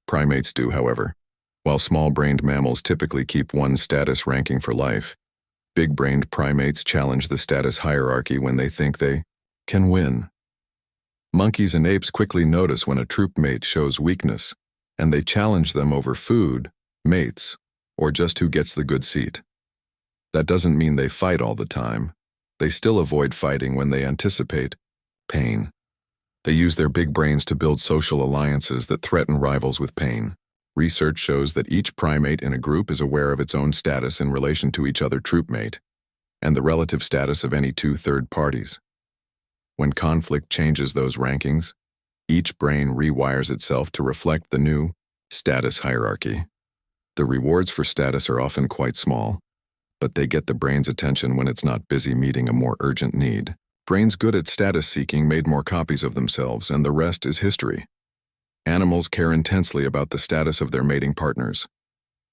Speaker 1: Primates do, however. While small-brained mammals typically keep one status ranking for life, big-brained primates challenge the status hierarchy when they think they can win. Monkeys and apes quickly notice when a troop mate shows weakness, and they challenge them over food, mates, or just who gets the good seat. That doesn't mean they fight all the time. They still avoid fighting when they anticipate pain. They use their big brains to build social alliances that threaten rivals with pain. Research shows that each primate in a group is aware of its own status in relation to each other troopmate, and the relative status of any two third parties. When conflict changes those rankings, each brain rewires itself to reflect the new status hierarchy. The rewards for status are often quite small, but they get the brain's attention when it's not busy meeting a more urgent need. Brains good at status seeking made more copies of themselves, and the rest is history. Animals care intensely about the status of their mating partners.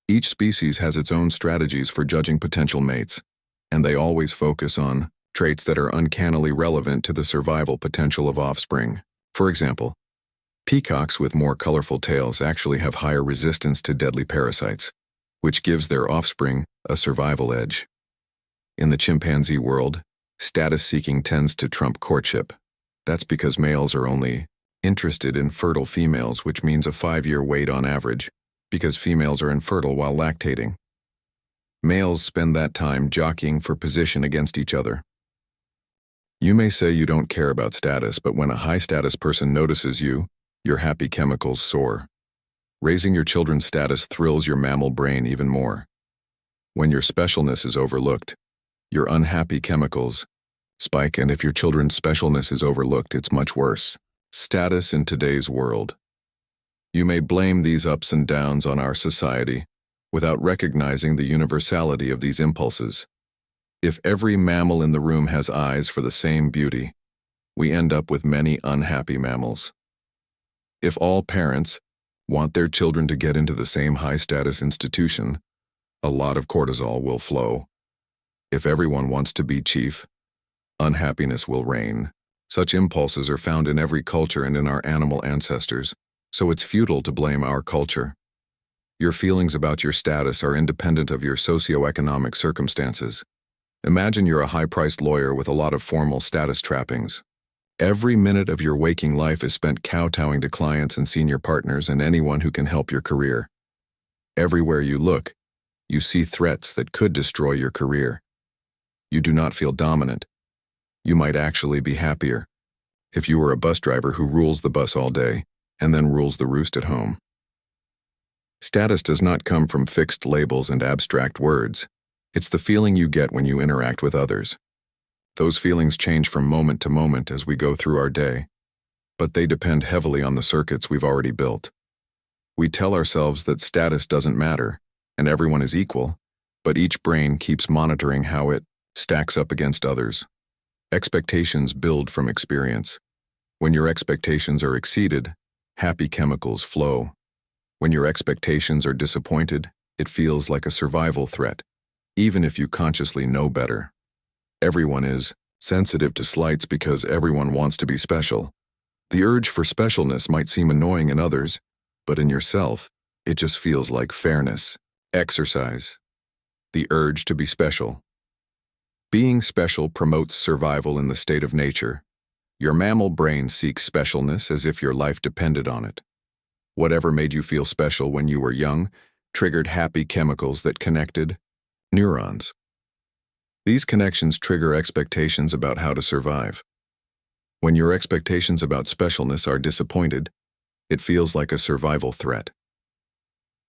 Speaker 1: Each species has its own strategies for judging potential mates, and they always focus on traits that are uncannily relevant to the survival potential of offspring. For example, peacocks with more colorful tails actually have higher resistance to deadly parasites, which gives their offspring a survival edge. In the chimpanzee world, status seeking tends to trump courtship. That's because males are only interested in fertile females, which means a 5-year wait on average, because females are infertile while lactating. Males spend that time jockeying for position against each other. You may say you don't care about status, but when a high-status person notices you, your happy chemicals soar. Raising your children's status thrills your mammal brain even more. When your specialness is overlooked, your unhappy chemicals spike, and if your children's specialness is overlooked, it's much worse. Status in today's world. You may blame these ups and downs on our society without recognizing the universality of these impulses. If every mammal in the room has eyes for the same beauty, we end up with many unhappy mammals. If all parents want their children to get into the same high-status institution, a lot of cortisol will flow. If everyone wants to be chief, unhappiness will reign. Such impulses are found in every culture and in our animal ancestors, so it's futile to blame our culture. Your feelings about your status are independent of your socioeconomic circumstances. Imagine you're a high-priced lawyer with a lot of formal status trappings. Every minute of your waking life is spent kowtowing to clients and senior partners and anyone who can help your career. Everywhere you look, you see threats that could destroy your career. You do not feel dominant. You might actually be happier if you were a bus driver who rules the bus all day and then rules the roost at home. Status does not come from fixed labels and abstract words. It's the feeling you get when you interact with others. Those feelings change from moment to moment as we go through our day, but they depend heavily on the circuits we've already built. We tell ourselves that status doesn't matter and everyone is equal, but each brain keeps monitoring how it stacks up against others. Expectations build from experience. When your expectations are exceeded, happy chemicals flow. When your expectations are disappointed, it feels like a survival threat, even if you consciously know better. Everyone is sensitive to slights because everyone wants to be special. The urge for specialness might seem annoying in others, but in yourself, it just feels like fairness. Exercise. The urge to be special. Being special promotes survival in the state of nature. Your mammal brain seeks specialness as if your life depended on it. Whatever made you feel special when you were young triggered happy chemicals that connected neurons. These connections trigger expectations about how to survive. When your expectations about specialness are disappointed, it feels like a survival threat.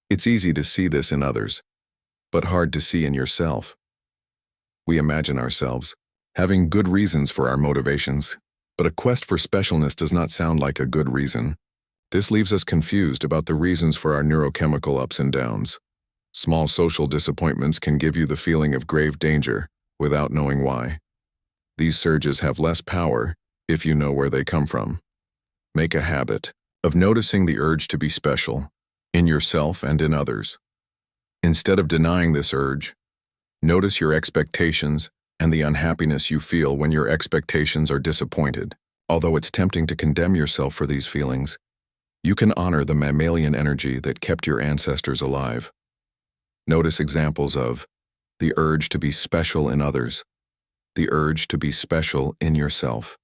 Speaker 1: It's easy to see this in others, but hard to see in yourself. We imagine ourselves having good reasons for our motivations, but a quest for specialness does not sound like a good reason. This leaves us confused about the reasons for our neurochemical ups and downs. Small social disappointments can give you the feeling of grave danger without knowing why. These surges have less power if you know where they come from. Make a habit of noticing the urge to be special in yourself and in others. Instead of denying this urge, notice your expectations and the unhappiness you feel when your expectations are disappointed. Although it's tempting to condemn yourself for these feelings, you can honor the mammalian energy that kept your ancestors alive. Notice examples of the urge to be special in others, the urge to be special in yourself,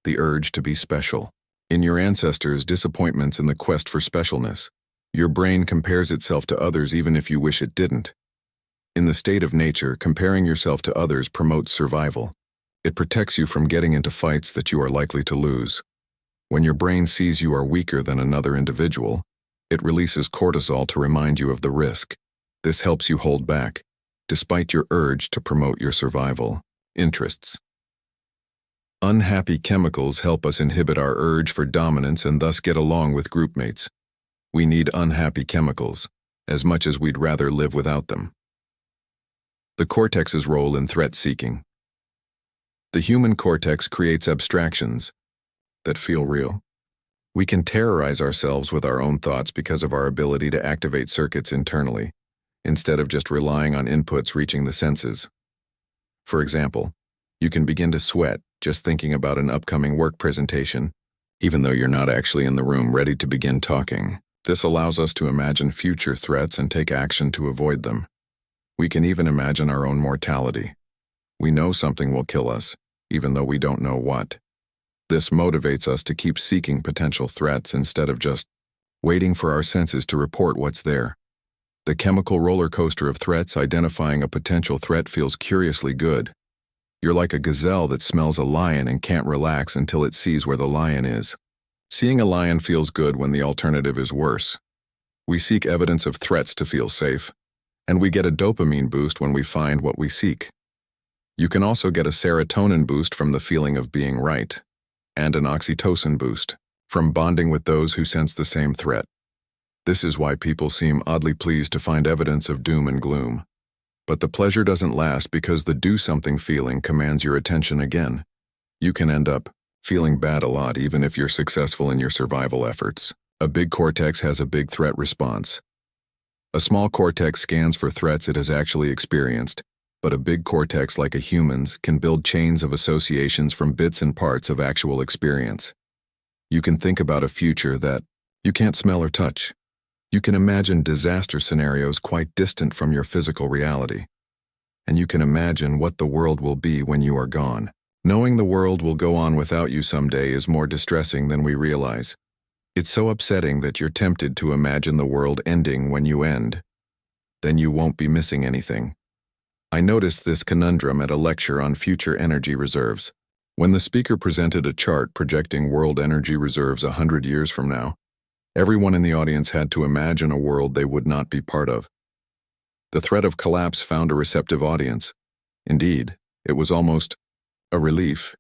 Speaker 1: the urge to be special. In your ancestors' disappointments in the quest for specialness, your brain compares itself to others even if you wish it didn't. In the state of nature, comparing yourself to others promotes survival. It protects you from getting into fights that you are likely to lose. When your brain sees you are weaker than another individual, it releases cortisol to remind you of the risk. This helps you hold back, despite your urge to promote your survival interests. Unhappy chemicals help us inhibit our urge for dominance and thus get along with groupmates. We need unhappy chemicals, as much as we'd rather live without them. The cortex's role in threat seeking. The human cortex creates abstractions that feel real. We can terrorize ourselves with our own thoughts because of our ability to activate circuits internally, instead of just relying on inputs reaching the senses. For example, you can begin to sweat just thinking about an upcoming work presentation, even though you're not actually in the room ready to begin talking. This allows us to imagine future threats and take action to avoid them. We can even imagine our own mortality. We know something will kill us, even though we don't know what. This motivates us to keep seeking potential threats instead of just waiting for our senses to report what's there. The chemical roller coaster of threats identifying a potential threat feels curiously good. You're like a gazelle that smells a lion and can't relax until it sees where the lion is. Seeing a lion feels good when the alternative is worse. We seek evidence of threats to feel safe, and we get a dopamine boost when we find what we seek. You can also get a serotonin boost from the feeling of being right, and an oxytocin boost from bonding with those who sense the same threat. This is why people seem oddly pleased to find evidence of doom and gloom. But the pleasure doesn't last because the do-something feeling commands your attention again. You can end up feeling bad a lot even if you're successful in your survival efforts. A big cortex has a big threat response. A small cortex scans for threats it has actually experienced, but a big cortex like a human's can build chains of associations from bits and parts of actual experience. You can think about a future that you can't smell or touch. You can imagine disaster scenarios quite distant from your physical reality. And you can imagine what the world will be when you are gone. Knowing the world will go on without you someday is more distressing than we realize. It's so upsetting that you're tempted to imagine the world ending when you end. Then you won't be missing anything. I noticed this conundrum at a lecture on future energy reserves. When the speaker presented a chart projecting world energy reserves 100 years from now, everyone in the audience had to imagine a world they would not be part of. The threat of collapse found a receptive audience. Indeed, it was almost a relief,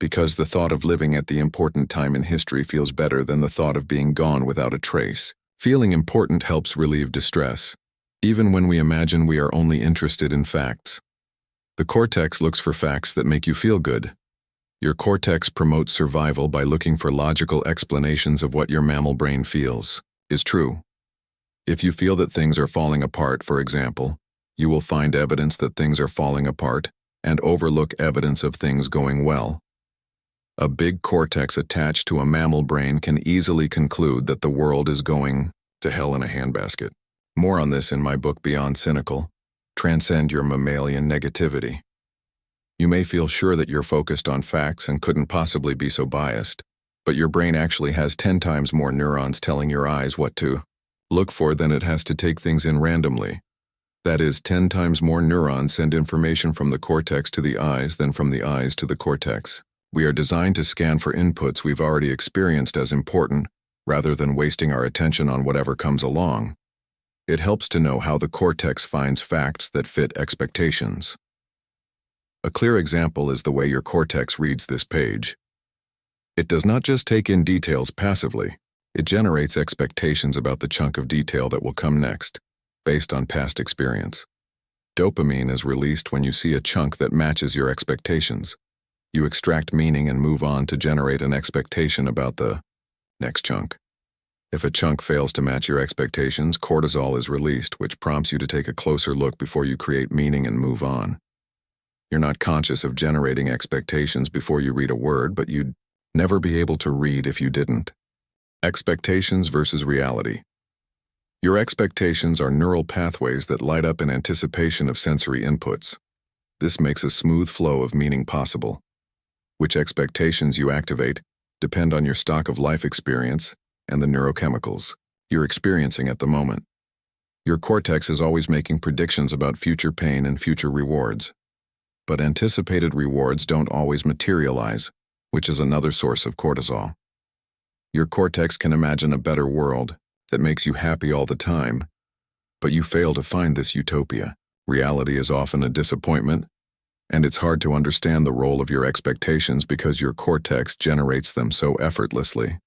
Speaker 1: because the thought of living at the important time in history feels better than the thought of being gone without a trace. Feeling important helps relieve distress, even when we imagine we are only interested in facts. The cortex looks for facts that make you feel good. Your cortex promotes survival by looking for logical explanations of what your mammal brain feels is true. If you feel that things are falling apart, for example, you will find evidence that things are falling apart and overlook evidence of things going well. A big cortex attached to a mammal brain can easily conclude that the world is going to hell in a handbasket. More on this in my book Beyond Cynical, Transcend Your Mammalian Negativity. You may feel sure that you're focused on facts and couldn't possibly be so biased, but your brain actually has 10 times more neurons telling your eyes what to look for than it has to take things in randomly. That is, 10 times more neurons send information from the cortex to the eyes than from the eyes to the cortex. We are designed to scan for inputs we've already experienced as important, rather than wasting our attention on whatever comes along. It helps to know how the cortex finds facts that fit expectations. A clear example is the way your cortex reads this page. It does not just take in details passively, it generates expectations about the chunk of detail that will come next, based on past experience. Dopamine is released when you see a chunk that matches your expectations. You extract meaning and move on to generate an expectation about the next chunk. If a chunk fails to match your expectations, cortisol is released, which prompts you to take a closer look before you create meaning and move on. You're not conscious of generating expectations before you read a word, but you'd never be able to read if you didn't. Expectations versus reality. Your expectations are neural pathways that light up in anticipation of sensory inputs. This makes a smooth flow of meaning possible. Which expectations you activate depend on your stock of life experience and the neurochemicals you're experiencing at the moment. Your cortex is always making predictions about future pain and future rewards. But anticipated rewards don't always materialize, which is another source of cortisol. Your cortex can imagine a better world that makes you happy all the time, but you fail to find this utopia. Reality is often a disappointment, and it's hard to understand the role of your expectations because your cortex generates them so effortlessly.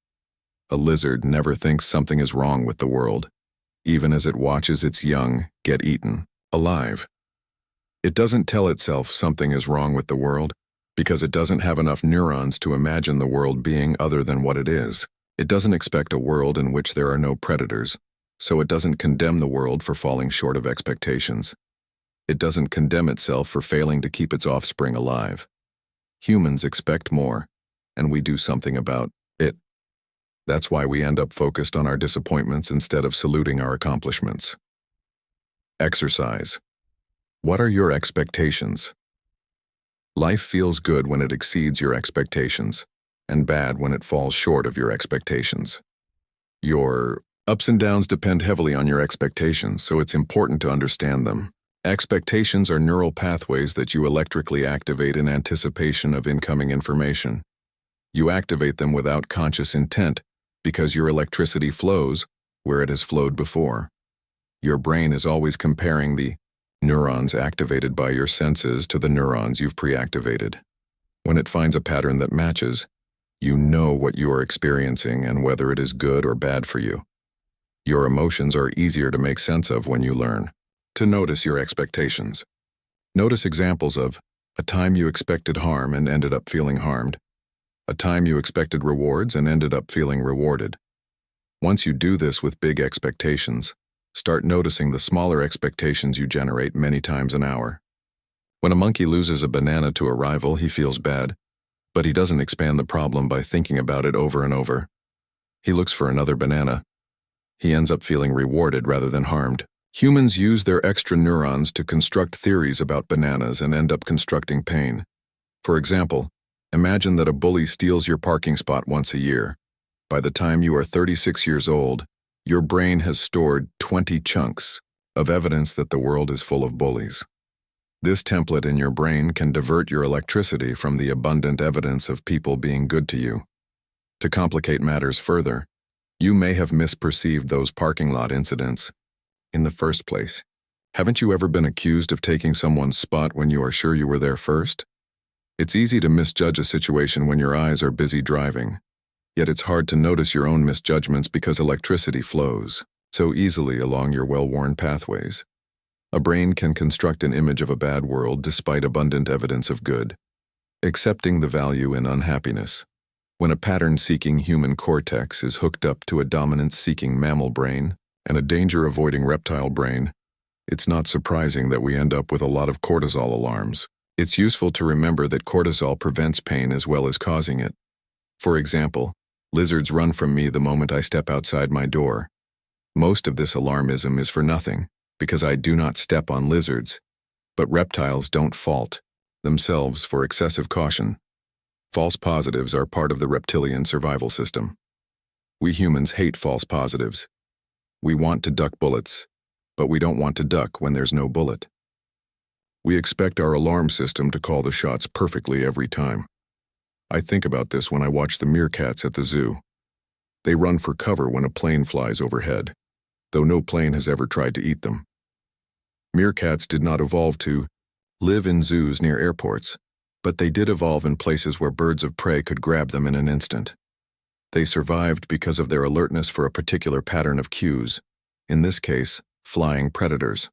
Speaker 1: A lizard never thinks something is wrong with the world, even as it watches its young get eaten alive. It doesn't tell itself something is wrong with the world because it doesn't have enough neurons to imagine the world being other than what it is. It doesn't expect a world in which there are no predators, so it doesn't condemn the world for falling short of expectations. It doesn't condemn itself for failing to keep its offspring alive. Humans expect more, and we do something about it. That's why we end up focused on our disappointments instead of saluting our accomplishments. Exercise. What are your expectations? Life feels good when it exceeds your expectations, and bad when it falls short of your expectations. Your ups and downs depend heavily on your expectations, so it's important to understand them. Expectations are neural pathways that you electrically activate in anticipation of incoming information. You activate them without conscious intent because your electricity flows where it has flowed before. Your brain is always comparing the neurons activated by your senses to the neurons you've pre-activated. When it finds a pattern that matches, you know what you are experiencing and whether it is good or bad for you. Your emotions are easier to make sense of when you learn to notice your expectations. Notice examples of a time you expected harm and ended up feeling harmed, a time you expected rewards and ended up feeling rewarded. Once you do this with big expectations, start noticing the smaller expectations you generate many times an hour. When a monkey loses a banana to a rival, he feels bad, but he doesn't expand the problem by thinking about it over and over. He looks for another banana. He ends up feeling rewarded rather than harmed. Humans use their extra neurons to construct theories about bananas and end up constructing pain. For example, imagine that a bully steals your parking spot once a year. By the time you are 36 years old, your brain has stored 20 chunks of evidence that the world is full of bullies. This template in your brain can divert your electricity from the abundant evidence of people being good to you. To complicate matters further, you may have misperceived those parking lot incidents in the first place. Haven't you ever been accused of taking someone's spot when you are sure you were there first? It's easy to misjudge a situation when your eyes are busy driving, yet it's hard to notice your own misjudgments because electricity flows so easily along your well-worn pathways. A brain can construct an image of a bad world despite abundant evidence of good. Accepting the value in unhappiness. When a pattern-seeking human cortex is hooked up to a dominance-seeking mammal brain and a danger-avoiding reptile brain, it's not surprising that we end up with a lot of cortisol alarms. It's useful to remember that cortisol prevents pain as well as causing it. For example, lizards run from me the moment I step outside my door. Most of this alarmism is for nothing, because I do not step on lizards. But reptiles don't fault themselves for excessive caution. False positives are part of the reptilian survival system. We humans hate false positives. We want to duck bullets, but we don't want to duck when there's no bullet. We expect our alarm system to call the shots perfectly every time. I think about this when I watch the meerkats at the zoo. They run for cover when a plane flies overhead, though no plane has ever tried to eat them. Meerkats did not evolve to live in zoos near airports, but they did evolve in places where birds of prey could grab them in an instant. They survived because of their alertness for a particular pattern of cues, in this case, flying predators.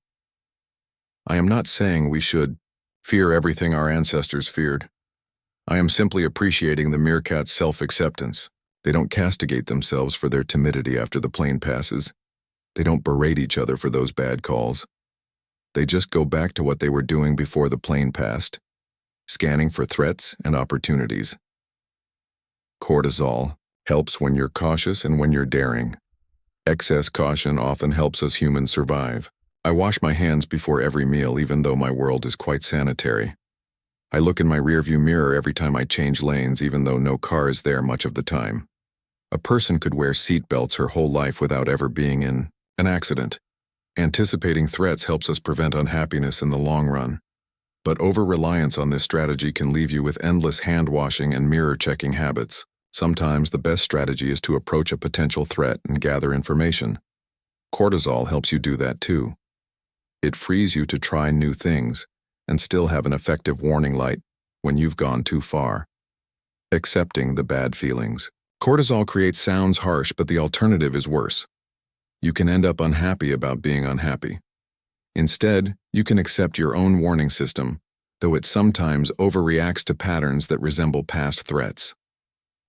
Speaker 1: I am not saying we should fear everything our ancestors feared. I am simply appreciating the meerkat's self-acceptance. They don't castigate themselves for their timidity after the plane passes. They don't berate each other for those bad calls. They just go back to what they were doing before the plane passed, scanning for threats and opportunities. Cortisol helps when you're cautious and when you're daring. Excess caution often helps us humans survive. I wash my hands before every meal even though my world is quite sanitary. I look in my rearview mirror every time I change lanes even though no car is there much of the time. A person could wear seat belts her whole life without ever being in an accident. Anticipating threats helps us prevent unhappiness in the long run. But over-reliance on this strategy can leave you with endless hand-washing and mirror-checking habits. Sometimes the best strategy is to approach a potential threat and gather information. Cortisol helps you do that too. It frees you to try new things and still have an effective warning light when you've gone too far. Accepting the bad feelings. Cortisol sounds harsh, but the alternative is worse. You can end up unhappy about being unhappy. Instead, you can accept your own warning system, though it sometimes overreacts to patterns that resemble past threats.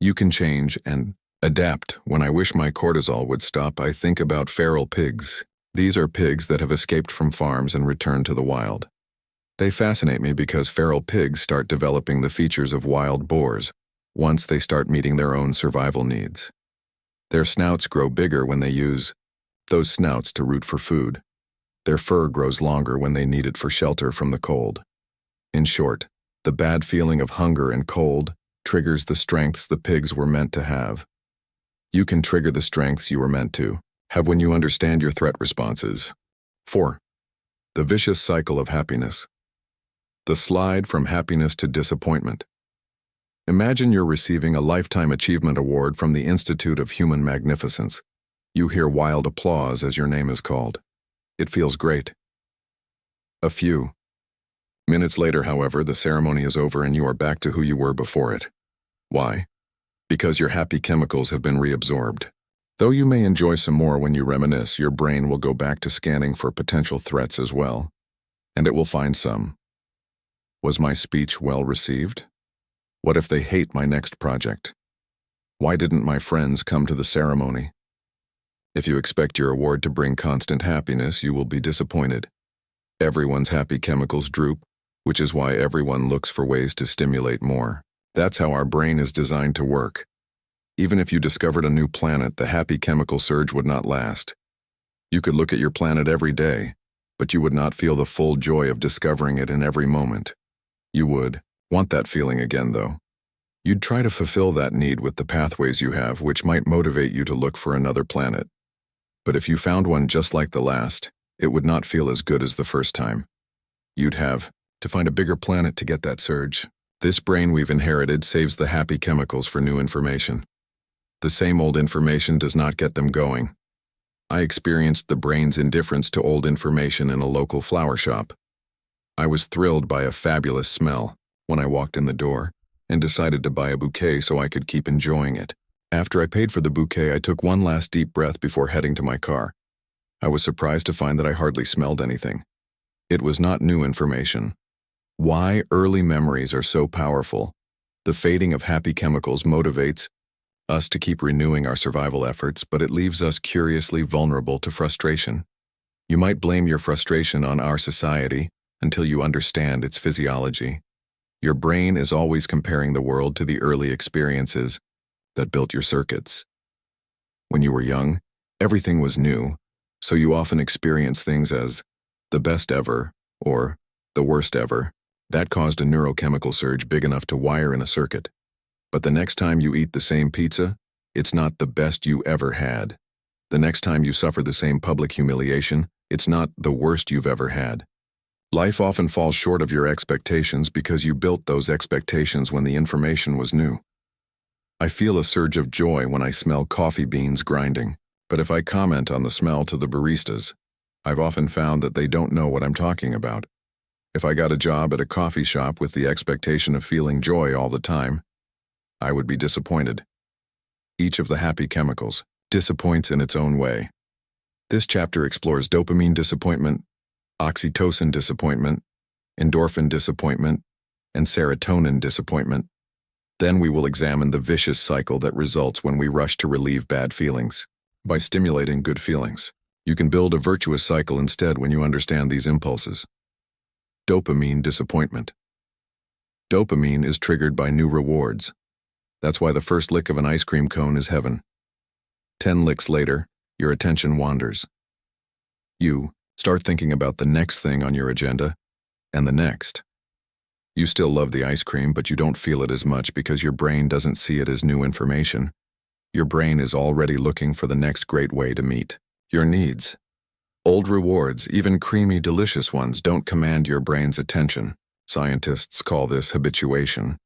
Speaker 1: You can change and adapt. When I wish my cortisol would stop, I think about feral pigs. These are pigs that have escaped from farms and returned to the wild. They fascinate me because feral pigs start developing the features of wild boars once they start meeting their own survival needs. Their snouts grow bigger when they use those snouts to root for food. Their fur grows longer when they need it for shelter from the cold. In short, the bad feeling of hunger and cold triggers the strengths the pigs were meant to have. You can trigger the strengths you were meant to have when you understand your threat responses. 4. The vicious cycle of happiness. The slide from happiness to disappointment. Imagine you're receiving a Lifetime Achievement Award from the Institute of Human Magnificence. You hear wild applause as your name is called. It feels great. A few minutes later, however, the ceremony is over and you are back to who you were before it. Why? Because your happy chemicals have been reabsorbed. Though you may enjoy some more when you reminisce, your brain will go back to scanning for potential threats as well. And it will find some. Was my speech well received? What if they hate my next project? Why didn't my friends come to the ceremony? If you expect your award to bring constant happiness, you will be disappointed. Everyone's happy chemicals droop, which is why everyone looks for ways to stimulate more. That's how our brain is designed to work. Even if you discovered a new planet, the happy chemical surge would not last. You could look at your planet every day, but you would not feel the full joy of discovering it in every moment. You would want that feeling again, though. You'd try to fulfill that need with the pathways you have, which might motivate you to look for another planet. But if you found one just like the last, it would not feel as good as the first time. You'd have to find a bigger planet to get that surge. This brain we've inherited saves the happy chemicals for new information. The same old information does not get them going. I experienced the brain's indifference to old information in a local flower shop. I was thrilled by a fabulous smell when I walked in the door and decided to buy a bouquet so I could keep enjoying it. After I paid for the bouquet, I took one last deep breath before heading to my car. I was surprised to find that I hardly smelled anything. It was not new information. Why early memories are so powerful. The fading of happy chemicals motivates us to keep renewing our survival efforts, but it leaves us curiously vulnerable to frustration. You might blame your frustration on our society until you understand its physiology. Your brain is always comparing the world to the early experiences that built your circuits. When you were young, everything was new, so you often experience things as the best ever or the worst ever. That caused a neurochemical surge big enough to wire in a circuit. But the next time you eat the same pizza, it's not the best you ever had. The next time you suffer the same public humiliation, it's not the worst you've ever had. Life often falls short of your expectations because you built those expectations when the information was new. I feel a surge of joy when I smell coffee beans grinding, but if I comment on the smell to the baristas, I've often found that they don't know what I'm talking about. If I got a job at a coffee shop with the expectation of feeling joy all the time, I would be disappointed. Each of the happy chemicals disappoints in its own way. This chapter explores dopamine disappointment, oxytocin disappointment, endorphin disappointment, and serotonin disappointment. Then we will examine the vicious cycle that results when we rush to relieve bad feelings. By stimulating good feelings, you can build a virtuous cycle instead when you understand these impulses. Dopamine disappointment. Dopamine is triggered by new rewards. That's why the first lick of an ice cream cone is heaven. 10 licks later, your attention wanders. You start thinking about the next thing on your agenda, and the next. You still love the ice cream, but you don't feel it as much because your brain doesn't see it as new information. Your brain is already looking for the next great way to meet your needs. Old rewards, even creamy, delicious ones, don't command your brain's attention. Scientists call this habituation.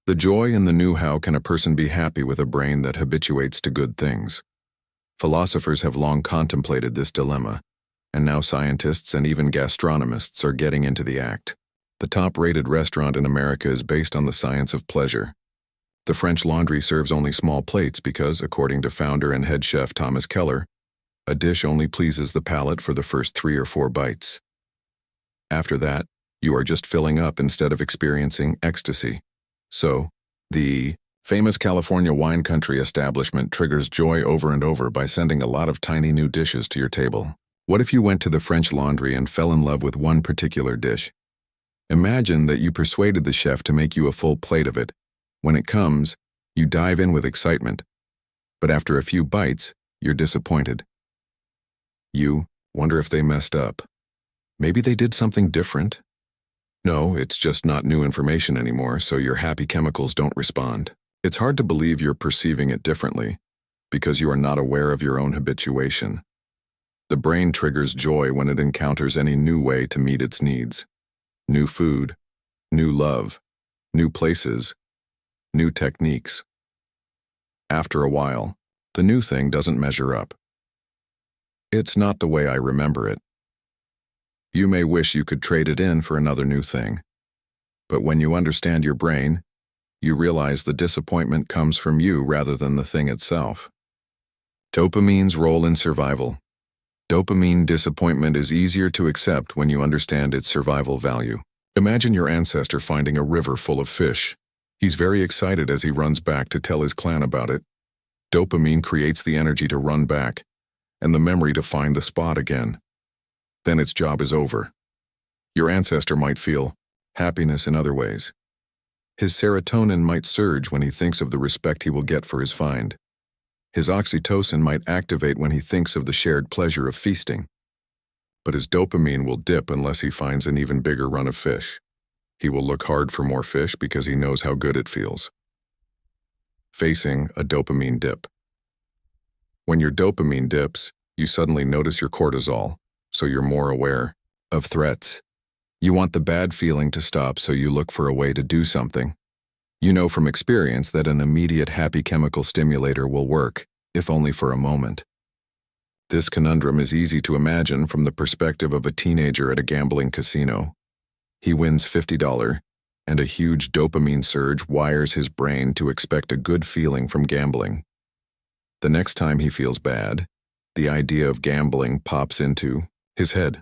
Speaker 1: The joy in the new. How can a person be happy with a brain that habituates to good things? Philosophers have long contemplated this dilemma, and now scientists and even gastronomists are getting into the act. The top-rated restaurant in America is based on the science of pleasure. The French Laundry serves only small plates because, according to founder and head chef Thomas Keller, a dish only pleases the palate for the first 3 or 4 bites. After that, you are just filling up instead of experiencing ecstasy. So, the famous California wine country establishment triggers joy over and over by sending a lot of tiny new dishes to your table. What if you went to the French Laundry and fell in love with one particular dish? Imagine that you persuaded the chef to make you a full plate of it. When it comes, you dive in with excitement. But after a few bites, you're disappointed. You wonder if they messed up. Maybe they did something different. No, it's just not new information anymore, so your happy chemicals don't respond. It's hard to believe you're perceiving it differently, because you are not aware of your own habituation. The brain triggers joy when it encounters any new way to meet its needs. New food, new love, new places, new techniques. After a while, the new thing doesn't measure up. It's not the way I remember it. You may wish you could trade it in for another new thing. But when you understand your brain, you realize the disappointment comes from you rather than the thing itself. Dopamine's role in survival. Dopamine disappointment is easier to accept when you understand its survival value. Imagine your ancestor finding a river full of fish. He's very excited as he runs back to tell his clan about it. Dopamine creates the energy to run back, and the memory to find the spot again. Then its job is over. Your ancestor might feel happiness in other ways. His serotonin might surge when he thinks of the respect he will get for his find. His oxytocin might activate when he thinks of the shared pleasure of feasting. But his dopamine will dip unless he finds an even bigger run of fish. He will look hard for more fish because he knows how good it feels. Facing a dopamine dip. When your dopamine dips, you suddenly notice your cortisol, so you're more aware of threats. You want the bad feeling to stop, so you look for a way to do something. You know from experience that an immediate happy chemical stimulator will work, if only for a moment. This conundrum is easy to imagine from the perspective of a teenager at a gambling casino. He wins $50, and a huge dopamine surge wires his brain to expect a good feeling from gambling. The next time he feels bad, the idea of gambling pops into his head.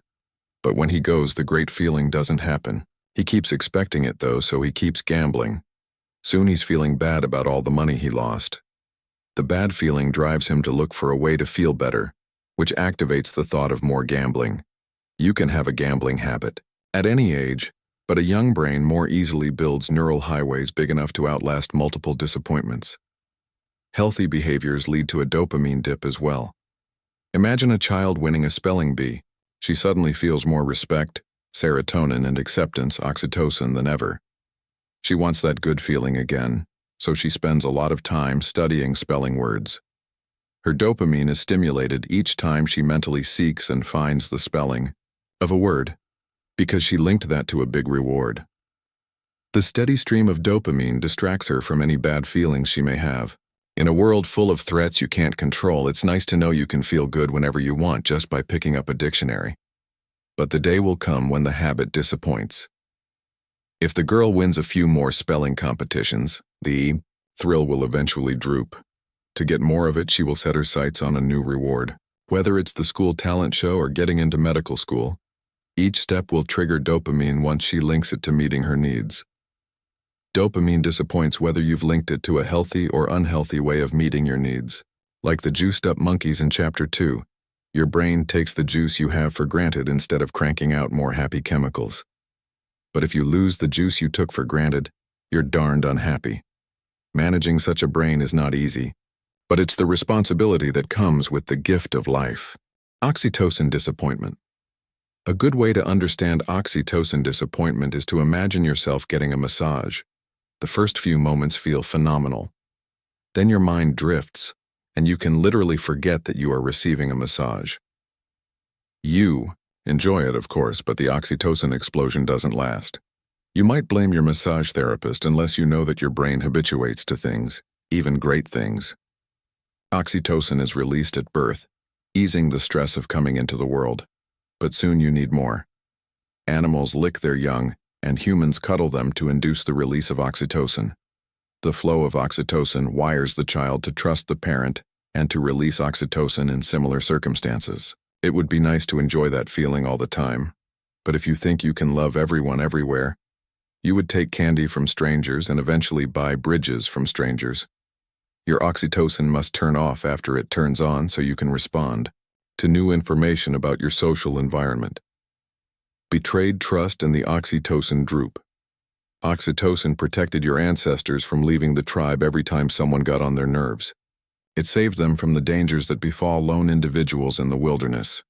Speaker 1: But when he goes, the great feeling doesn't happen. He keeps expecting it though, so he keeps gambling. Soon he's feeling bad about all the money he lost. The bad feeling drives him to look for a way to feel better, which activates the thought of more gambling. You can have a gambling habit at any age, but a young brain more easily builds neural highways big enough to outlast multiple disappointments. Healthy behaviors lead to a dopamine dip as well. Imagine a child winning a spelling bee. She suddenly feels more respect, serotonin, and acceptance, oxytocin, than ever. She wants that good feeling again, so she spends a lot of time studying spelling words. Her dopamine is stimulated each time she mentally seeks and finds the spelling of a word, because she linked that to a big reward. The steady stream of dopamine distracts her from any bad feelings she may have. In a world full of threats you can't control, it's nice to know you can feel good whenever you want just by picking up a dictionary. But the day will come when the habit disappoints. If the girl wins a few more spelling competitions, the thrill will eventually droop. To get more of it, she will set her sights on a new reward. Whether it's the school talent show or getting into medical school, each step will trigger dopamine once she links it to meeting her needs. Dopamine disappoints whether you've linked it to a healthy or unhealthy way of meeting your needs. Like the juiced-up monkeys in Chapter 2, your brain takes the juice you have for granted instead of cranking out more happy chemicals. But if you lose the juice you took for granted, you're darned unhappy. Managing such a brain is not easy, but it's the responsibility that comes with the gift of life. Oxytocin disappointment. A good way to understand oxytocin disappointment is to imagine yourself getting a massage. The first few moments feel phenomenal. Then your mind drifts, and you can literally forget that you are receiving a massage. You enjoy it, of course, but the oxytocin explosion doesn't last. You might blame your massage therapist unless you know that your brain habituates to things, even great things. Oxytocin is released at birth, easing the stress of coming into the world. But soon you need more. Animals lick their young, and humans cuddle them to induce the release of oxytocin. The flow of oxytocin wires the child to trust the parent and to release oxytocin in similar circumstances. It would be nice to enjoy that feeling all the time, but if you think you can love everyone everywhere, you would take candy from strangers and eventually buy bridges from strangers. Your oxytocin must turn off after it turns on so you can respond to new information about your social environment. Betrayed trust and the oxytocin droop. Oxytocin protected your ancestors from leaving the tribe every time someone got on their nerves. It saved them from the dangers that befall lone individuals in the wilderness.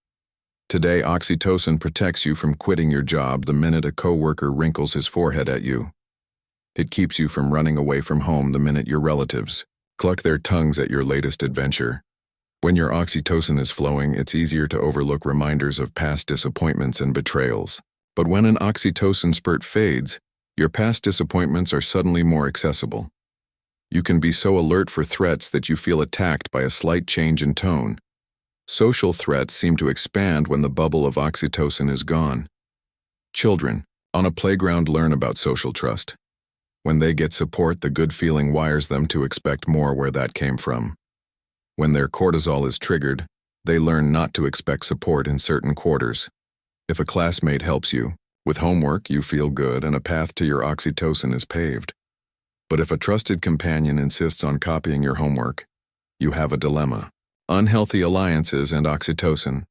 Speaker 1: Today, oxytocin protects you from quitting your job the minute a coworker wrinkles his forehead at you. It keeps you from running away from home the minute your relatives cluck their tongues at your latest adventure. When your oxytocin is flowing, it's easier to overlook reminders of past disappointments and betrayals. But when an oxytocin spurt fades, your past disappointments are suddenly more accessible. You can be so alert for threats that you feel attacked by a slight change in tone. Social threats seem to expand when the bubble of oxytocin is gone. Children, on a playground, learn about social trust. When they get support, the good feeling wires them to expect more where that came from. When their cortisol is triggered, they learn not to expect support in certain quarters. If a classmate helps you with homework, you feel good and a path to your oxytocin is paved. But if a trusted companion insists on copying your homework, you have a dilemma. Unhealthy alliances and oxytocin.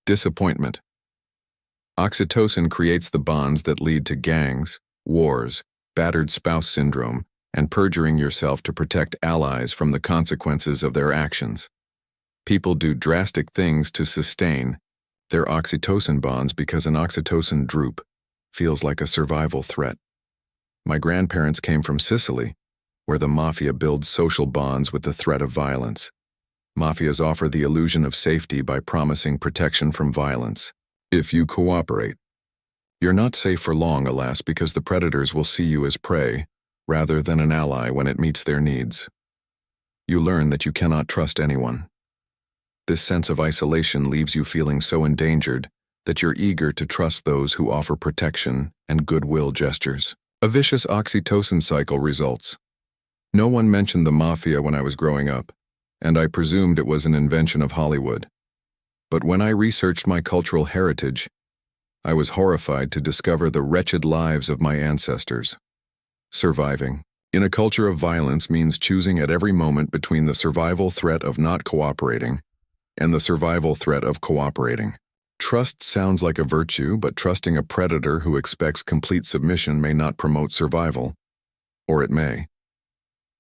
Speaker 1: Disappointment. Oxytocin creates the bonds that lead to gangs, wars, battered spouse syndrome, and perjuring yourself to protect allies from the consequences of their actions. People do drastic things to sustain their oxytocin bonds because an oxytocin droop feels like a survival threat. My grandparents came from Sicily, where the mafia builds social bonds with the threat of violence. Mafias offer the illusion of safety by promising protection from violence. If you cooperate, you're not safe for long, alas, because the predators will see you as prey rather than an ally when it meets their needs. You learn that you cannot trust anyone. This sense of isolation leaves you feeling so endangered that you're eager to trust those who offer protection and goodwill gestures. A vicious oxytocin cycle results. No one mentioned the mafia when I was growing up, and I presumed it was an invention of Hollywood. But when I researched my cultural heritage, I was horrified to discover the wretched lives of my ancestors. Surviving in a culture of violence means choosing at every moment between the survival threat of not cooperating and the survival threat of cooperating. Trust sounds like a virtue, but trusting a predator who expects complete submission may not promote survival. Or it may.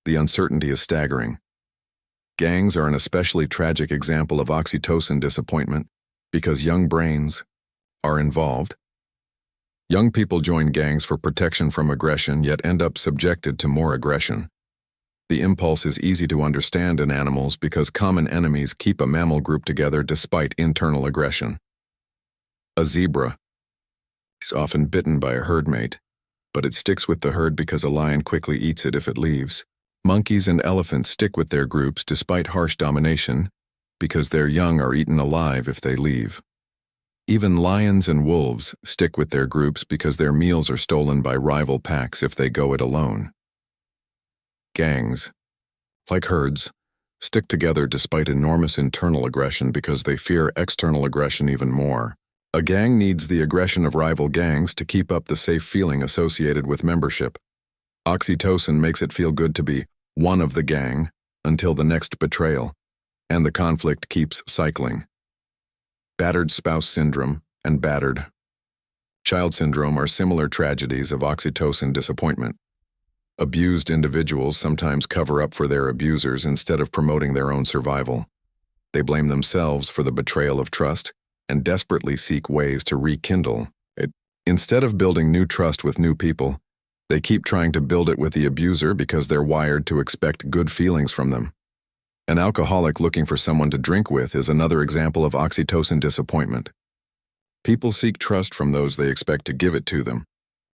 Speaker 1: The uncertainty is staggering. Gangs are an especially tragic example of oxytocin disappointment because young brains are involved. Young people join gangs for protection from aggression, yet end up subjected to more aggression. The impulse is easy to understand in animals because common enemies keep a mammal group together despite internal aggression. A zebra is often bitten by a herd mate, but it sticks with the herd because a lion quickly eats it if it leaves. Monkeys and elephants stick with their groups despite harsh domination because their young are eaten alive if they leave. Even lions and wolves stick with their groups because their meals are stolen by rival packs if they go it alone. Gangs, like herds, stick together despite enormous internal aggression because they fear external aggression even more. A gang needs the aggression of rival gangs to keep up the safe feeling associated with membership. Oxytocin makes it feel good to be one of the gang until the next betrayal, and the conflict keeps cycling. Battered spouse syndrome and battered child syndrome are similar tragedies of oxytocin disappointment. Abused individuals sometimes cover up for their abusers instead of promoting their own survival. They blame themselves for the betrayal of trust and desperately seek ways to rekindle it. Instead of building new trust with new people, they keep trying to build it with the abuser because they're wired to expect good feelings from them. An alcoholic looking for someone to drink with is another example of oxytocin disappointment. People seek trust from those they expect to give it to them.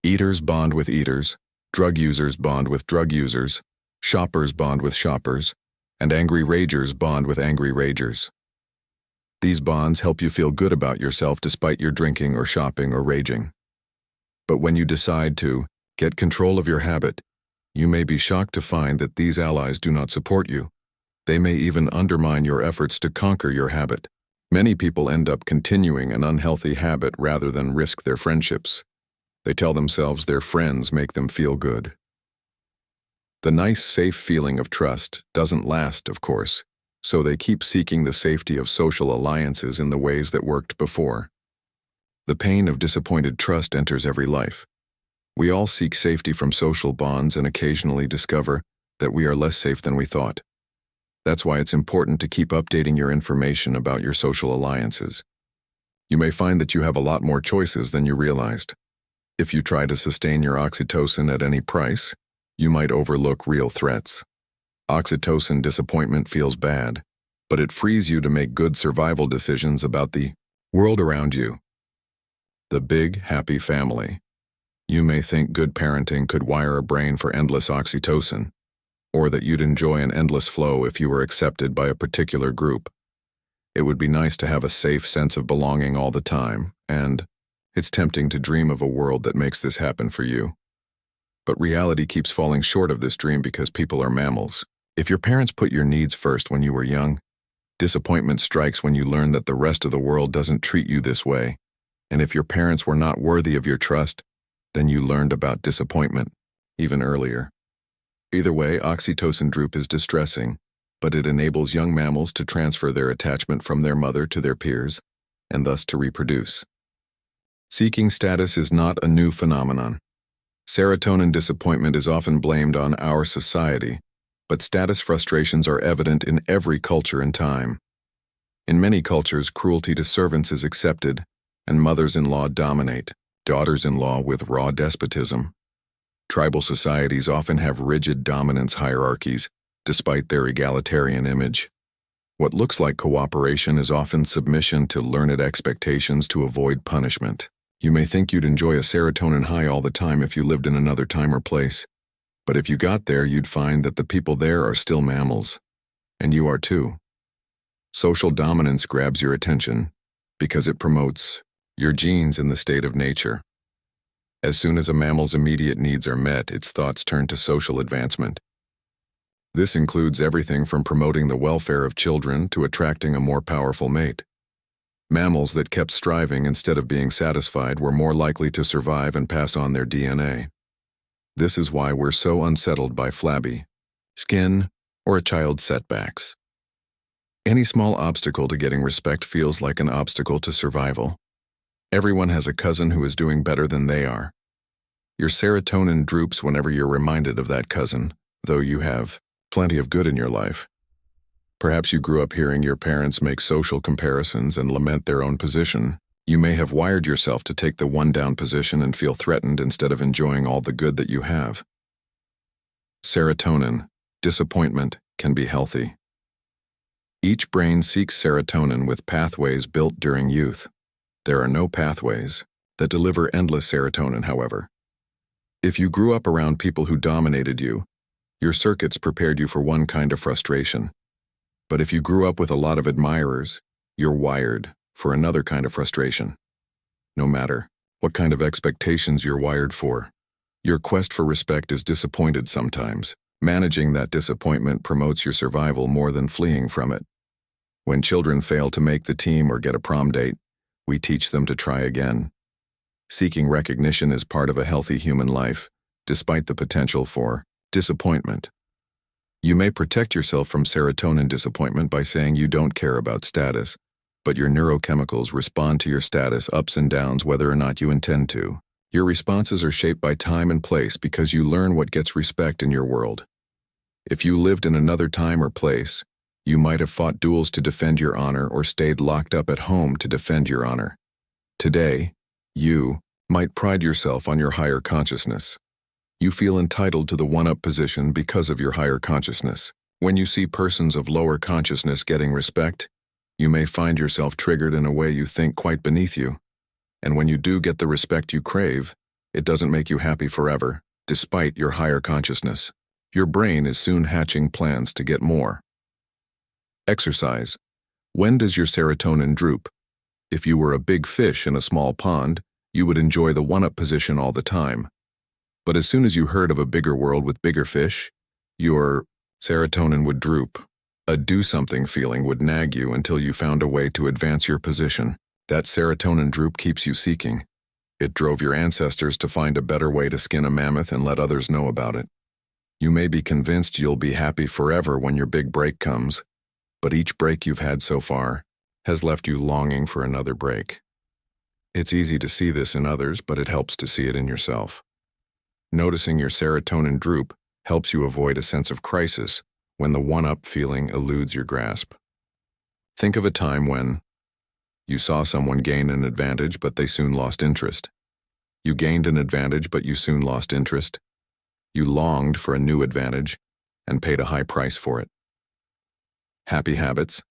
Speaker 1: Eaters bond with eaters, drug users bond with drug users, shoppers bond with shoppers, and angry ragers bond with angry ragers. These bonds help you feel good about yourself despite your drinking or shopping or raging. But when you decide to get control of your habit, you may be shocked to find that these allies do not support you. They may even undermine your efforts to conquer your habit. Many people end up continuing an unhealthy habit rather than risk their friendships. They tell themselves their friends make them feel good. The nice, safe feeling of trust doesn't last, of course, so they keep seeking the safety of social alliances in the ways that worked before. The pain of disappointed trust enters every life. We all seek safety from social bonds and occasionally discover that we are less safe than we thought. That's why it's important to keep updating your information about your social alliances. You may find that you have a lot more choices than you realized. If you try to sustain your oxytocin at any price, you might overlook real threats. Oxytocin disappointment feels bad, but it frees you to make good survival decisions about the world around you. The big, happy family. You may think good parenting could wire a brain for endless oxytocin, or that you'd enjoy an endless flow if you were accepted by a particular group. It would be nice to have a safe sense of belonging all the time, and it's tempting to dream of a world that makes this happen for you. But reality keeps falling short of this dream because people are mammals. If your parents put your needs first when you were young, disappointment strikes when you learn that the rest of the world doesn't treat you this way. And if your parents were not worthy of your trust, then you learned about disappointment even earlier. Either way, oxytocin droop is distressing, but it enables young mammals to transfer their attachment from their mother to their peers, and thus to reproduce. Seeking status is not a new phenomenon. Serotonin disappointment is often blamed on our society, but status frustrations are evident in every culture and time. In many cultures, cruelty to servants is accepted, and mothers-in-law dominate, daughters-in-law with raw despotism. Tribal societies often have rigid dominance hierarchies, despite their egalitarian image. What looks like cooperation is often submission to learned expectations to avoid punishment. You may think you'd enjoy a serotonin high all the time if you lived in another time or place, but if you got there, you'd find that the people there are still mammals, and you are too. Social dominance grabs your attention because it promotes your genes in the state of nature. As soon as a mammal's immediate needs are met, its thoughts turn to social advancement. This includes everything from promoting the welfare of children to attracting a more powerful mate. Mammals that kept striving instead of being satisfied were more likely to survive and pass on their DNA. This is why we're so unsettled by flabby skin or a child's setbacks. Any small obstacle to getting respect feels like an obstacle to survival. Everyone has a cousin who is doing better than they are. Your serotonin droops whenever you're reminded of that cousin, though you have plenty of good in your life. Perhaps you grew up hearing your parents make social comparisons and lament their own position. You may have wired yourself to take the one-down position and feel threatened instead of enjoying all the good that you have. Serotonin, disappointment, can be healthy. Each brain seeks serotonin with pathways built during youth. There are no pathways that deliver endless serotonin, however. If you grew up around people who dominated you, your circuits prepared you for one kind of frustration. But if you grew up with a lot of admirers, you're wired for another kind of frustration. No matter what kind of expectations you're wired for, your quest for respect is disappointed sometimes. Managing that disappointment promotes your survival more than fleeing from it. When children fail to make the team or get a prom date, we teach them to try again. Seeking recognition is part of a healthy human life, despite the potential for disappointment. You may protect yourself from serotonin disappointment by saying you don't care about status, but your neurochemicals respond to your status ups and downs whether or not you intend to. Your responses are shaped by time and place because you learn what gets respect in your world. If you lived in another time or place, you might have fought duels to defend your honor or stayed locked up at home to defend your honor. Today, you might pride yourself on your higher consciousness. You feel entitled to the one-up position because of your higher consciousness. When you see persons of lower consciousness getting respect, you may find yourself triggered in a way you think quite beneath you. And when you do get the respect you crave, it doesn't make you happy forever, despite your higher consciousness. Your brain is soon hatching plans to get more. Exercise. When does your serotonin droop? If you were a big fish in a small pond, you would enjoy the one-up position all the time. But as soon as you heard of a bigger world with bigger fish, your serotonin would droop. A do-something feeling would nag you until you found a way to advance your position. That serotonin droop keeps you seeking. It drove your ancestors to find a better way to skin a mammoth and let others know about it. You may be convinced you'll be happy forever when your big break comes, but each break you've had so far has left you longing for another break. It's easy to see this in others, but it helps to see it in yourself. Noticing your serotonin droop helps you avoid a sense of crisis when the one-up feeling eludes your grasp. Think of a time when you saw someone gain an advantage, but they soon lost interest. You gained an advantage, but you soon lost interest. You longed for a new advantage and paid a high price for it. Happy habits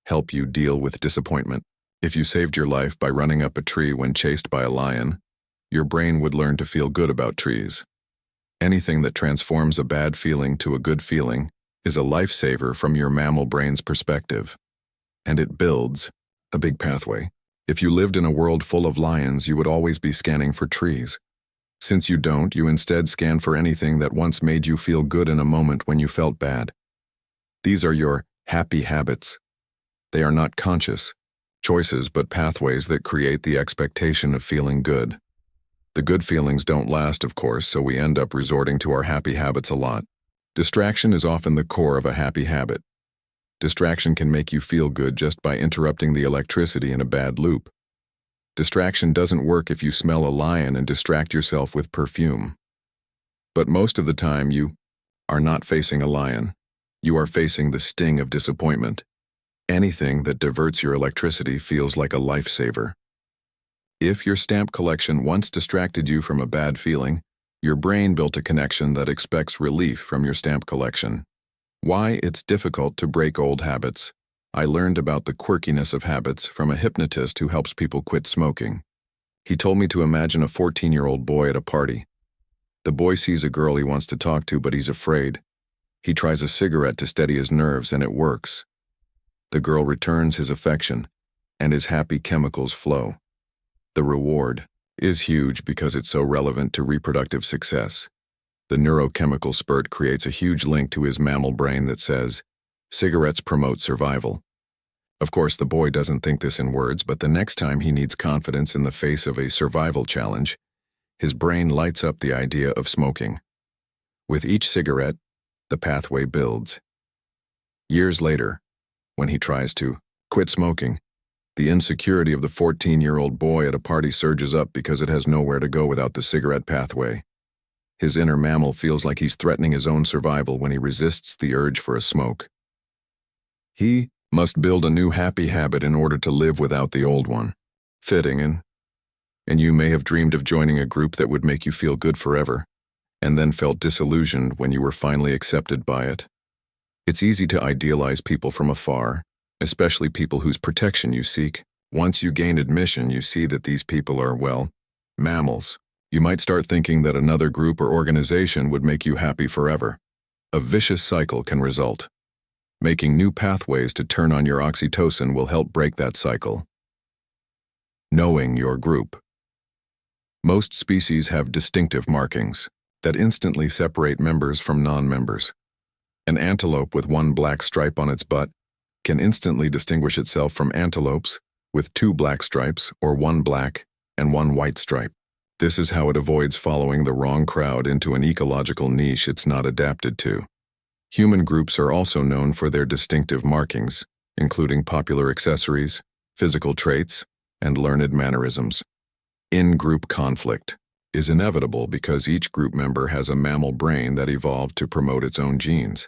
Speaker 1: help you deal with disappointment. If you saved your life by running up a tree when chased by a lion, your brain would learn to feel good about trees. Anything that transforms a bad feeling to a good feeling is a lifesaver from your mammal brain's perspective. And it builds a big pathway. If you lived in a world full of lions, you would always be scanning for trees. Since you don't, you instead scan for anything that once made you feel good in a moment when you felt bad. These are your happy habits. They are not conscious choices, but pathways that create the expectation of feeling good. The good feelings don't last, of course, so we end up resorting to our happy habits a lot. Distraction is often the core of a happy habit. Distraction can make you feel good just by interrupting the electricity in a bad loop. Distraction doesn't work if you smell a lion and distract yourself with perfume. But most of the time you are not facing a lion. You are facing the sting of disappointment. Anything that diverts your electricity feels like a lifesaver. If your stamp collection once distracted you from a bad feeling, your brain built a connection that expects relief from your stamp collection. Why it's difficult to break old habits. I learned about the quirkiness of habits from a hypnotist who helps people quit smoking. He told me to imagine a 14-year-old boy at a party. The boy sees a girl he wants to talk to, but he's afraid. He tries a cigarette to steady his nerves, and it works. The girl returns his affection, and his happy chemicals flow. The reward is huge because it's so relevant to reproductive success. The neurochemical spurt creates a huge link to his mammal brain that says, cigarettes promote survival. Of course, the boy doesn't think this in words, but the next time he needs confidence in the face of a survival challenge, his brain lights up the idea of smoking. With each cigarette, the pathway builds. Years later, when he tries to quit smoking, the insecurity of the 14-year-old boy at a party surges up because it has nowhere to go without the cigarette pathway. His inner mammal feels like he's threatening his own survival when he resists the urge for a smoke. He must build a new happy habit in order to live without the old one. Fitting, and you may have dreamed of joining a group that would make you feel good forever, and then felt disillusioned when you were finally accepted by it. It's easy to idealize people from afar, especially people whose protection you seek. Once you gain admission, you see that these people are, well, mammals. You might start thinking that another group or organization would make you happy forever. A vicious cycle can result. Making new pathways to turn on your oxytocin will help break that cycle. Knowing your group. Most species have distinctive markings that instantly separate members from non-members. An antelope with one black stripe on its butt can instantly distinguish itself from antelopes with two black stripes or one black and one white stripe. This is how it avoids following the wrong crowd into an ecological niche it's not adapted to. Human groups are also known for their distinctive markings, including popular accessories, physical traits, and learned mannerisms. In-group conflict is inevitable because each group member has a mammal brain that evolved to promote its own genes.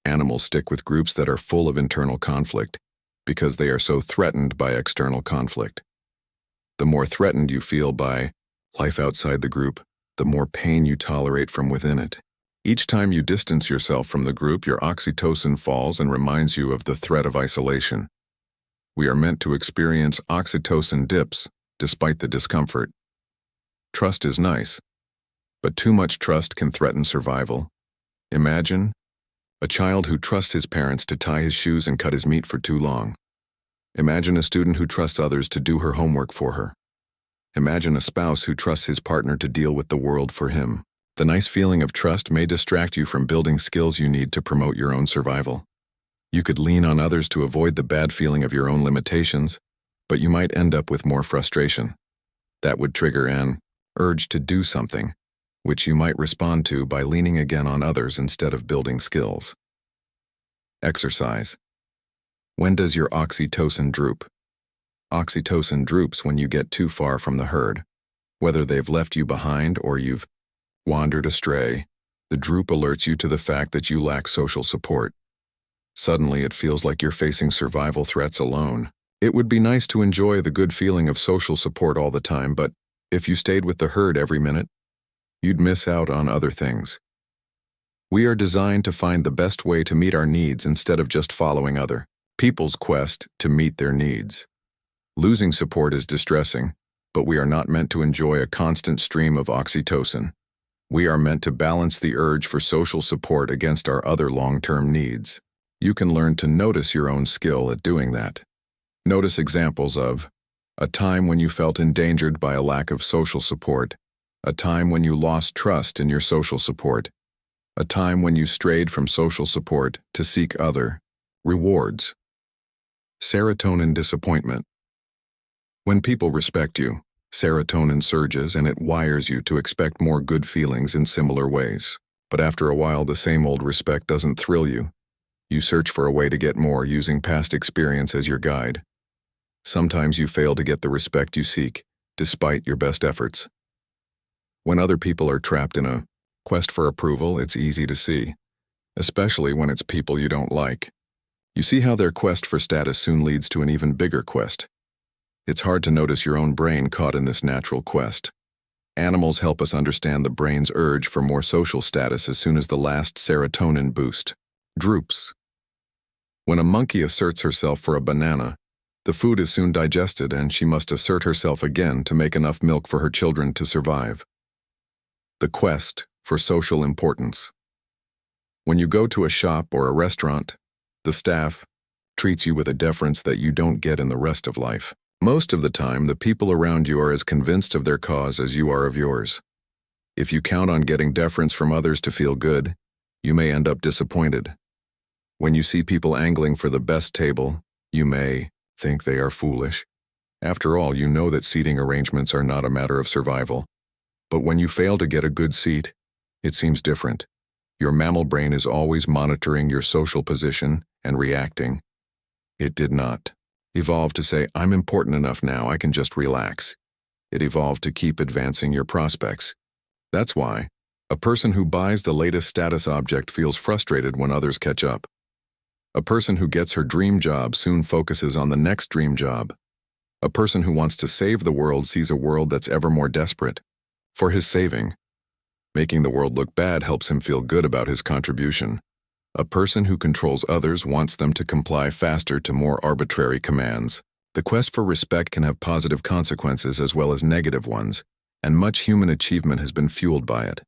Speaker 1: Animals stick with groups that are full of internal conflict because they are so threatened by external conflict. The more threatened you feel by life outside the group, the more pain you tolerate from within it. Each time you distance yourself from the group, your oxytocin falls and reminds you of the threat of isolation. We are meant to experience oxytocin dips despite the discomfort. Trust is nice, but too much trust can threaten survival. Imagine a child who trusts his parents to tie his shoes and cut his meat for too long. Imagine a student who trusts others to do her homework for her. Imagine a spouse who trusts his partner to deal with the world for him. The nice feeling of trust may distract you from building skills you need to promote your own survival. You could lean on others to avoid the bad feeling of your own limitations, but you might end up with more frustration. That would trigger an urge to do something, which you might respond to by leaning again on others instead of building skills. Exercise. When does your oxytocin droop? Oxytocin droops when you get too far from the herd. Whether they've left you behind or you've wandered astray, the droop alerts you to the fact that you lack social support. Suddenly, it feels like you're facing survival threats alone. It would be nice to enjoy the good feeling of social support all the time, but if you stayed with the herd every minute, you'd miss out on other things. We are designed to find the best way to meet our needs instead of just following other people's quest to meet their needs. Losing support is distressing, but we are not meant to enjoy a constant stream of oxytocin. We are meant to balance the urge for social support against our other long-term needs. You can learn to notice your own skill at doing that. Notice examples of a time when you felt endangered by a lack of social support, a time when you lost trust in your social support, a time when you strayed from social support to seek other rewards. Serotonin disappointment. When people respect you, serotonin surges and it wires you to expect more good feelings in similar ways. But after a while, the same old respect doesn't thrill you. You search for a way to get more using past experience as your guide. Sometimes you fail to get the respect you seek, despite your best efforts. When other people are trapped in a quest for approval, it's easy to see, especially when it's people you don't like. You see how their quest for status soon leads to an even bigger quest. It's hard to notice your own brain caught in this natural quest. Animals help us understand the brain's urge for more social status as soon as the last serotonin boost droops. When a monkey asserts herself for a banana, the food is soon digested and she must assert herself again to make enough milk for her children to survive. The quest for social importance. When you go to a shop or a restaurant, the staff treats you with a deference that you don't get in the rest of life. Most of the time, the people around you are as convinced of their cause as you are of yours. If you count on getting deference from others to feel good, you may end up disappointed. When you see people angling for the best table, You may think they are foolish. After all, you know that seating arrangements are not a matter of survival. But when you fail to get a good seat, it seems different. Your mammal brain is always monitoring your social position and reacting. It did not evolve to say, I'm important enough now, I can just relax. It evolved to keep advancing your prospects. That's why a person who buys the latest status object feels frustrated when others catch up. A person who gets her dream job soon focuses on the next dream job. A person who wants to save the world sees a world that's ever more desperate for his saving. Making the world look bad helps him feel good about his contribution. A person who controls others wants them to comply faster to more arbitrary commands. The quest for respect can have positive consequences as well as negative ones, and much human achievement has been fueled by it.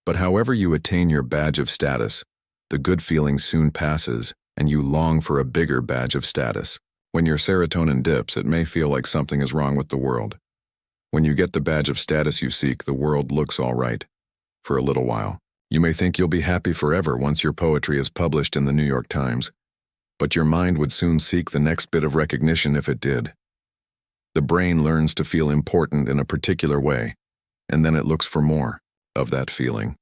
Speaker 1: But however you attain your badge of status, the good feeling soon passes, and you long for a bigger badge of status. When your serotonin dips, it may feel like something is wrong with the world. When you get the badge of status you seek, the world looks all right. For a little while. You may think you'll be happy forever once your poetry is published in the New York Times, but your mind would soon seek the next bit of recognition if it did. The brain learns to feel important in a particular way, and then it looks for more of that feeling.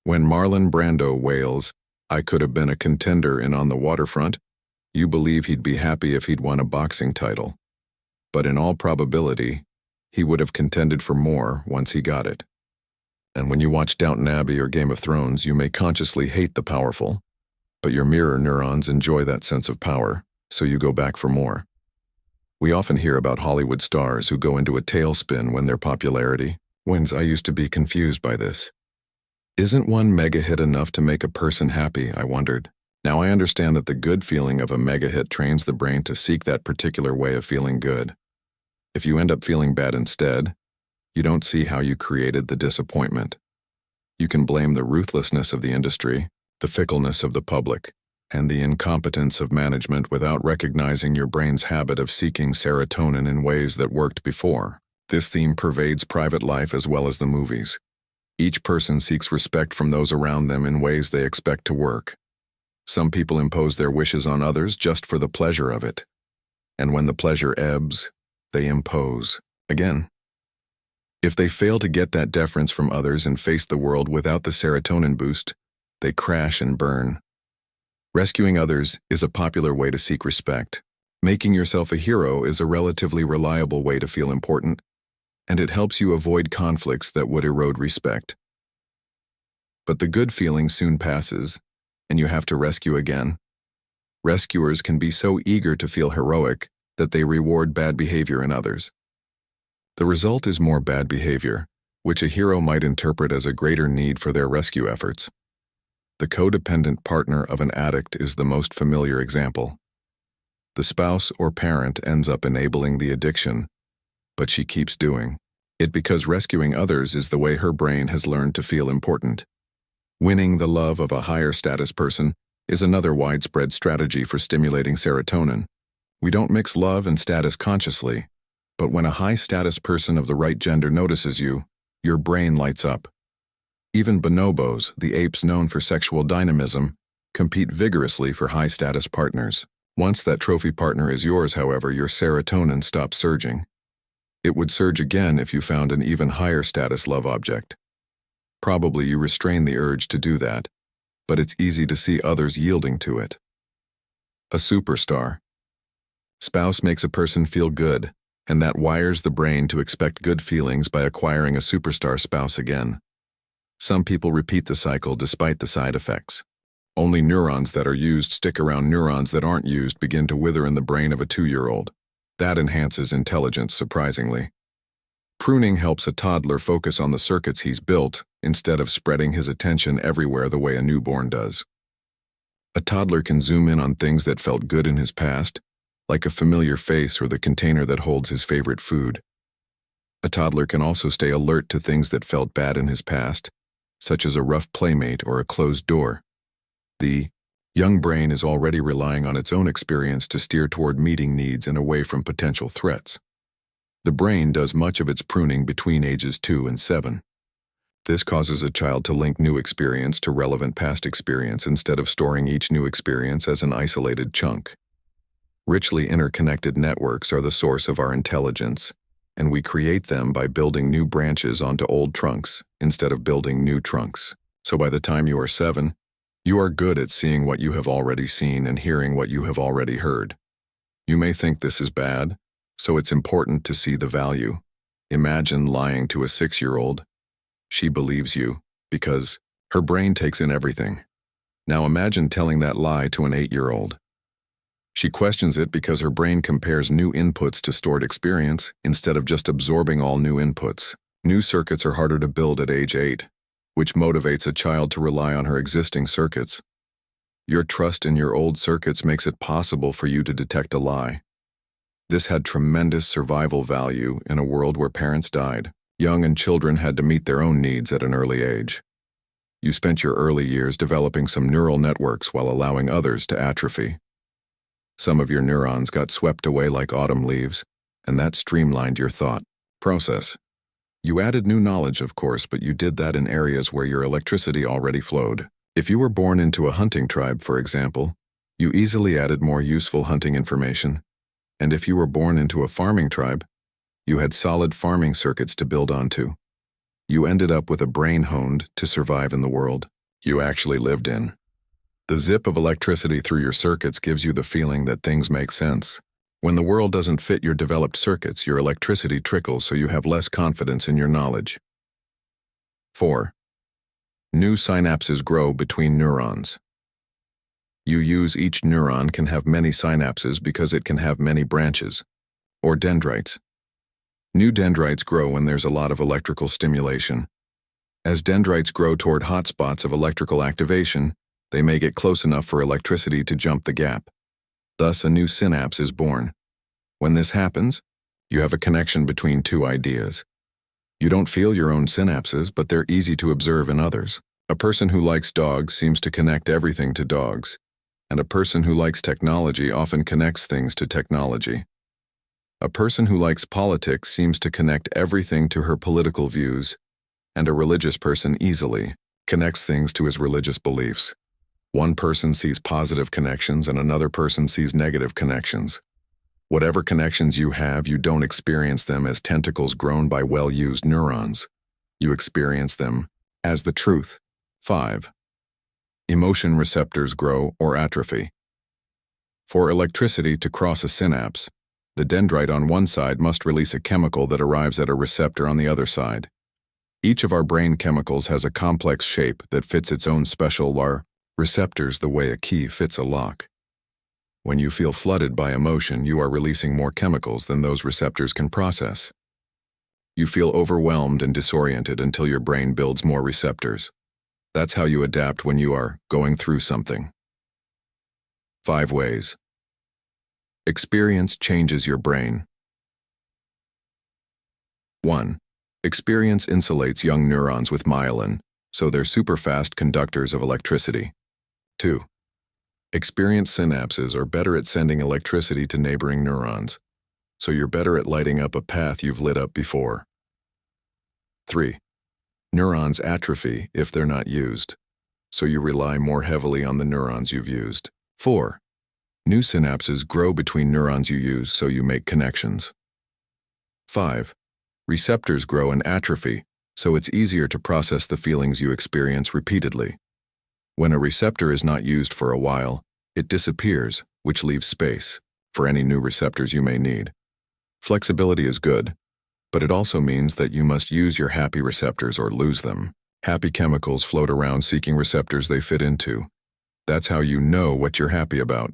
Speaker 1: When Marlon Brando wails, I could have been a contender in On the Waterfront, you believe he'd be happy if he'd won a boxing title. But in all probability, he would have contended for more once he got it. And when you watch Downton Abbey or Game of Thrones, you may consciously hate the powerful, but your mirror neurons enjoy that sense of power, so you go back for more. We often hear about Hollywood stars who go into a tailspin when their popularity wins. I used to be confused by this. Isn't one mega hit enough to make a person happy, I wondered. Now I understand that the good feeling of a mega hit trains the brain to seek that particular way of feeling good. If you end up feeling bad instead, you don't see how you created the disappointment. You can blame the ruthlessness of the industry, the fickleness of the public, and the incompetence of management without recognizing your brain's habit of seeking serotonin in ways that worked before. This theme pervades private life as well as the movies. Each person seeks respect from those around them in ways they expect to work. Some people impose their wishes on others just for the pleasure of it. And when the pleasure ebbs, they impose again. If they fail to get that deference from others and face the world without the serotonin boost, they crash and burn. Rescuing others is a popular way to seek respect. Making yourself a hero is a relatively reliable way to feel important, and it helps you avoid conflicts that would erode respect. But the good feeling soon passes, and you have to rescue again. Rescuers can be so eager to feel heroic that they reward bad behavior in others. The result is more bad behavior, which a hero might interpret as a greater need for their rescue efforts. The codependent partner of an addict is the most familiar example. The spouse or parent ends up enabling the addiction, but she keeps doing it because rescuing others is the way her brain has learned to feel important. Winning the love of a higher status person is another widespread strategy for stimulating serotonin. We don't mix love and status consciously, but when a high-status person of the right gender notices you, your brain lights up. Even bonobos, the apes known for sexual dynamism, compete vigorously for high-status partners. Once that trophy partner is yours, however, your serotonin stops surging. It would surge again if you found an even higher-status love object. Probably you restrain the urge to do that, but it's easy to see others yielding to it. A superstar. Spouse makes a person feel good, and that wires the brain to expect good feelings by acquiring a superstar spouse again. Some people repeat the cycle despite the side effects. Only neurons that are used stick around. Neurons that aren't used begin to wither in the brain of a 2-year-old. That enhances intelligence, surprisingly. Pruning helps a toddler focus on the circuits he's built instead of spreading his attention everywhere the way a newborn does. A toddler can zoom in on things that felt good in his past, like a familiar face or the container that holds his favorite food. A toddler can also stay alert to things that felt bad in his past, such as a rough playmate or a closed door. The young brain is already relying on its own experience to steer toward meeting needs and away from potential threats. The brain does much of its pruning between ages 2 and 7. This causes a child to link new experience to relevant past experience instead of storing each new experience as an isolated chunk. Richly interconnected networks are the source of our intelligence, and we create them by building new branches onto old trunks instead of building new trunks. So by the time you are 7, you are good at seeing what you have already seen and hearing what you have already heard. You may think this is bad, so it's important to see the value. Imagine lying to a 6-year-old. She believes you because her brain takes in everything. Now imagine telling that lie to an 8-year-old. She questions it because her brain compares new inputs to stored experience instead of just absorbing all new inputs. New circuits are harder to build at age 8, which motivates a child to rely on her existing circuits. Your trust in your old circuits makes it possible for you to detect a lie. This had tremendous survival value in a world where parents died. Young and children had to meet their own needs at an early age. You spent your early years developing some neural networks while allowing others to atrophy. Some of your neurons got swept away like autumn leaves, and that streamlined your thought process. You added new knowledge, of course, but you did that in areas where your electricity already flowed. If you were born into a hunting tribe, for example, you easily added more useful hunting information. And if you were born into a farming tribe, you had solid farming circuits to build onto. You ended up with a brain honed to survive in the world you actually lived in. The zip of electricity through your circuits gives you the feeling that things make sense. When the world doesn't fit your developed circuits, your electricity trickles so you have less confidence in your knowledge. 4. New synapses grow between neurons. You use each neuron can have many synapses because it can have many branches, or dendrites. New dendrites grow when there's a lot of electrical stimulation. As dendrites grow toward hotspots of electrical activation, they may get close enough for electricity to jump the gap. Thus, a new synapse is born. When this happens, you have a connection between two ideas. You don't feel your own synapses, but they're easy to observe in others. A person who likes dogs seems to connect everything to dogs, and a person who likes technology often connects things to technology. A person who likes politics seems to connect everything to her political views, and a religious person easily connects things to his religious beliefs. One person sees positive connections and another person sees negative connections. Whatever connections you have, you don't experience them as tentacles grown by well-used neurons. You experience them as the truth. 5. Emotion receptors grow or atrophy. For electricity to cross a synapse, the dendrite on one side must release a chemical that arrives at a receptor on the other side. Each of our brain chemicals has a complex shape that fits its own special receptors the way a key fits a lock. When you feel flooded by emotion, you are releasing more chemicals than those receptors can process. You feel overwhelmed and disoriented until your brain builds more receptors. That's how you adapt when you are going through something. 5 ways. Experience changes your brain. 1. Experience insulates young neurons with myelin, so they're super-fast conductors of electricity. 2. Experienced synapses are better at sending electricity to neighboring neurons, so you're better at lighting up a path you've lit up before. 3. Neurons atrophy if they're not used, so you rely more heavily on the neurons you've used. 4. New synapses grow between neurons you use, so you make connections. 5. Receptors grow and atrophy, so it's easier to process the feelings you experience repeatedly. When a receptor is not used for a while, it disappears, which leaves space for any new receptors you may need. Flexibility is good, but it also means that you must use your happy receptors or lose them. Happy chemicals float around seeking receptors they fit into. That's how you know what you're happy about.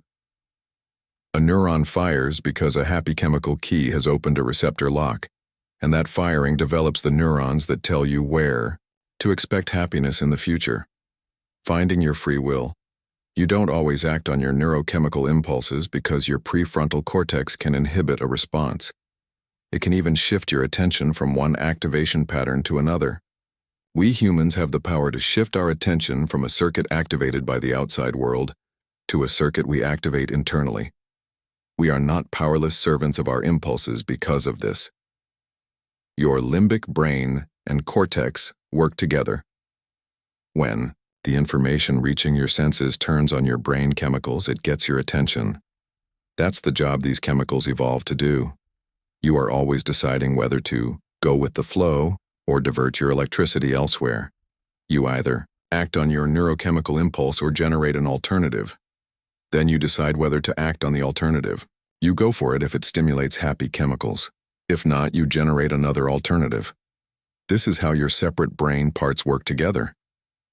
Speaker 1: A neuron fires because a happy chemical key has opened a receptor lock, and that firing develops the neurons that tell you where to expect happiness in the future. Finding your free will. You don't always act on your neurochemical impulses because your prefrontal cortex can inhibit a response. It can even shift your attention from one activation pattern to another. We humans have the power to shift our attention from a circuit activated by the outside world to a circuit we activate internally. We are not powerless servants of our impulses because of this. Your limbic brain and cortex work together. When the information reaching your senses turns on your brain chemicals, it gets your attention. That's the job these chemicals evolved to do. You are always deciding whether to go with the flow or divert your electricity elsewhere. You either act on your neurochemical impulse or generate an alternative. Then you decide whether to act on the alternative. You go for it if it stimulates happy chemicals. If not, you generate another alternative. This is how your separate brain parts work together.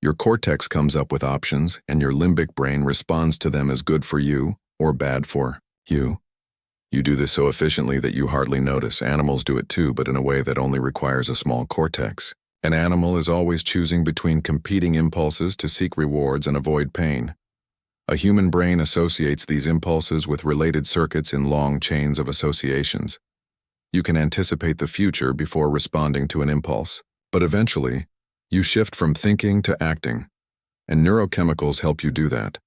Speaker 1: Your cortex comes up with options, and your limbic brain responds to them as good for you or bad for you. You do this so efficiently that you hardly notice. Animals do it too, but in a way that only requires a small cortex. An animal is always choosing between competing impulses to seek rewards and avoid pain. A human brain associates these impulses with related circuits in long chains of associations. You can anticipate the future before responding to an impulse, but eventually, you shift from thinking to acting, and neurochemicals help you do that.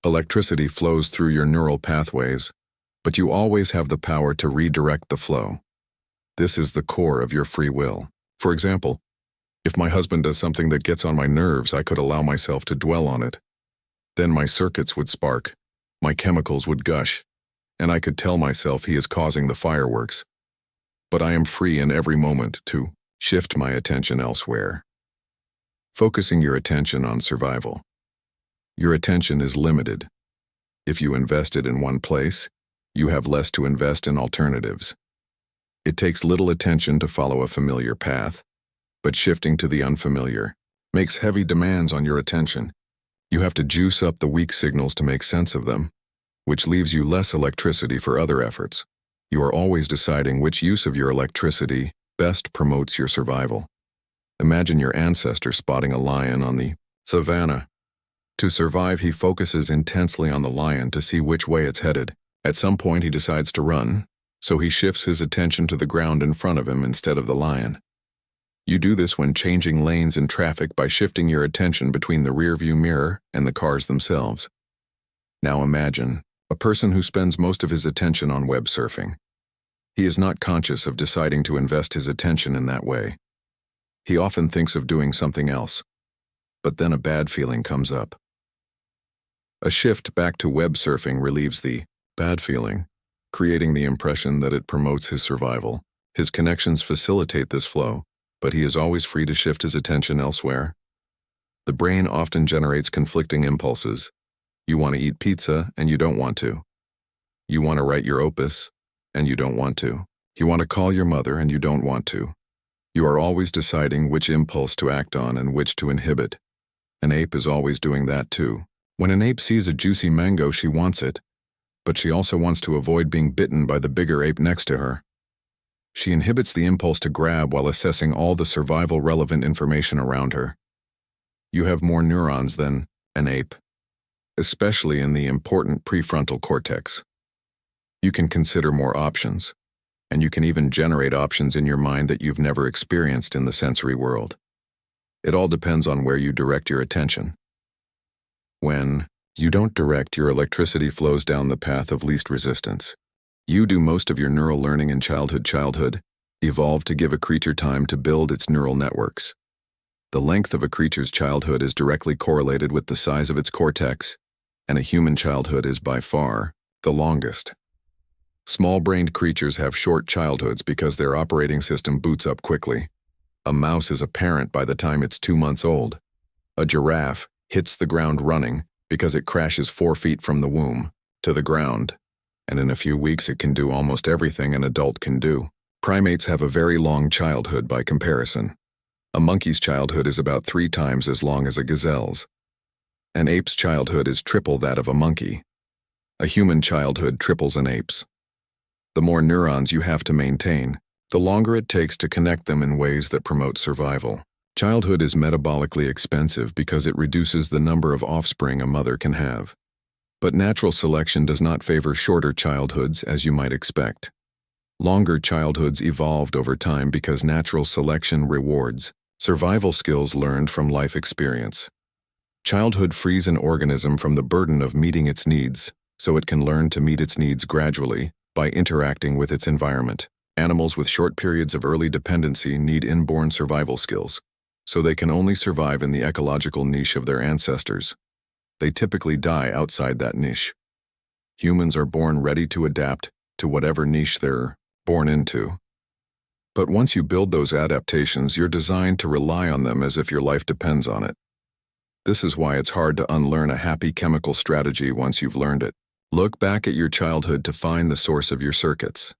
Speaker 1: Electricity flows through your neural pathways, but you always have the power to redirect the flow. This is the core of your free will. For example, if my husband does something that gets on my nerves, I could allow myself to dwell on it. Then my circuits would spark, my chemicals would gush, and I could tell myself he is causing the fireworks. But I am free in every moment to shift my attention elsewhere. Focusing your attention on survival. Your attention is limited. If you invest it in one place, you have less to invest in alternatives. It takes little attention to follow a familiar path, but shifting to the unfamiliar makes heavy demands on your attention. You have to juice up the weak signals to make sense of them, which leaves you less electricity for other efforts. You are always deciding which use of your electricity best promotes your survival. Imagine your ancestor spotting a lion on the savannah. To survive, he focuses intensely on the lion to see which way it's headed. At some point, he decides to run, so he shifts his attention to the ground in front of him instead of the lion. You do this when changing lanes in traffic by shifting your attention between the rearview mirror and the cars themselves. Now imagine a person who spends most of his attention on web surfing. He is not conscious of deciding to invest his attention in that way. He often thinks of doing something else, but then a bad feeling comes up. A shift back to web surfing relieves the bad feeling, creating the impression that it promotes his survival. His connections facilitate this flow, but he is always free to shift his attention elsewhere. The brain often generates conflicting impulses. You want to eat pizza, and you don't want to. You want to write your opus, and you don't want to. You want to call your mother, and you don't want to. You are always deciding which impulse to act on and which to inhibit. An ape is always doing that too. When an ape sees a juicy mango, she wants it, but she also wants to avoid being bitten by the bigger ape next to her. She inhibits the impulse to grab while assessing all the survival-relevant information around her. You have more neurons than an ape, especially in the important prefrontal cortex. You can consider more options, and you can even generate options in your mind that you've never experienced in the sensory world. It all depends on where you direct your attention. When you don't direct, your electricity flows down the path of least resistance. You do most of your neural learning in childhood, evolved to give a creature time to build its neural networks. The length of a creature's childhood is directly correlated with the size of its cortex, and a human childhood is by far the longest. Small-brained creatures have short childhoods because their operating system boots up quickly. A mouse is a parent by the time it's 2 months old. A giraffe hits the ground running because it crashes 4 feet from the womb to the ground, and in a few weeks it can do almost everything an adult can do. Primates have a very long childhood by comparison. A monkey's childhood is about 3 times as long as a gazelle's. An ape's childhood is triple that of a monkey. A human childhood triples an ape's. The more neurons you have to maintain, the longer it takes to connect them in ways that promote survival. Childhood is metabolically expensive because it reduces the number of offspring a mother can have. But natural selection does not favor shorter childhoods as you might expect. Longer childhoods evolved over time because natural selection rewards survival skills learned from life experience. Childhood frees an organism from the burden of meeting its needs, so it can learn to meet its needs gradually by interacting with its environment. Animals with short periods of early dependency need inborn survival skills, so they can only survive in the ecological niche of their ancestors. They typically die outside that niche. Humans are born ready to adapt to whatever niche they're born into. But once you build those adaptations, you're designed to rely on them as if your life depends on it. This is why it's hard to unlearn a happy chemical strategy once you've learned it. Look back at your childhood to find the source of your circuits.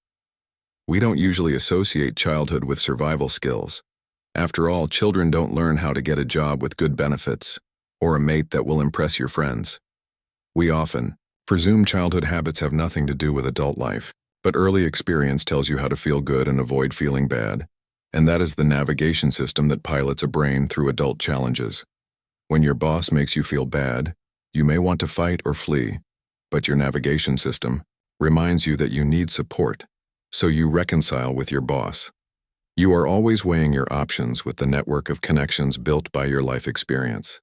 Speaker 1: We don't usually associate childhood with survival skills. After all, children don't learn how to get a job with good benefits, or a mate that will impress your friends. We often presume childhood habits have nothing to do with adult life, but early experience tells you how to feel good and avoid feeling bad, and that is the navigation system that pilots a brain through adult challenges. When your boss makes you feel bad, you may want to fight or flee, but your navigation system reminds you that you need support, so you reconcile with your boss. You are always weighing your options with the network of connections built by your life experience.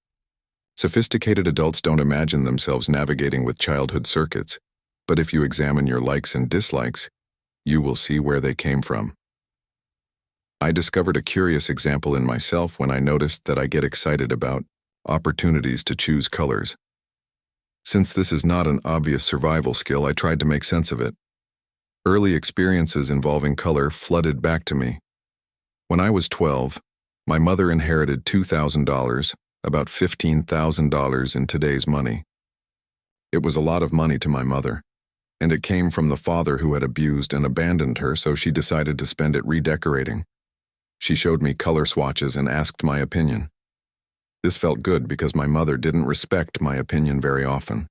Speaker 1: Sophisticated adults don't imagine themselves navigating with childhood circuits, but if you examine your likes and dislikes, you will see where they came from. I discovered a curious example in myself when I noticed that I get excited about opportunities to choose colors. Since this is not an obvious survival skill, I tried to make sense of it. Early experiences involving color flooded back to me. When I was 12, my mother inherited $2,000, about $15,000 in today's money. It was a lot of money to my mother, and it came from the father who had abused and abandoned her, so she decided to spend it redecorating. She showed me color swatches and asked my opinion. This felt good because my mother didn't respect my opinion very often.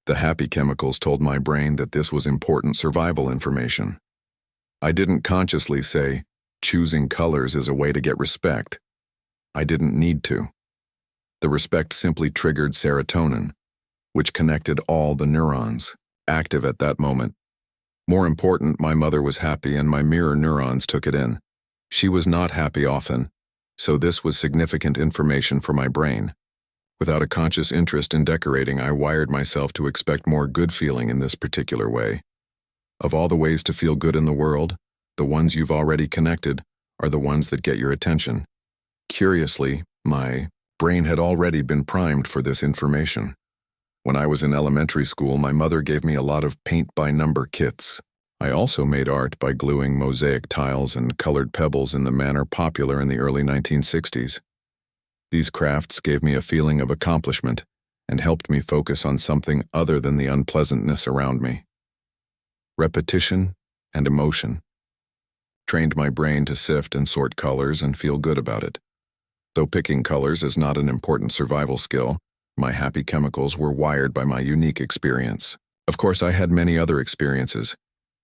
Speaker 1: The happy chemicals told my brain that this was important survival information. I didn't consciously say, choosing colors is a way to get respect. I didn't need to. The respect simply triggered serotonin, which connected all the neurons, active at that moment. More important, my mother was happy and my mirror neurons took it in. She was not happy often, so this was significant information for my brain. Without a conscious interest in decorating, I wired myself to expect more good feeling in this particular way. Of all the ways to feel good in the world, the ones you've already connected are the ones that get your attention. Curiously, my brain had already been primed for this information. When I was in elementary school, my mother gave me a lot of paint-by-number kits. I also made art by gluing mosaic tiles and colored pebbles in the manner popular in the early 1960s. These crafts gave me a feeling of accomplishment and helped me focus on something other than the unpleasantness around me. Repetition and emotion trained my brain to sift and sort colors and feel good about it. Though picking colors is not an important survival skill, my happy chemicals were wired by my unique experience. Of course, I had many other experiences,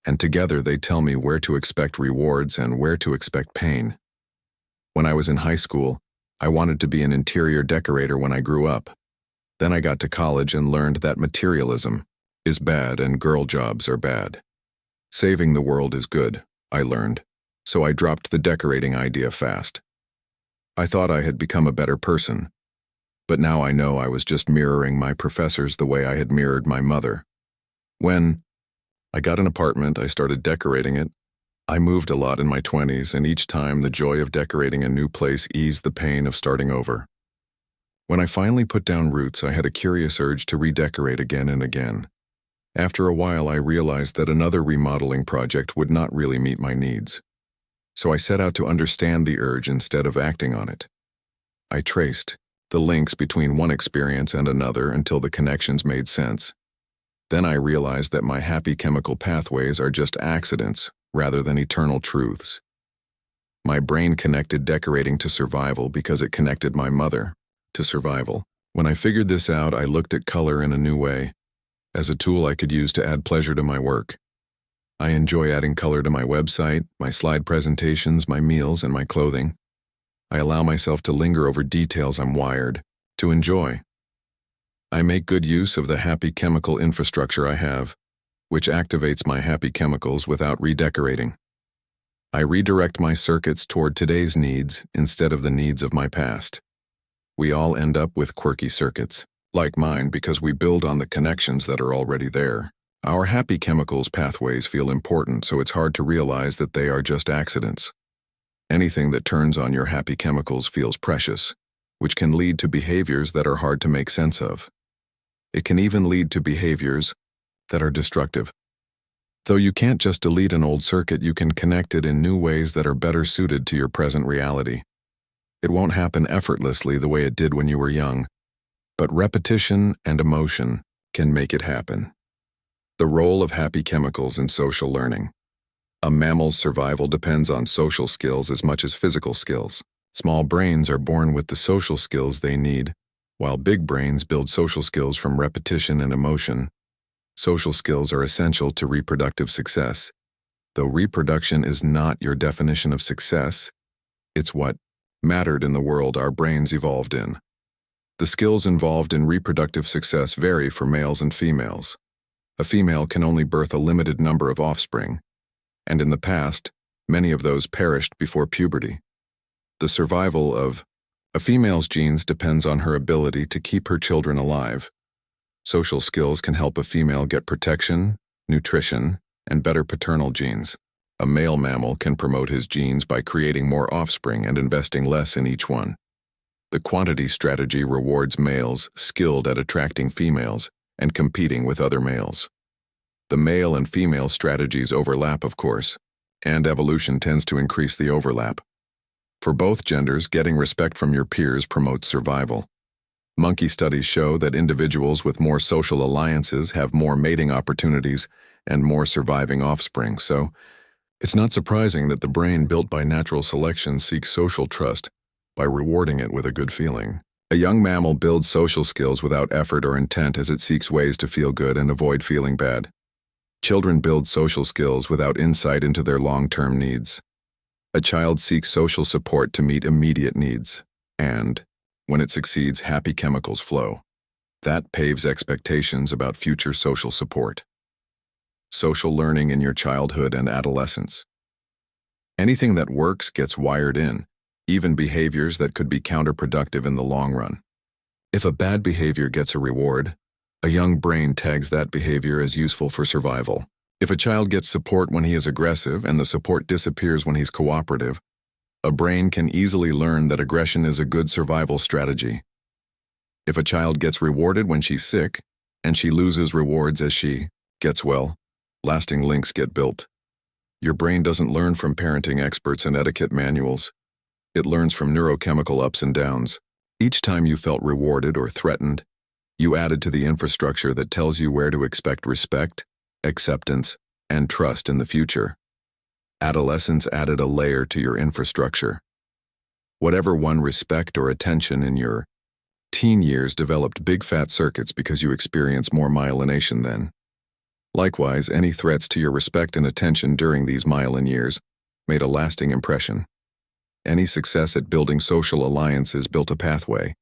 Speaker 1: and together they tell me where to expect rewards and where to expect pain. When I was in high school, I wanted to be an interior decorator when I grew up. Then I got to college and learned that materialism is bad and girl jobs are bad. Saving the world is good, I learned, so I dropped the decorating idea fast. I thought I had become a better person, but now I know I was just mirroring my professors the way I had mirrored my mother. When I got an apartment, I started decorating it. I moved a lot in my 20s, and each time the joy of decorating a new place eased the pain of starting over. When I finally put down roots, I had a curious urge to redecorate again and again. After a while, I realized that another remodeling project would not really meet my needs. So I set out to understand the urge instead of acting on it. I traced the links between one experience and another until the connections made sense. Then I realized that my happy chemical pathways are just accidents rather than eternal truths. My brain connected decorating to survival because it connected my mother to survival. When I figured this out, I looked at color in a new way, as a tool I could use to add pleasure to my work. I enjoy adding color to my website, my slide presentations, my meals, and my clothing. I allow myself to linger over details I'm wired to enjoy. I make good use of the happy chemical infrastructure I have, which activates my happy chemicals without redecorating. I redirect my circuits toward today's needs instead of the needs of my past. We all end up with quirky circuits, like mine, because we build on the connections that are already there. Our happy chemicals pathways feel important, so it's hard to realize that they are just accidents. Anything that turns on your happy chemicals feels precious, which can lead to behaviors that are hard to make sense of. It can even lead to behaviors that are destructive. Though you can't just delete an old circuit, you can connect it in new ways that are better suited to your present reality. It won't happen effortlessly the way it did when you were young, but repetition and emotion can make it happen. The role of happy chemicals in social learning. A mammal's survival depends on social skills as much as physical skills. Small brains are born with the social skills they need, while big brains build social skills from repetition and emotion. Social skills are essential to reproductive success. Though reproduction is not your definition of success, it's what mattered in the world our brains evolved in. The skills involved in reproductive success vary for males and females. A female can only birth a limited number of offspring, and in the past, many of those perished before puberty. The survival of a female's genes depends on her ability to keep her children alive. Social skills can help a female get protection, nutrition, and better paternal genes. A male mammal can promote his genes by creating more offspring and investing less in each one. The quantity strategy rewards males skilled at attracting females and competing with other males. The male and female strategies overlap, of course, and evolution tends to increase the overlap. For both genders, getting respect from your peers promotes survival. Monkey studies show that individuals with more social alliances have more mating opportunities and more surviving offspring, so it's not surprising that the brain built by natural selection seeks social trust by rewarding it with a good feeling. A young mammal builds social skills without effort or intent as it seeks ways to feel good and avoid feeling bad. Children build social skills without insight into their long-term needs. A child seeks social support to meet immediate needs, and, when it succeeds, happy chemicals flow. That paves expectations about future social support. Social learning in your childhood and adolescence. Anything that works gets wired in, even behaviors that could be counterproductive in the long run. If a bad behavior gets a reward, a young brain tags that behavior as useful for survival. If a child gets support when he is aggressive and the support disappears when he's cooperative, a brain can easily learn that aggression is a good survival strategy. If a child gets rewarded when she's sick, and she loses rewards as she gets well, lasting links get built. Your brain doesn't learn from parenting experts and etiquette manuals. It learns from neurochemical ups and downs. Each time you felt rewarded or threatened, you added to the infrastructure that tells you where to expect respect, acceptance, and trust in the future. Adolescence added a layer to your infrastructure. Whatever won respect or attention in your teen years developed big fat circuits because you experienced more myelination then. Likewise, any threats to your respect and attention during these myelin years made a lasting impression. Any success at building social alliances built a pathway,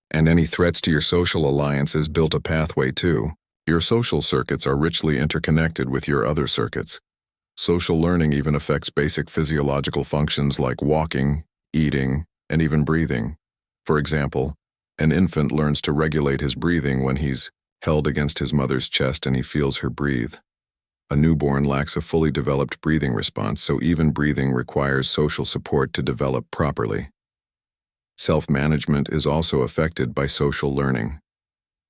Speaker 1: and any threats to your social alliances built a pathway too. Your social circuits are richly interconnected with your other circuits. Social learning even affects basic physiological functions like walking, eating, and even breathing. For example, an infant learns to regulate his breathing when he's held against his mother's chest and he feels her breathe. A newborn lacks a fully developed breathing response, so even breathing requires social support to develop properly. Self-management is also affected by social learning.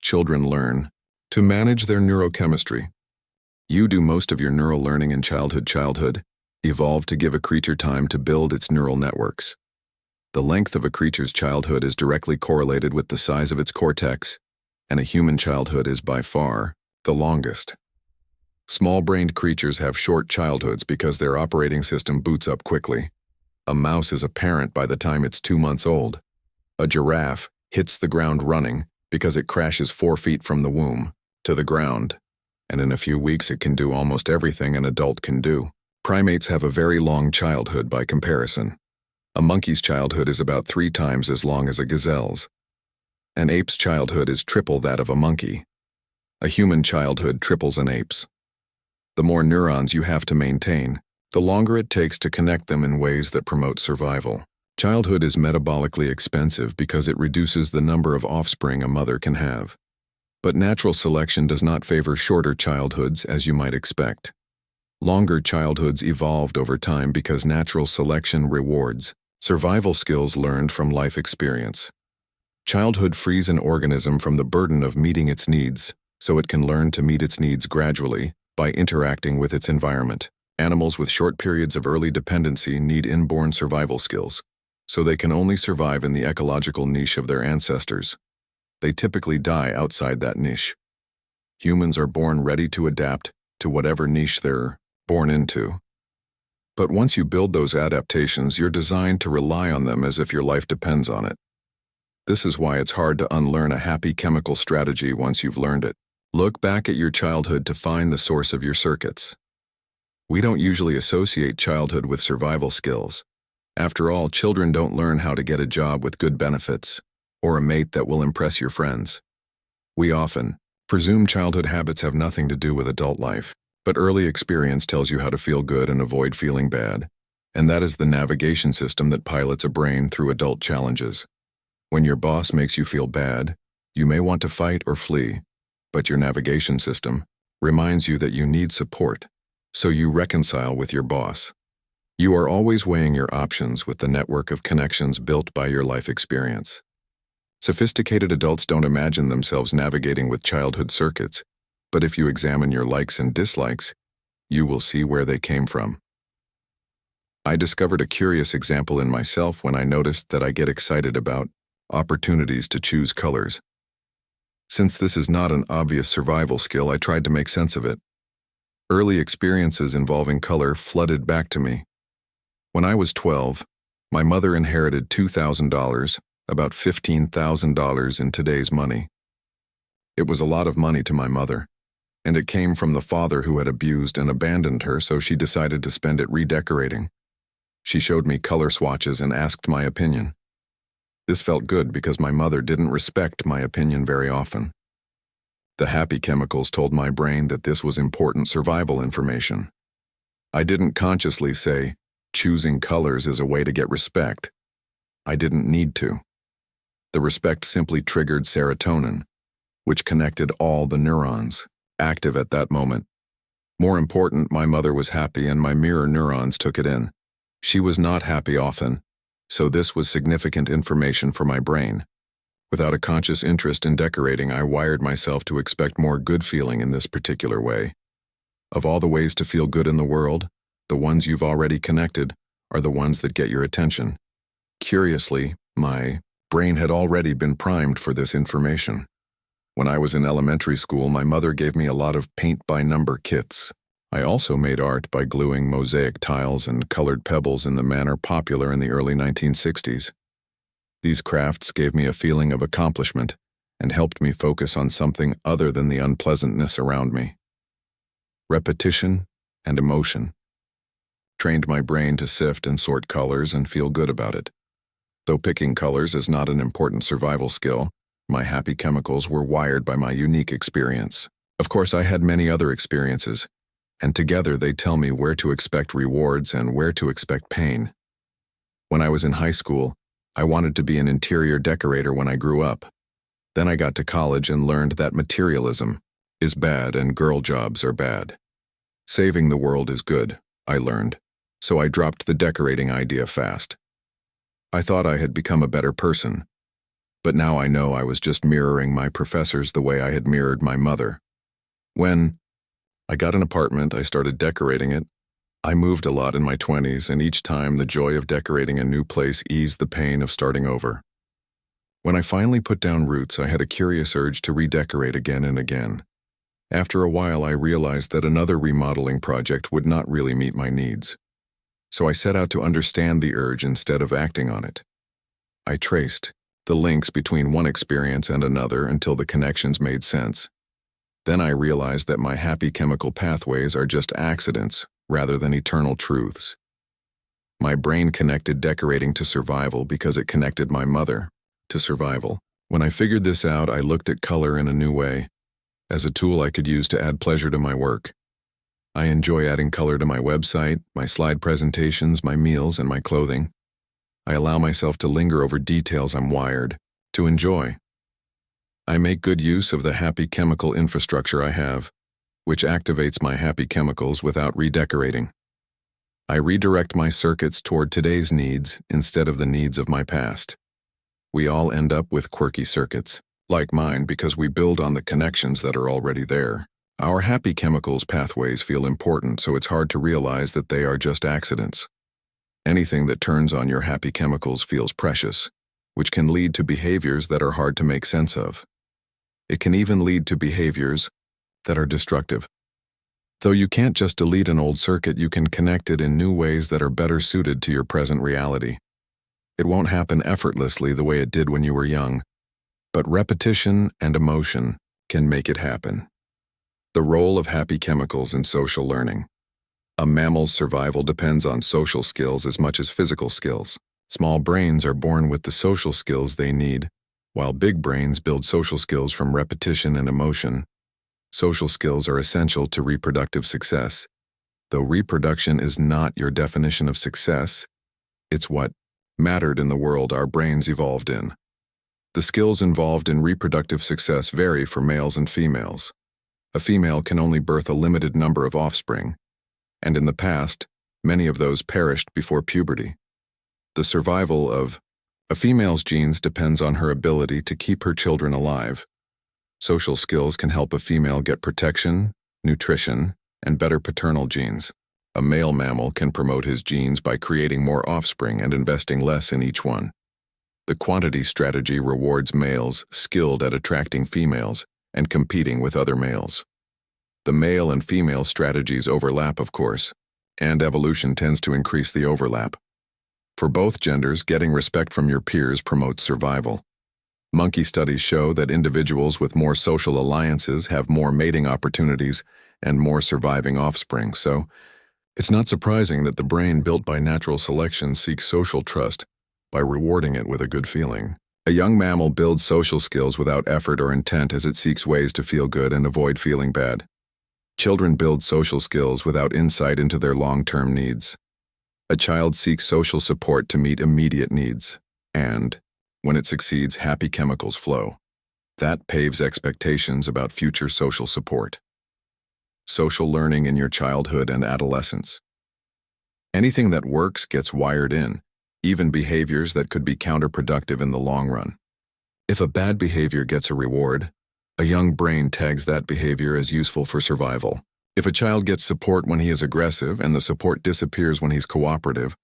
Speaker 1: Children learn to manage their neurochemistry. You do most of your neural learning in childhood evolve to give a creature time to build its neural networks. The length of a creature's childhood is directly correlated with the size of its cortex, and a human childhood is by far the longest. Small-brained creatures have short childhoods because their operating system boots up quickly. A mouse is a parent by the time it's 2 months old. A giraffe hits the ground running because it crashes 4 feet from the womb to the ground, and in a few weeks it can do almost everything an adult can do. Primates have a very long childhood by comparison. A monkey's childhood is about 3 times as long as a gazelle's. An ape's childhood is triple that of a monkey. A human childhood triples an ape's. The more neurons you have to maintain, the longer it takes to connect them in ways that promote survival. Childhood is metabolically expensive because it reduces the number of offspring a mother can have. But natural selection does not favor shorter childhoods as you might expect. Longer childhoods evolved over time because natural selection rewards survival skills learned from life experience. Childhood frees an organism from the burden of meeting its needs so it can learn to meet its needs gradually by interacting with its environment. Animals with short periods of early dependency need inborn survival skills, so they can only survive in the ecological niche of their ancestors. They typically die outside that niche. Humans are born ready to adapt to whatever niche they're born into. But once you build those adaptations, you're designed to rely on them as if your life depends on it. This is why it's hard to unlearn a happy chemical strategy once you've learned it. Look back at your childhood to find the source of your circuits. We don't usually associate childhood with survival skills. After all, children don't learn how to get a job with good benefits or a mate that will impress your friends. We often presume childhood habits have nothing to do with adult life, but early experience tells you how to feel good and avoid feeling bad, and that is the navigation system that pilots a brain through adult challenges. When your boss makes you feel bad, you may want to fight or flee, but your navigation system reminds you that you need support, so you reconcile with your boss. You are always weighing your options with the network of connections built by your life experience. Sophisticated adults don't imagine themselves navigating with childhood circuits, but if you examine your likes and dislikes, you will see where they came from. I discovered a curious example in myself when I noticed that I get excited about opportunities to choose colors. Since this is not an obvious survival skill, I tried to make sense of it. Early experiences involving color flooded back to me. When I was 12, my mother inherited $2,000, about $15,000 in today's money. It was a lot of money to my mother, and it came from the father who had abused and abandoned her, so she decided to spend it redecorating. She showed me color swatches and asked my opinion. This felt good because my mother didn't respect my opinion very often. The happy chemicals told my brain that this was important survival information. I didn't consciously say, choosing colors is a way to get respect. I didn't need to. The respect simply triggered serotonin, which connected all the neurons active at that moment. More important, my mother was happy and my mirror neurons took it in. She was not happy often, so this was significant information for my brain. Without a conscious interest in decorating, I wired myself to expect more good feeling in this particular way. Of all the ways to feel good in the world, the ones you've already connected are the ones that get your attention. Curiously, my brain had already been primed for this information. When I was in elementary school, my mother gave me a lot of paint-by-number kits. I also made art by gluing mosaic tiles and colored pebbles in the manner popular in the early 1960s. These crafts gave me a feeling of accomplishment and helped me focus on something other than the unpleasantness around me. Repetition and emotion trained my brain to sift and sort colors and feel good about it. Though picking colors is not an important survival skill, my happy chemicals were wired by my unique experience. Of course, I had many other experiences, and together they tell me where to expect rewards and where to expect pain. When I was in high school, I wanted to be an interior decorator when I grew up. Then I got to college and learned that materialism is bad and girl jobs are bad. Saving the world is good, I learned, so I dropped the decorating idea fast. I thought I had become a better person, but now I know I was just mirroring my professors the way I had mirrored my mother. When I got an apartment, I started decorating it. I moved a lot in my 20s, and each time the joy of decorating a new place eased the pain of starting over. When I finally put down roots, I had a curious urge to redecorate again and again. After a while, I realized that another remodeling project would not really meet my needs. So I set out to understand the urge instead of acting on it. I traced the links between one experience and another until the connections made sense. Then I realized that my happy chemical pathways are just accidents rather than eternal truths. My brain connected decorating to survival because it connected my mother to survival. When I figured this out, I looked at color in a new way, as a tool I could use to add pleasure to my work. I enjoy adding color to my website, my slide presentations, my meals, and my clothing. I allow myself to linger over details I'm wired to enjoy. I make good use of the happy chemical infrastructure I have, which activates my happy chemicals without redecorating. I redirect my circuits toward today's needs instead of the needs of my past. We all end up with quirky circuits, like mine, because we build on the connections that are already there. Our happy chemicals pathways feel important, so it's hard to realize that they are just accidents. Anything that turns on your happy chemicals feels precious, which can lead to behaviors that are hard to make sense of. It can even lead to behaviors that are destructive. Though you can't just delete an old circuit, you can connect it in new ways that are better suited to your present reality. It won't happen effortlessly the way it did when you were young, but repetition and emotion can make it happen. The role of happy chemicals in social learning. A mammal's survival depends on social skills as much as physical skills. Small brains are born with the social skills they need, while big brains build social skills from repetition and emotion. Social skills are essential to reproductive success. Though reproduction is not your definition of success, it's what mattered in the world our brains evolved in. The skills involved in reproductive success vary for males and females. A female can only birth a limited number of offspring, and in the past, many of those perished before puberty. The survival of a female's genes depends on her ability to keep her children alive. Social skills can help a female get protection, nutrition, and better paternal genes. A male mammal can promote his genes by creating more offspring and investing less in each one. The quantity strategy rewards males skilled at attracting females and competing with other males. The male and female strategies overlap, of course, and evolution tends to increase the overlap. For both genders, getting respect from your peers promotes survival. Monkey studies show that individuals with more social alliances have more mating opportunities and more surviving offspring, so it's not surprising that the brain built by natural selection seeks social trust by rewarding it with a good feeling. A young mammal builds social skills without effort or intent as it seeks ways to feel good and avoid feeling bad. Children build social skills without insight into their long-term needs. A child seeks social support to meet immediate needs, and when it succeeds, happy chemicals flow. That paves expectations about future social support. Social learning in your childhood and adolescence. Anything that works gets wired in, even behaviors that could be counterproductive in the long run. If a bad behavior gets a reward, a young brain tags that behavior as useful for survival. If a child gets support when he is aggressive and the support disappears when he's cooperative,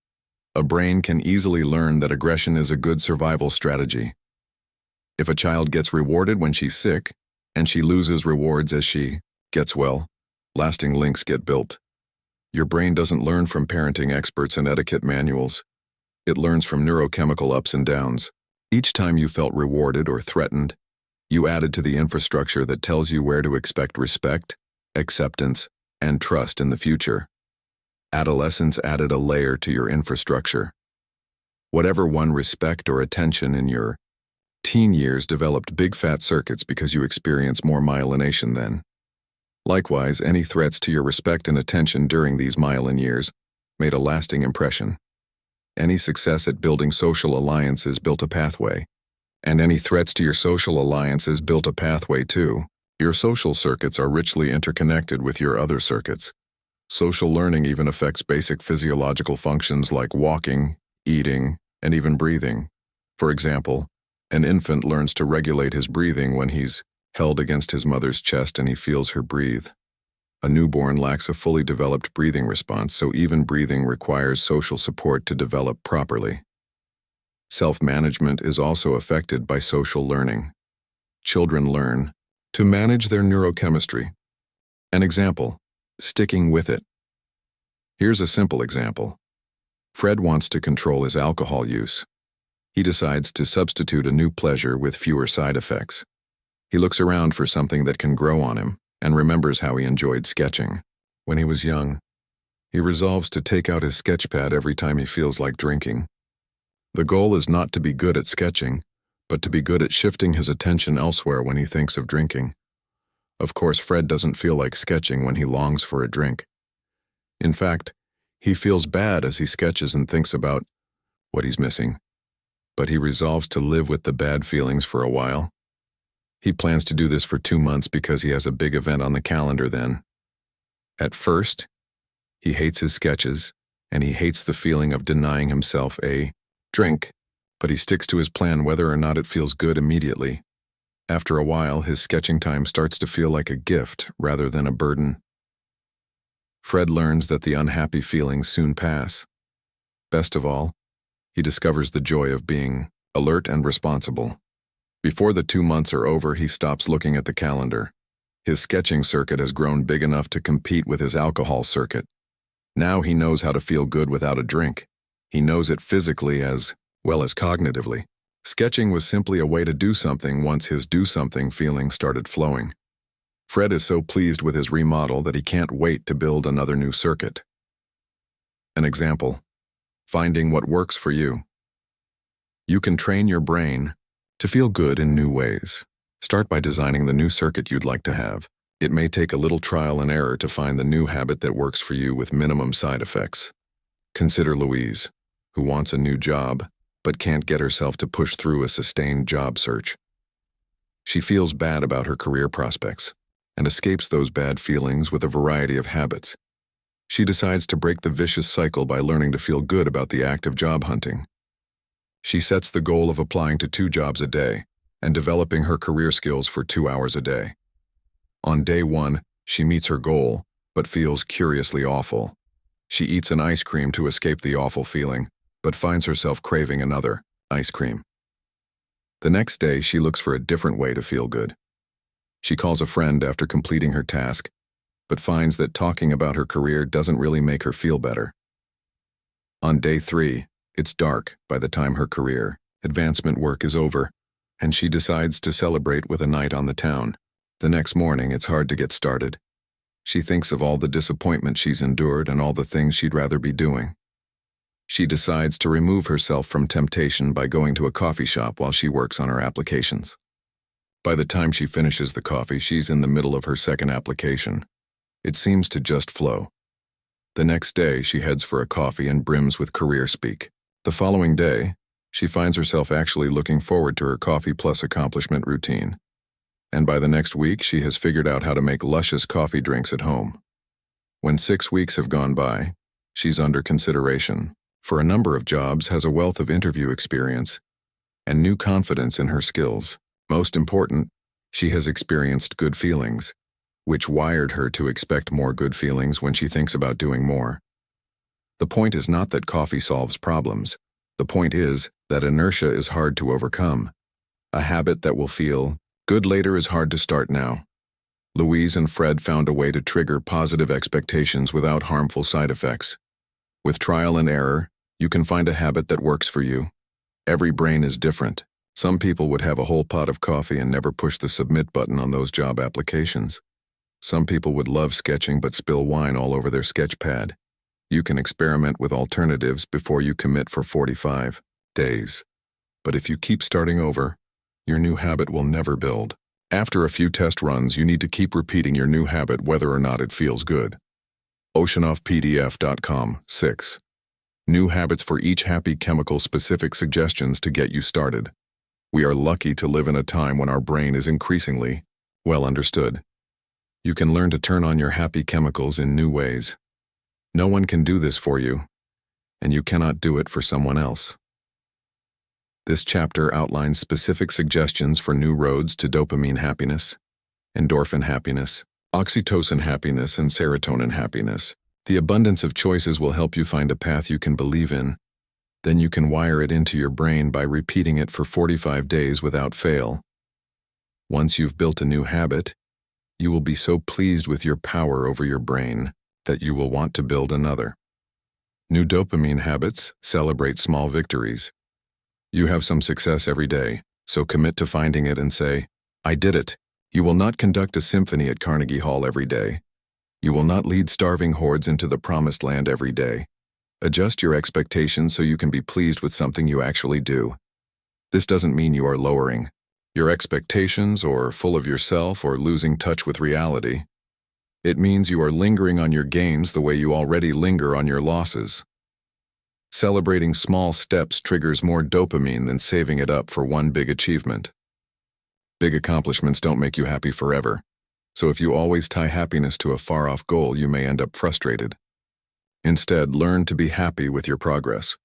Speaker 1: a brain can easily learn that aggression is a good survival strategy. If a child gets rewarded when she's sick, and she loses rewards as she gets well, lasting links get built. Your brain doesn't learn from parenting experts and etiquette manuals. It learns from neurochemical ups and downs. Each time you felt rewarded or threatened, you added to the infrastructure that tells you where to expect respect, acceptance, and trust in the future. Adolescence added a layer to your infrastructure. Whatever won respect or attention in your teen years developed big fat circuits because you experienced more myelination then. Likewise, any threats to your respect and attention during these myelin years made a lasting impression. Any success at building social alliances built a pathway, and any threats to your social alliances built a pathway too. Your social circuits are richly interconnected with your other circuits. Social learning even affects basic physiological functions like walking, eating, and even breathing. For example, an infant learns to regulate his breathing when he's held against his mother's chest and he feels her breathe. A newborn lacks a fully developed breathing response, so even breathing requires social support to develop properly. Self-management is also affected by social learning. Children learn to manage their neurochemistry. An example, sticking with it. Here's a simple example. Fred wants to control his alcohol use. He decides to substitute a new pleasure with fewer side effects. He looks around for something that can grow on him and remembers how he enjoyed sketching. When he was young, he resolves to take out his sketch pad every time he feels like drinking. The goal is not to be good at sketching, but to be good at shifting his attention elsewhere when he thinks of drinking. Of course, Fred doesn't feel like sketching when he longs for a drink. In fact, he feels bad as he sketches and thinks about what he's missing. But he resolves to live with the bad feelings for a while. He plans to do this for 2 months because he has a big event on the calendar then. At first, he hates his sketches, and he hates the feeling of denying himself a drink, but he sticks to his plan whether or not it feels good immediately. After a while, his sketching time starts to feel like a gift rather than a burden. Fred learns that the unhappy feelings soon pass. Best of all, he discovers the joy of being alert and responsible. Before the 2 months are over, he stops looking at the calendar. His sketching circuit has grown big enough to compete with his alcohol circuit. Now he knows how to feel good without a drink. He knows it physically as well as cognitively. Sketching was simply a way to do something once his do-something feeling started flowing. Fred is so pleased with his remodel that he can't wait to build another new circuit. An example: finding what works for you. You can train your brain to feel good in new ways. Start by designing the new circuit you'd like to have. It may take a little trial and error to find the new habit that works for you with minimum side effects. Consider Louise, who wants a new job but can't get herself to push through a sustained job search. She feels bad about her career prospects and escapes those bad feelings with a variety of habits. She decides to break the vicious cycle by learning to feel good about the act of job hunting. She sets the goal of applying to 2 jobs a day and developing her career skills for 2 hours a day. On day 1, she meets her goal, but feels curiously awful. She eats an ice cream to escape the awful feeling, but finds herself craving another ice cream. The next day, she looks for a different way to feel good. She calls a friend after completing her task, but finds that talking about her career doesn't really make her feel better. On day 3, it's dark by the time her career advancement work is over, and she decides to celebrate with a night on the town. The next morning, it's hard to get started. She thinks of all the disappointment she's endured and all the things she'd rather be doing. She decides to remove herself from temptation by going to a coffee shop while she works on her applications. By the time she finishes the coffee, she's in the middle of her second application. It seems to just flow. The next day, she heads for a coffee and brims with career speak. The following day, she finds herself actually looking forward to her coffee plus accomplishment routine. And by the next week, she has figured out how to make luscious coffee drinks at home. When 6 weeks have gone by, she's under consideration for a number of jobs, has a wealth of interview experience, and new confidence in her skills. Most important, she has experienced good feelings, which wired her to expect more good feelings when she thinks about doing more. The point is not that coffee solves problems. The point is that inertia is hard to overcome. A habit that will feel good later is hard to start now. Louise and Fred found a way to trigger positive expectations without harmful side effects. With trial and error, you can find a habit that works for you. Every brain is different. Some people would have a whole pot of coffee and never push the submit button on those job applications. Some people would love sketching but spill wine all over their sketch pad. You can experiment with alternatives before you commit for 45 days. But if you keep starting over, your new habit will never build. After a few test runs, you need to keep repeating your new habit whether or not it feels good. OceanoffPDF.com 6. New habits for each happy chemical, specific suggestions to get you started. We are lucky to live in a time when our brain is increasingly well understood. You can learn to turn on your happy chemicals in new ways. No one can do this for you, and you cannot do it for someone else. This chapter outlines specific suggestions for new roads to dopamine happiness, endorphin happiness, oxytocin happiness, and serotonin happiness. The abundance of choices will help you find a path you can believe in. Then you can wire it into your brain by repeating it for 45 days without fail. Once you've built a new habit, you will be so pleased with your power over your brain that you will want to build another. New dopamine habits celebrate small victories. You have some success every day, so commit to finding it and say, "I did it." You will not conduct a symphony at Carnegie Hall every day. You will not lead starving hordes into the promised land every day. Adjust your expectations so you can be pleased with something you actually do. This doesn't mean you are lowering your expectations or full of yourself or losing touch with reality. It means you are lingering on your gains the way you already linger on your losses. Celebrating small steps triggers more dopamine than saving it up for one big achievement. Big accomplishments don't make you happy forever, so if you always tie happiness to a far-off goal, you may end up frustrated. Instead, learn to be happy with your progress.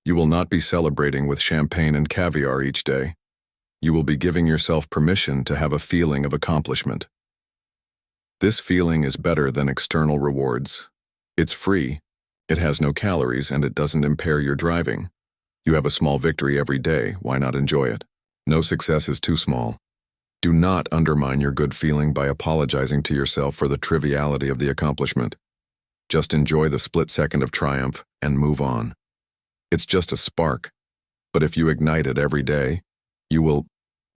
Speaker 1: You will not be celebrating with champagne and caviar each day. You will be giving yourself permission to have a feeling of accomplishment. This feeling is better than external rewards. It's free, it has no calories, and it doesn't impair your driving. You have a small victory every day, why not enjoy it? No success is too small. Do not undermine your good feeling by apologizing to yourself for the triviality of the accomplishment. Just enjoy the split second of triumph and move on. It's just a spark, but if you ignite it every day, you will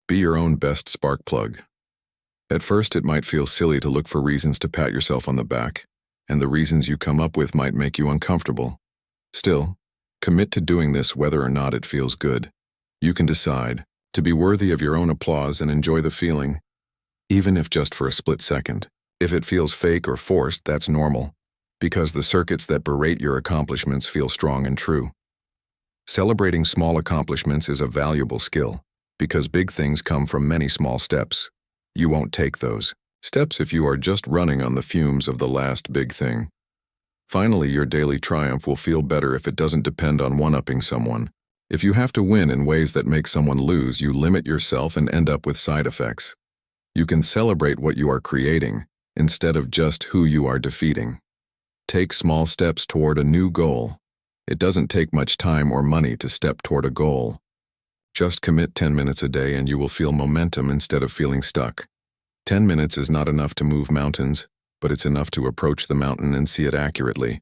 Speaker 1: be your own best spark plug. At first, it might feel silly to look for reasons to pat yourself on the back, and the reasons you come up with might make you uncomfortable. Still, commit to doing this whether or not it feels good. You can decide to be worthy of your own applause and enjoy the feeling, even if just for a split second. If it feels fake or forced, that's normal, because the circuits that berate your accomplishments feel strong and true. Celebrating small accomplishments is a valuable skill, because big things come from many small steps. You won't take those steps if you are just running on the fumes of the last big thing. Finally, your daily triumph will feel better if it doesn't depend on one-upping someone. If you have to win in ways that make someone lose, you limit yourself and end up with side effects. You can celebrate what you are creating instead of just who you are defeating. Take small steps toward a new goal. It doesn't take much time or money to step toward a goal. Just commit 10 minutes a day and you will feel momentum instead of feeling stuck. 10 minutes is not enough to move mountains, but it's enough to approach the mountain and see it accurately.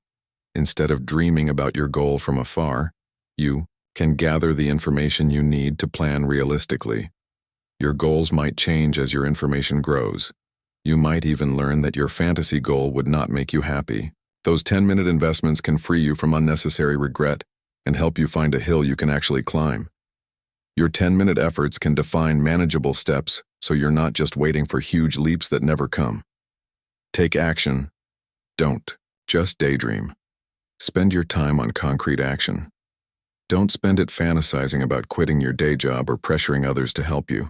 Speaker 1: Instead of dreaming about your goal from afar, you can gather the information you need to plan realistically. Your goals might change as your information grows. You might even learn that your fantasy goal would not make you happy. Those 10-minute investments can free you from unnecessary regret and help you find a hill you can actually climb. Your 10-minute efforts can define manageable steps, so you're not just waiting for huge leaps that never come. Take action. Don't just daydream. Spend your time on concrete action. Don't spend it fantasizing about quitting your day job or pressuring others to help you.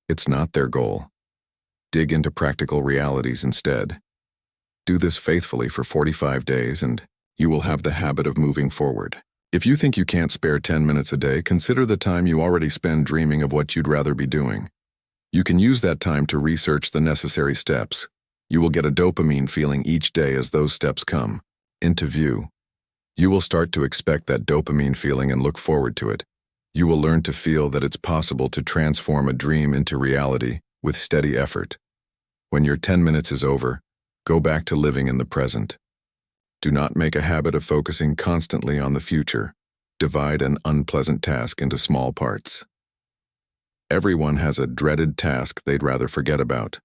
Speaker 1: It's not their goal. Dig into practical realities instead. Do this faithfully for 45 days and you will have the habit of moving forward. If you think you can't spare 10 minutes a day, consider the time you already spend dreaming of what you'd rather be doing. You can use that time to research the necessary steps. You will get a dopamine feeling each day as those steps come into view. You will start to expect that dopamine feeling and look forward to it. You will learn to feel that it's possible to transform a dream into reality with steady effort. When your 10 minutes is over, go back to living in the present. Do not make a habit of focusing constantly on the future. Divide an unpleasant task into small parts. Everyone has a dreaded task they'd rather forget about.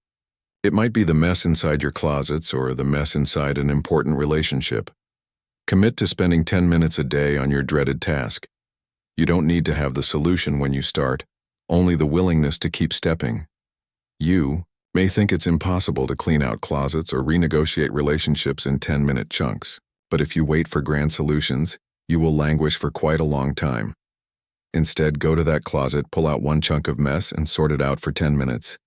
Speaker 1: It might be the mess inside your closets or the mess inside an important relationship. Commit to spending 10 minutes a day on your dreaded task. You don't need to have the solution when you start, only the willingness to keep stepping. You may think it's impossible to clean out closets or renegotiate relationships in 10-minute chunks, but if you wait for grand solutions, you will languish for quite a long time. Instead, go to that closet, pull out one chunk of mess, and sort it out for 10 minutes.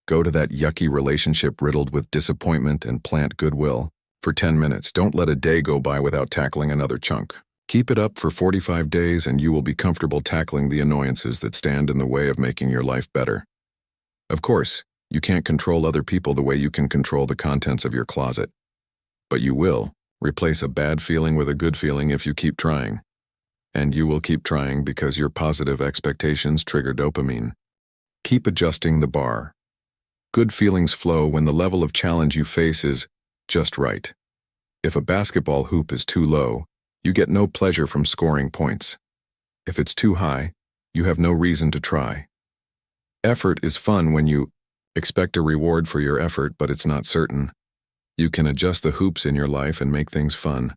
Speaker 1: Go to that yucky relationship riddled with disappointment and plant goodwill for 10 minutes. Don't let a day go by without tackling another chunk. Keep it up for 45 days and you will be comfortable tackling the annoyances that stand in the way of making your life better. Of course, you can't control other people the way you can control the contents of your closet. But you will replace a bad feeling with a good feeling if you keep trying. And you will keep trying because your positive expectations trigger dopamine. Keep adjusting the bar. Good feelings flow when the level of challenge you face is just right. If a basketball hoop is too low, you get no pleasure from scoring points. If it's too high, you have no reason to try. Effort is fun when you expect a reward for your effort, but it's not certain. You can adjust the hoops in your life and make things fun.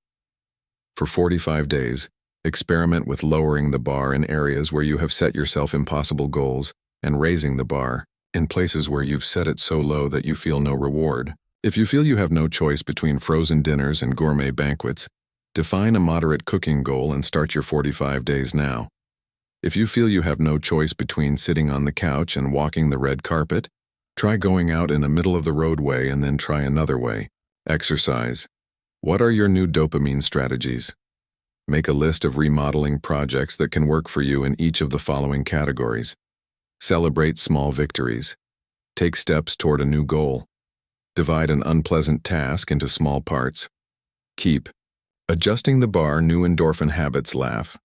Speaker 1: For 45 days, experiment with lowering the bar in areas where you have set yourself impossible goals and raising the bar in places where you've set it so low that you feel no reward. If you feel you have no choice between frozen dinners and gourmet banquets, define a moderate cooking goal and start your 45 days now. If you feel you have no choice between sitting on the couch and walking the red carpet, try going out in the middle of the roadway and then try another way. Exercise. What are your new dopamine strategies? Make a list of remodeling projects that can work for you in each of the following categories. Celebrate small victories. Take steps toward a new goal. Divide an unpleasant task into small parts. Keep adjusting the bar. New endorphin habits. Laugh.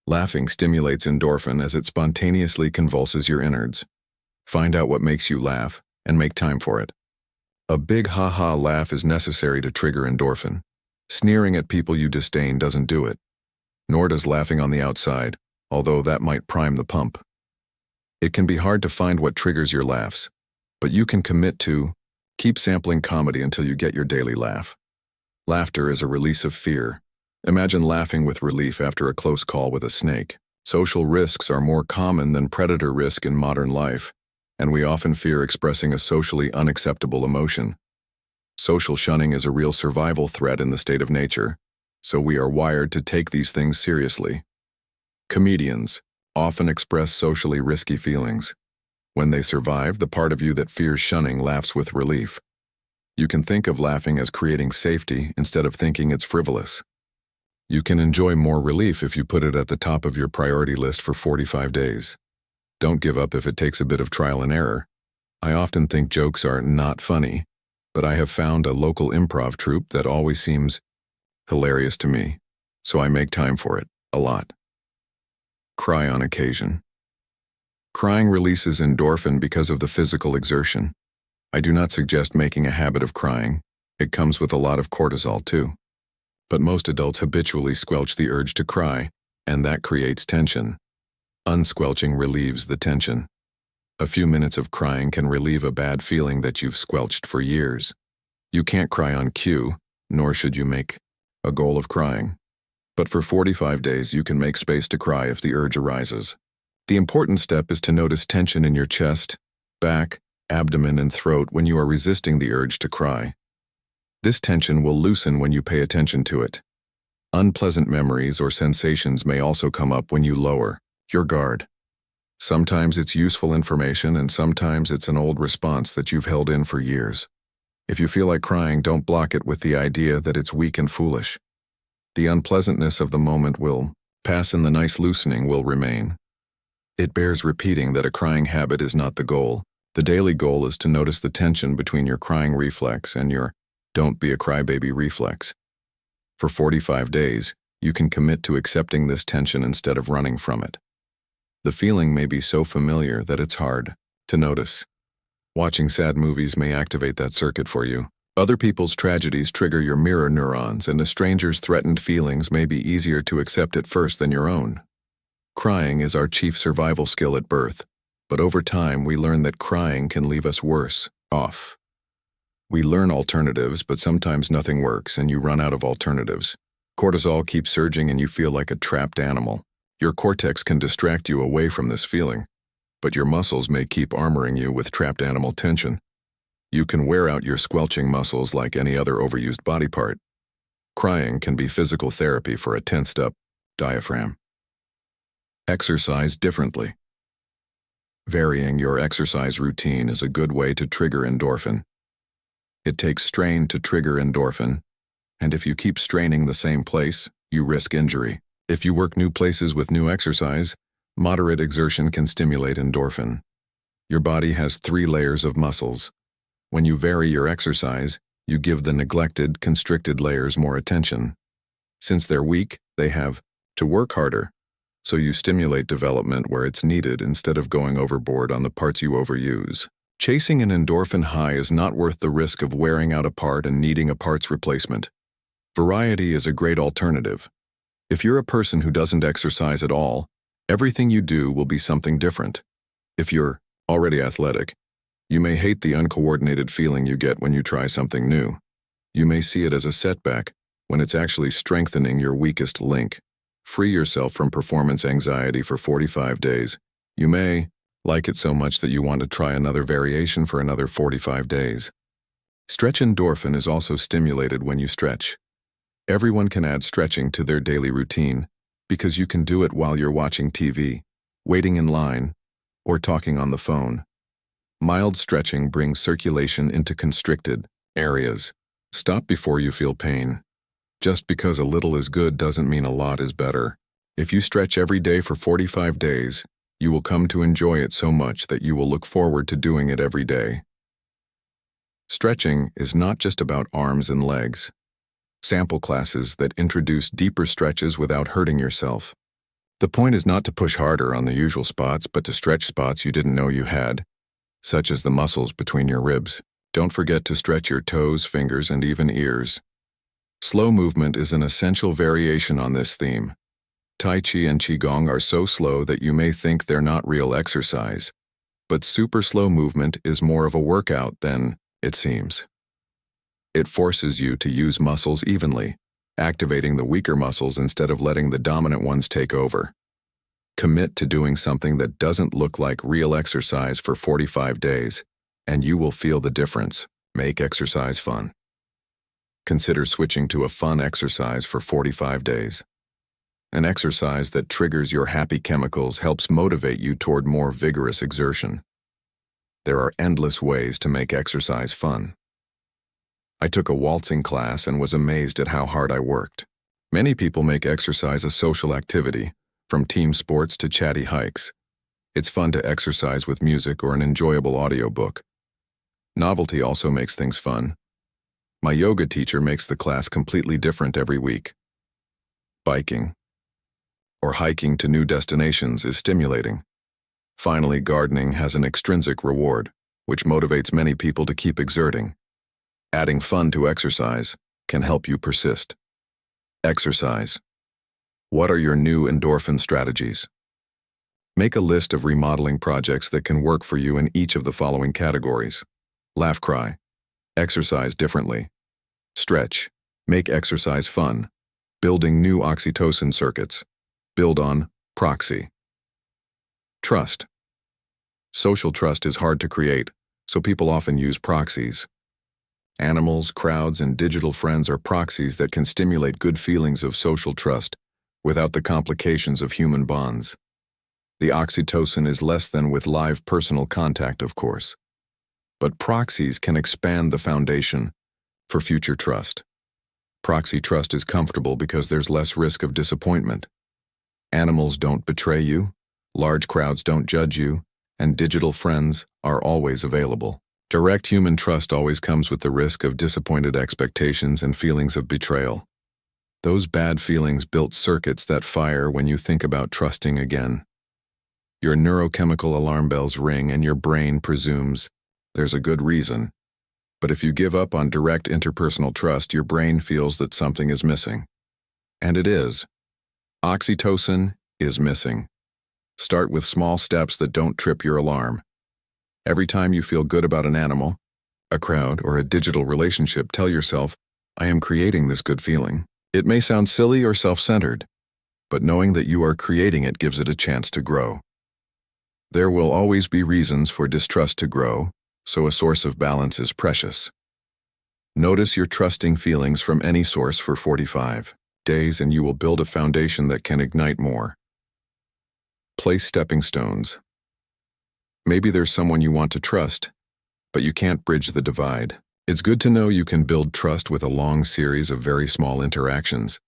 Speaker 1: Laughing stimulates endorphin as it spontaneously convulses your innards. Find out what makes you laugh and make time for it. A big ha-ha laugh is necessary to trigger endorphin. Sneering at people you disdain doesn't do it. Nor does laughing on the outside, although that might prime the pump. It can be hard to find what triggers your laughs, but you can commit to keep sampling comedy until you get your daily laugh. Laughter is a release of fear. Imagine laughing with relief after a close call with a snake. Social risks are more common than predator risk in modern life, and we often fear expressing a socially unacceptable emotion. Social shunning is a real survival threat in the state of nature, so we are wired to take these things seriously. Comedians often express socially risky feelings. When they survive, the part of you that fears shunning laughs with relief. You can think of laughing as creating safety instead of thinking it's frivolous. You can enjoy more relief if you put it at the top of your priority list for 45 days. Don't give up if it takes a bit of trial and error. I often think jokes are not funny, but I have found a local improv troupe that always seems hilarious to me, so I make time for it, a lot. Cry on occasion. Crying releases endorphin because of the physical exertion. I do not suggest making a habit of crying. It comes with a lot of cortisol too. But most adults habitually squelch the urge to cry, and that creates tension. Unsquelching relieves the tension. A few minutes of crying can relieve a bad feeling that you've squelched for years. You can't cry on cue, nor should you make a goal of crying. But for 45 days you can make space to cry if the urge arises. The important step is to notice tension in your chest, back, abdomen, and throat when you are resisting the urge to cry. This tension will loosen when you pay attention to it. Unpleasant memories or sensations may also come up when you lower your guard. Sometimes it's useful information and sometimes it's an old response that you've held in for years. If you feel like crying, don't block it with the idea that it's weak and foolish. The unpleasantness of the moment will pass and the nice loosening will remain. It bears repeating that a crying habit is not the goal. The daily goal is to notice the tension between your crying reflex and your don't be a crybaby reflex. For 45 days, you can commit to accepting this tension instead of running from it. The feeling may be so familiar that it's hard to notice. Watching sad movies may activate that circuit for you. Other people's tragedies trigger your mirror neurons, and a stranger's threatened feelings may be easier to accept at first than your own. Crying is our chief survival skill at birth, but over time we learn that crying can leave us worse off. We learn alternatives, but sometimes nothing works and you run out of alternatives. Cortisol keeps surging and you feel like a trapped animal. Your cortex can distract you away from this feeling, but your muscles may keep armoring you with trapped animal tension. You can wear out your squelching muscles like any other overused body part. Crying can be physical therapy for a tensed-up diaphragm. Exercise differently. Varying your exercise routine is a good way to trigger endorphin. It takes strain to trigger endorphin, and if you keep straining the same place, you risk injury. If you work new places with new exercise, moderate exertion can stimulate endorphin. Your body has 3 layers of muscles. When you vary your exercise, you give the neglected, constricted layers more attention. Since they're weak, they have to work harder, so you stimulate development where it's needed instead of going overboard on the parts you overuse. Chasing an endorphin high is not worth the risk of wearing out a part and needing a parts replacement. Variety is a great alternative. If you're a person who doesn't exercise at all, everything you do will be something different. If you're already athletic, you may hate the uncoordinated feeling you get when you try something new. You may see it as a setback when it's actually strengthening your weakest link. Free yourself from performance anxiety for 45 days. You may like it so much that you want to try another variation for another 45 days. Stretch endorphin is also stimulated when you stretch. Everyone can add stretching to their daily routine because you can do it while you're watching TV, waiting in line, or talking on the phone. Mild stretching brings circulation into constricted areas. Stop before you feel pain. Just because a little is good doesn't mean a lot is better. If you stretch every day for 45 days, You will come to enjoy it so much that you will look forward to doing it every day. Stretching is not just about arms and legs. Sample classes that introduce deeper stretches without hurting yourself. The point is not to push harder on the usual spots, but to stretch spots you didn't know you had, such as the muscles between your ribs. Don't forget to stretch your toes, fingers, and even ears. Slow movement is an essential variation on this theme. Tai Chi and Qigong are so slow that you may think they're not real exercise, but super slow movement is more of a workout than it seems. It forces you to use muscles evenly, activating the weaker muscles instead of letting the dominant ones take over. Commit to doing something that doesn't look like real exercise for 45 days, and you will feel the difference. Make exercise fun. Consider switching to a fun exercise for 45 days. An exercise that triggers your happy chemicals helps motivate you toward more vigorous exertion. There are endless ways to make exercise fun. I took a waltzing class and was amazed at how hard I worked. Many people make exercise a social activity, from team sports to chatty hikes. It's fun to exercise with music or an enjoyable audiobook. Novelty also makes things fun. My yoga teacher makes the class completely different every week. Biking or hiking to new destinations is stimulating. Finally, gardening has an extrinsic reward, which motivates many people to keep exerting. Adding fun to exercise can help you persist. Exercise. What are your new endorphin strategies? Make a list of remodeling projects that can work for you in each of the following categories. Laugh, cry. Exercise differently. Stretch. Make exercise fun. Building new oxytocin circuits. Build on proxy. Trust. Social trust is hard to create, so people often use proxies. Animals, crowds, and digital friends are proxies that can stimulate good feelings of social trust without the complications of human bonds. The oxytocin is less than with live personal contact, of course. But proxies can expand the foundation for future trust. Proxy trust is comfortable because there's less risk of disappointment. Animals don't betray you, large crowds don't judge you, and digital friends are always available. Direct human trust always comes with the risk of disappointed expectations and feelings of betrayal. Those bad feelings built circuits that fire when you think about trusting again. Your neurochemical alarm bells ring and your brain presumes there's a good reason. But if you give up on direct interpersonal trust, your brain feels that something is missing. And it is. Oxytocin is missing. Start with small steps that don't trip your alarm. Every time you feel good about an animal, a crowd, or a digital relationship, tell yourself, I am creating this good feeling. It may sound silly or self-centered, but knowing that you are creating it gives it a chance to grow. There will always be reasons for distrust to grow, so a source of balance is precious. Notice your trusting feelings from any source for 45 days and you will build a foundation that can ignite more. Place stepping stones. Maybe there's someone you want to trust, but you can't bridge the divide. It's good to know you can build trust with a long series of very small interactions.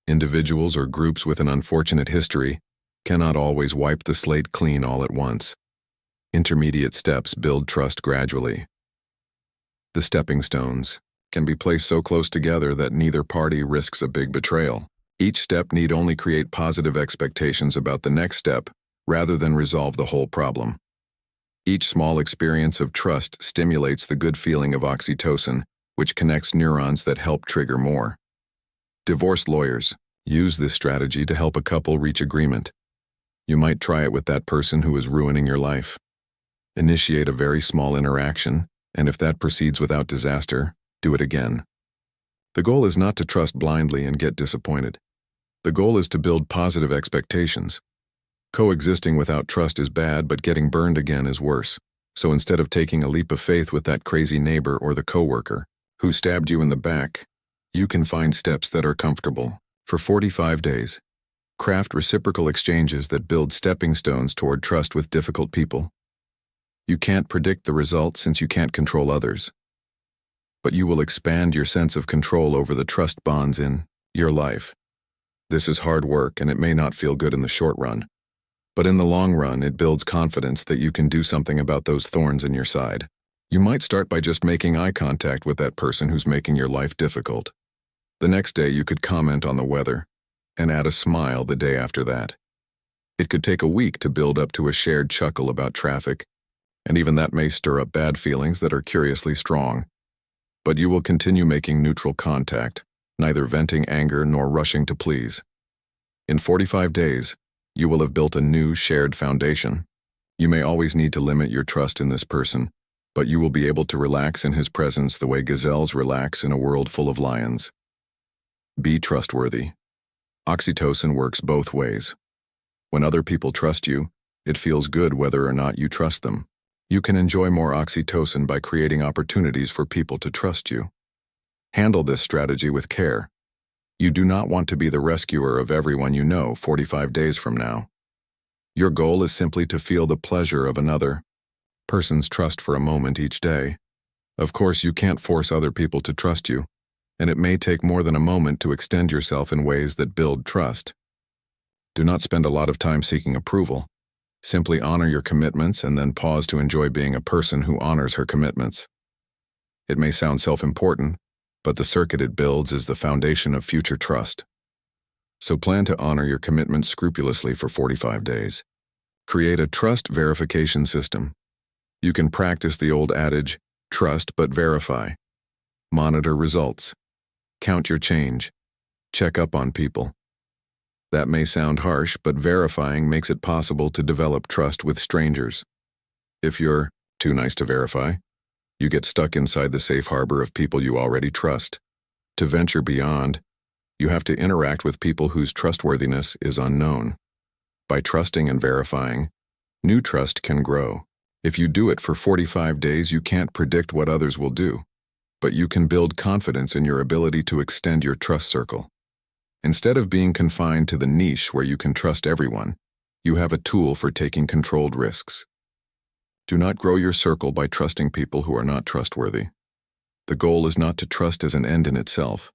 Speaker 1: Individuals or groups with an unfortunate history cannot always wipe the slate clean all at once. Intermediate steps build trust gradually. The stepping stones can be placed so close together that neither party risks a big betrayal. Each step need only create positive expectations about the next step rather than resolve the whole problem. Each small experience of trust stimulates the good feeling of oxytocin, which connects neurons that help trigger more. Divorce lawyers use this strategy to help a couple reach agreement. You might try it with that person who is ruining your life. Initiate a very small interaction, and if that proceeds without disaster, do it again. The goal is not to trust blindly and get disappointed. The goal is to build positive expectations. Coexisting without trust is bad, but getting burned again is worse. So instead of taking a leap of faith with that crazy neighbor or the coworker who stabbed you in the back, you can find steps that are comfortable. For 45 days, craft reciprocal exchanges that build stepping stones toward trust with difficult people. You can't predict the result since you can't control others. But you will expand your sense of control over the trust bonds in your life. This is hard work and it may not feel good in the short run. But in the long run, it builds confidence that you can do something about those thorns in your side. You might start by just making eye contact with that person who's making your life difficult. The next day you could comment on the weather, and add a smile the day after that. It could take a week to build up to a shared chuckle about traffic, and even that may stir up bad feelings that are curiously strong. But you will continue making neutral contact, neither venting anger nor rushing to please. In 45 days, you will have built a new shared foundation. You may always need to limit your trust in this person, but you will be able to relax in his presence the way gazelles relax in a world full of lions. Be trustworthy. Oxytocin works both ways. When other people trust you, it feels good whether or not you trust them. You can enjoy more oxytocin by creating opportunities for people to trust you. Handle this strategy with care. You do not want to be the rescuer of everyone you know 45 days from now. Your goal is simply to feel the pleasure of another person's trust for a moment each day. Of course, you can't force other people to trust you, and it may take more than a moment to extend yourself in ways that build trust. Do not spend a lot of time seeking approval. Simply honor your commitments and then pause to enjoy being a person who honors her commitments. It may sound self-important, but the circuit it builds is the foundation of future trust. So plan to honor your commitments scrupulously for 45 days. Create a trust verification system. You can practice the old adage, trust but verify. Monitor results. Count your change. Check up on people. That may sound harsh, but verifying makes it possible to develop trust with strangers. If you're too nice to verify, you get stuck inside the safe harbor of people you already trust. To venture beyond, you have to interact with people whose trustworthiness is unknown. By trusting and verifying, new trust can grow. If you do it for 45 days, you can't predict what others will do, but you can build confidence in your ability to extend your trust circle. Instead of being confined to the niche where you can trust everyone, you have a tool for taking controlled risks. Do not grow your circle by trusting people who are not trustworthy. The goal is not to trust as an end in itself,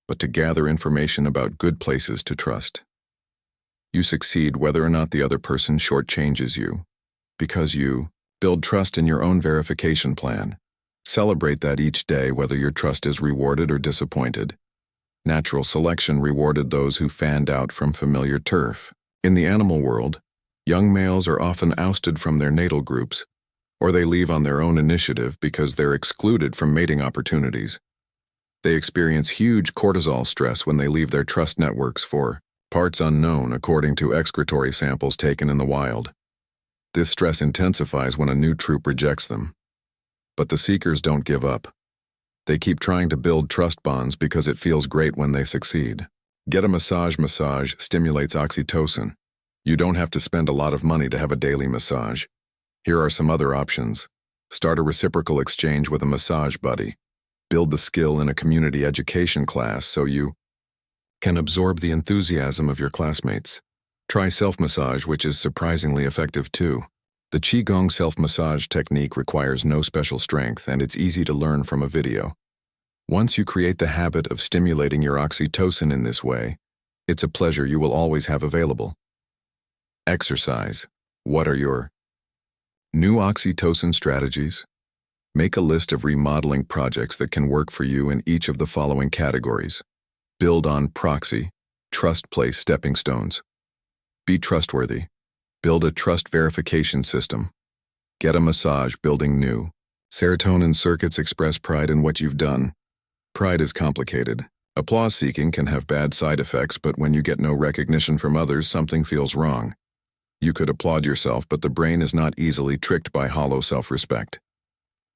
Speaker 1: but to gather information about good places to trust. You succeed whether or not the other person shortchanges you, because you build trust in your own verification plan. Celebrate that each day, whether your trust is rewarded or disappointed. Natural selection rewarded those who fanned out from familiar turf. In the animal world, young males are often ousted from their natal groups, or they leave on their own initiative because they're excluded from mating opportunities. They experience huge cortisol stress when they leave their trust networks for parts unknown, according to excretory samples taken in the wild. This stress intensifies when a new troop rejects them. But the seekers don't give up. They keep trying to build trust bonds because it feels great when they succeed. Get a massage. Massage stimulates oxytocin. You don't have to spend a lot of money to have a daily massage. Here are some other options. Start a reciprocal exchange with a massage buddy. Build the skill in a community education class so you can absorb the enthusiasm of your classmates. Try self-massage, which is surprisingly effective too. The Qigong self-massage technique requires no special strength, and it's easy to learn from a video. Once you create the habit of stimulating your oxytocin in this way, it's a pleasure you will always have available. Exercise. What are your new oxytocin strategies? Make a list of remodeling projects that can work for you in each of the following categories. Build on proxy, trust place stepping stones. Be trustworthy. Build a trust verification system. Get a massage building new. Serotonin circuits express pride in what you've done. Pride is complicated. Applause seeking can have bad side effects, but when you get no recognition from others, something feels wrong. You could applaud yourself, but the brain is not easily tricked by hollow self-respect.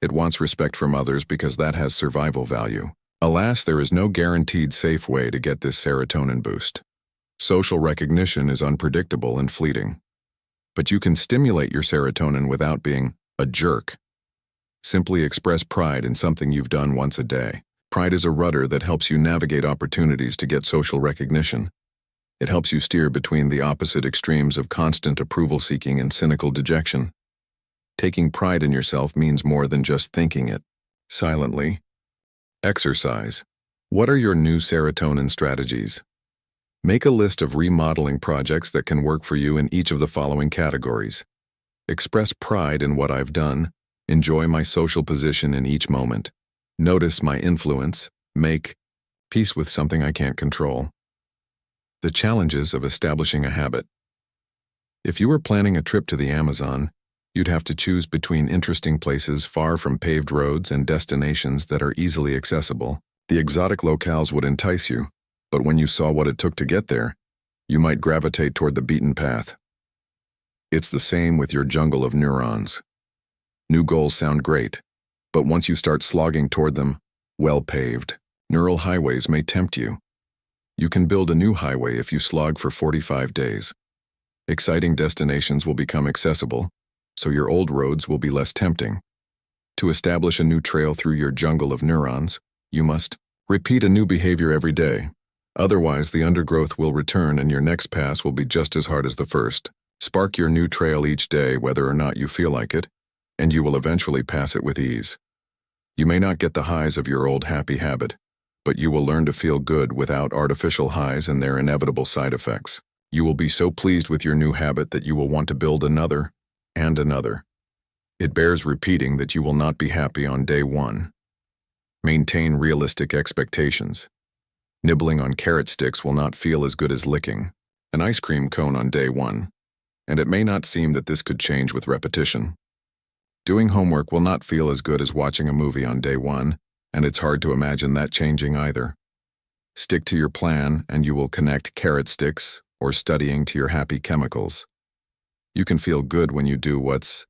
Speaker 1: It wants respect from others because that has survival value. Alas, there is no guaranteed safe way to get this serotonin boost. Social recognition is unpredictable and fleeting. But you can stimulate your serotonin without being a jerk. Simply express pride in something you've done once a day. Pride is a rudder that helps you navigate opportunities to get social recognition. It helps you steer between the opposite extremes of constant approval-seeking and cynical dejection. Taking pride in yourself means more than just thinking it silently. Exercise. What are your new serotonin strategies? Make a list of remodeling projects that can work for you in each of the following categories. Express pride in what I've done. Enjoy my social position in each moment. Notice my influence. Make peace with something I can't control. The challenges of establishing a habit. If you were planning a trip to the Amazon, you'd have to choose between interesting places far from paved roads and destinations that are easily accessible. The exotic locales would entice you, but when you saw what it took to get there, you might gravitate toward the beaten path. It's the same with your jungle of neurons. New goals sound great, but once you start slogging toward them, well-paved, neural highways may tempt you. You can build a new highway if you slog for 45 days. Exciting destinations will become accessible, so your old roads will be less tempting. To establish a new trail through your jungle of neurons, you must repeat a new behavior every day. Otherwise, the undergrowth will return and your next pass will be just as hard as the first. Spark your new trail each day, whether or not you feel like it, and you will eventually pass it with ease. You may not get the highs of your old happy habit, but you will learn to feel good without artificial highs and their inevitable side effects. You will be so pleased with your new habit that you will want to build another and another. It bears repeating that you will not be happy on day one. Maintain realistic expectations. Nibbling on carrot sticks will not feel as good as licking an ice cream cone on day one, and it may not seem that this could change with repetition. Doing homework will not feel as good as watching a movie on day one, and it's hard to imagine that changing either. Stick to your plan and you will connect carrot sticks or studying to your happy chemicals. You can feel good when you do what's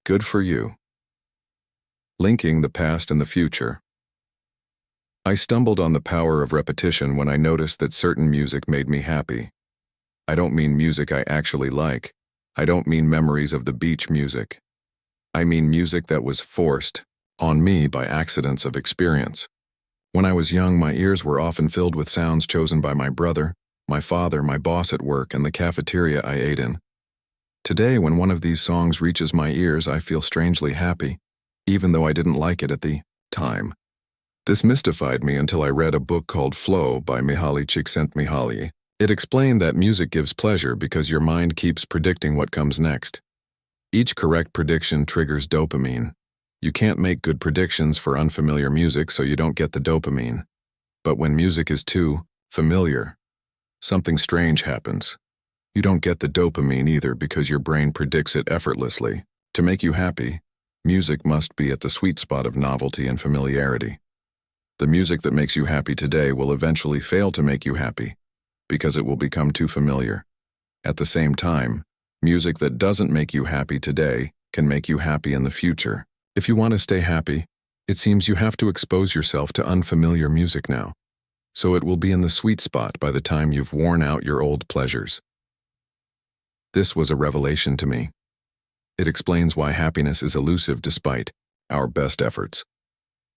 Speaker 1: good for you. Linking the past and the future. I stumbled on the power of repetition when I noticed that certain music made me happy. I don't mean music I actually like. I don't mean memories of the beach music. I mean music that was forced on me by accidents of experience. When I was young, my ears were often filled with sounds chosen by my brother, my father, my boss at work, and the cafeteria I ate in. Today, when one of these songs reaches my ears, I feel strangely happy, even though I didn't like it at the time. This mystified me until I read a book called Flow by Mihaly Csikszentmihalyi. It explained that music gives pleasure because your mind keeps predicting what comes next. Each correct prediction triggers dopamine. You can't make good predictions for unfamiliar music, so you don't get the dopamine. But when music is too familiar, something strange happens. You don't get the dopamine either because your brain predicts it effortlessly. To make you happy, music must be at the sweet spot of novelty and familiarity. The music that makes you happy today will eventually fail to make you happy because it will become too familiar. At the same time, music that doesn't make you happy today can make you happy in the future. If you want to stay happy, it seems you have to expose yourself to unfamiliar music now, so it will be in the sweet spot by the time you've worn out your old pleasures. This was a revelation to me. It explains why happiness is elusive despite our best efforts.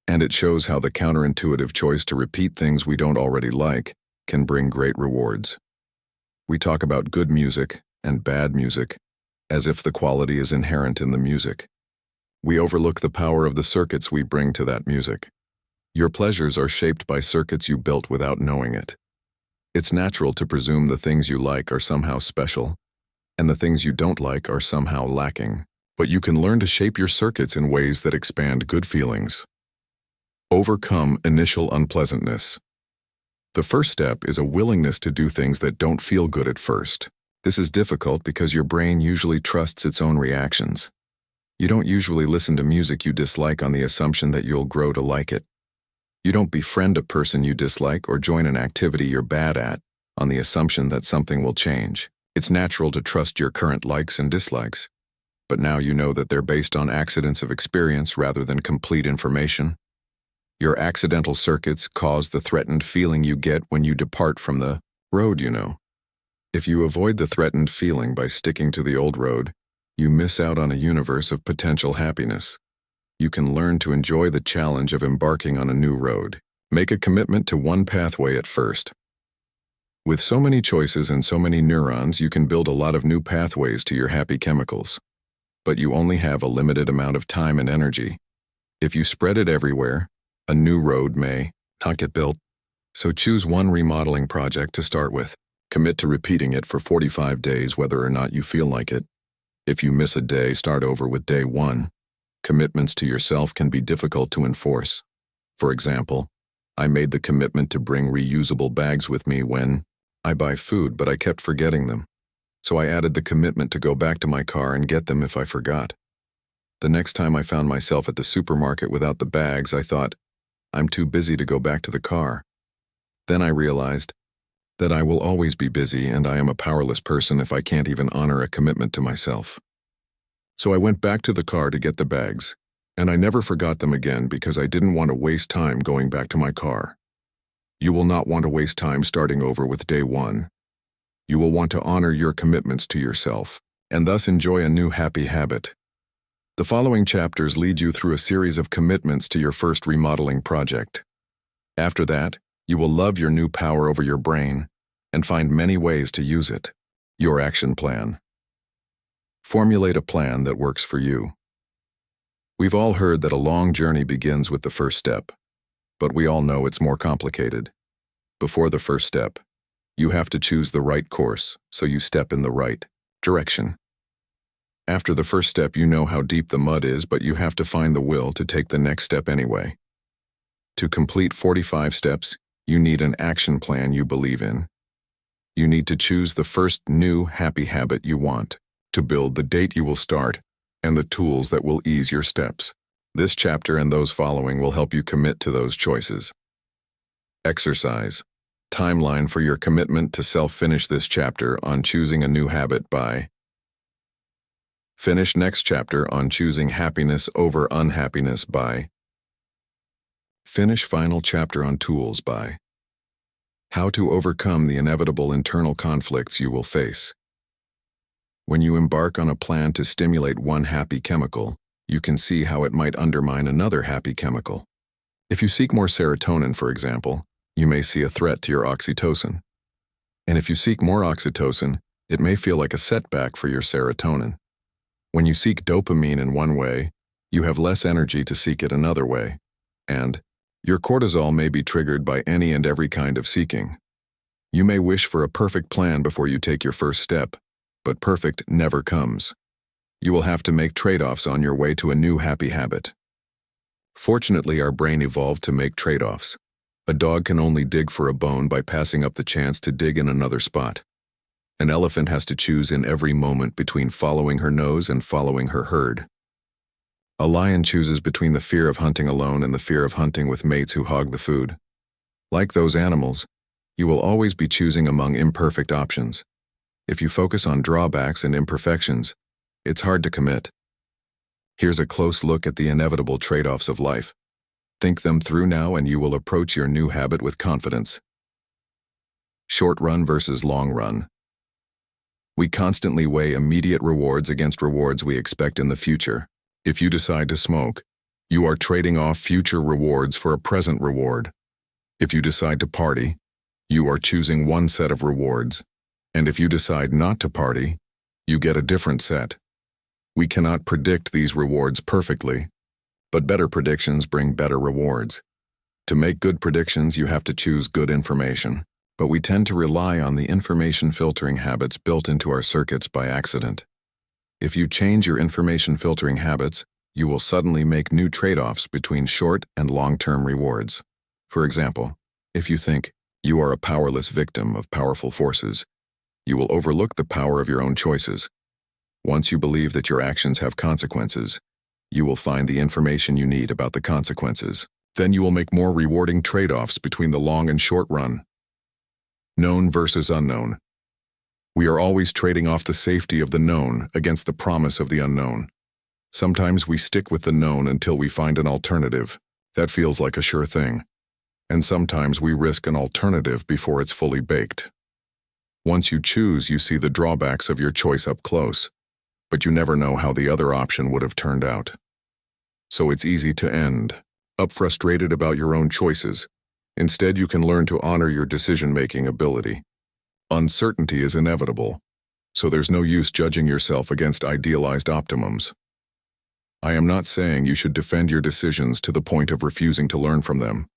Speaker 1: And it shows how the counterintuitive choice to repeat things we don't already like can bring great rewards. We talk about good music and bad music as if the quality is inherent in the music. We overlook the power of the circuits we bring to that music. Your pleasures are shaped by circuits you built without knowing it. It's natural to presume the things you like are somehow special, and the things you don't like are somehow lacking. But you can learn to shape your circuits in ways that expand good feelings. Overcome initial unpleasantness. The first step is a willingness to do things that don't feel good at first. This is difficult because your brain usually trusts its own reactions. You don't usually listen to music you dislike on the assumption that you'll grow to like it. You don't befriend a person you dislike or join an activity you're bad at on the assumption that something will change. It's natural to trust your current likes and dislikes, but now you know that they're based on accidents of experience rather than complete information. Your accidental circuits cause the threatened feeling you get when you depart from the road you know. If you avoid the threatened feeling by sticking to the old road, you miss out on a universe of potential happiness. You can learn to enjoy the challenge of embarking on a new road. Make a commitment to one pathway at first. With so many choices and so many neurons, you can build a lot of new pathways to your happy chemicals. But you only have a limited amount of time and energy. If you spread it everywhere, a new road may not get built. So choose one remodeling project to start with. Commit to repeating it for 45 days whether or not you feel like it. If you miss a day, start over with day 1. Commitments to yourself can be difficult to enforce. For example, I made the commitment to bring reusable bags with me when I buy food, but I kept forgetting them. So I added the commitment to go back to my car and get them if I forgot. The next time I found myself at the supermarket without the bags, I thought, I'm too busy to go back to the car. Then I realized that I will always be busy and I am a powerless person if I can't even honor a commitment to myself. So I went back to the car to get the bags, and I never forgot them again because I didn't want to waste time going back to my car. You will not want to waste time starting over with day 1. You will want to honor your commitments to yourself, and thus enjoy a new happy habit. The following chapters lead you through a series of commitments to your first remodeling project. After that, you will love your new power over your brain and find many ways to use it. Your action plan. Formulate a plan that works for you. We've all heard that a long journey begins with the first step, but we all know it's more complicated. Before the first step, you have to choose the right course, so you step in the right direction. After the first step, you know how deep the mud is, but you have to find the will to take the next step anyway. To complete 45 steps, you need an action plan you believe in. You need to choose the first new happy habit you want, to build the date you will start, and the tools that will ease your steps. This chapter and those following will help you commit to those choices. Exercise. Timeline for your commitment to self. Finish this chapter on choosing a new habit by. Finish next chapter on choosing happiness over unhappiness by. Finish final chapter on tools by. How to overcome the inevitable internal conflicts you will face. When you embark on a plan to stimulate one happy chemical, you can see how it might undermine another happy chemical. If you seek more serotonin, for example, you may see a threat to your oxytocin. And if you seek more oxytocin, it may feel like a setback for your serotonin. When you seek dopamine in one way, you have less energy to seek it another way. And your cortisol may be triggered by any and every kind of seeking. You may wish for a perfect plan before you take your first step, but perfect never comes. You will have to make trade-offs on your way to a new happy habit. Fortunately, our brain evolved to make trade-offs. A dog can only dig for a bone by passing up the chance to dig in another spot. An elephant has to choose in every moment between following her nose and following her herd. A lion chooses between the fear of hunting alone and the fear of hunting with mates who hog the food. Like those animals, you will always be choosing among imperfect options. If you focus on drawbacks and imperfections, it's hard to commit. Here's a close look at the inevitable trade-offs of life. Think them through now and you will approach your new habit with confidence. Short run versus long run. We constantly weigh immediate rewards against rewards we expect in the future. If you decide to smoke, you are trading off future rewards for a present reward. If you decide to party, you are choosing one set of rewards. And if you decide not to party, you get a different set. We cannot predict these rewards perfectly, but better predictions bring better rewards. To make good predictions, you have to choose good information, but we tend to rely on the information filtering habits built into our circuits by accident. If you change your information filtering habits, you will suddenly make new trade-offs between short and long-term rewards. For example, if you think you are a powerless victim of powerful forces, you will overlook the power of your own choices. Once you believe that your actions have consequences, you will find the information you need about the consequences. Then you will make more rewarding trade-offs between the long and short run. Known versus unknown. We are always trading off the safety of the known against the promise of the unknown. Sometimes we stick with the known until we find an alternative. That feels like a sure thing. And sometimes we risk an alternative before it's fully baked. Once you choose, you see the drawbacks of your choice up close, but you never know how the other option would have turned out. So it's easy to end up frustrated about your own choices. Instead, you can learn to honor your decision-making ability. Uncertainty is inevitable, so there's no use judging yourself against idealized optimums. I am not saying you should defend your decisions to the point of refusing to learn from them,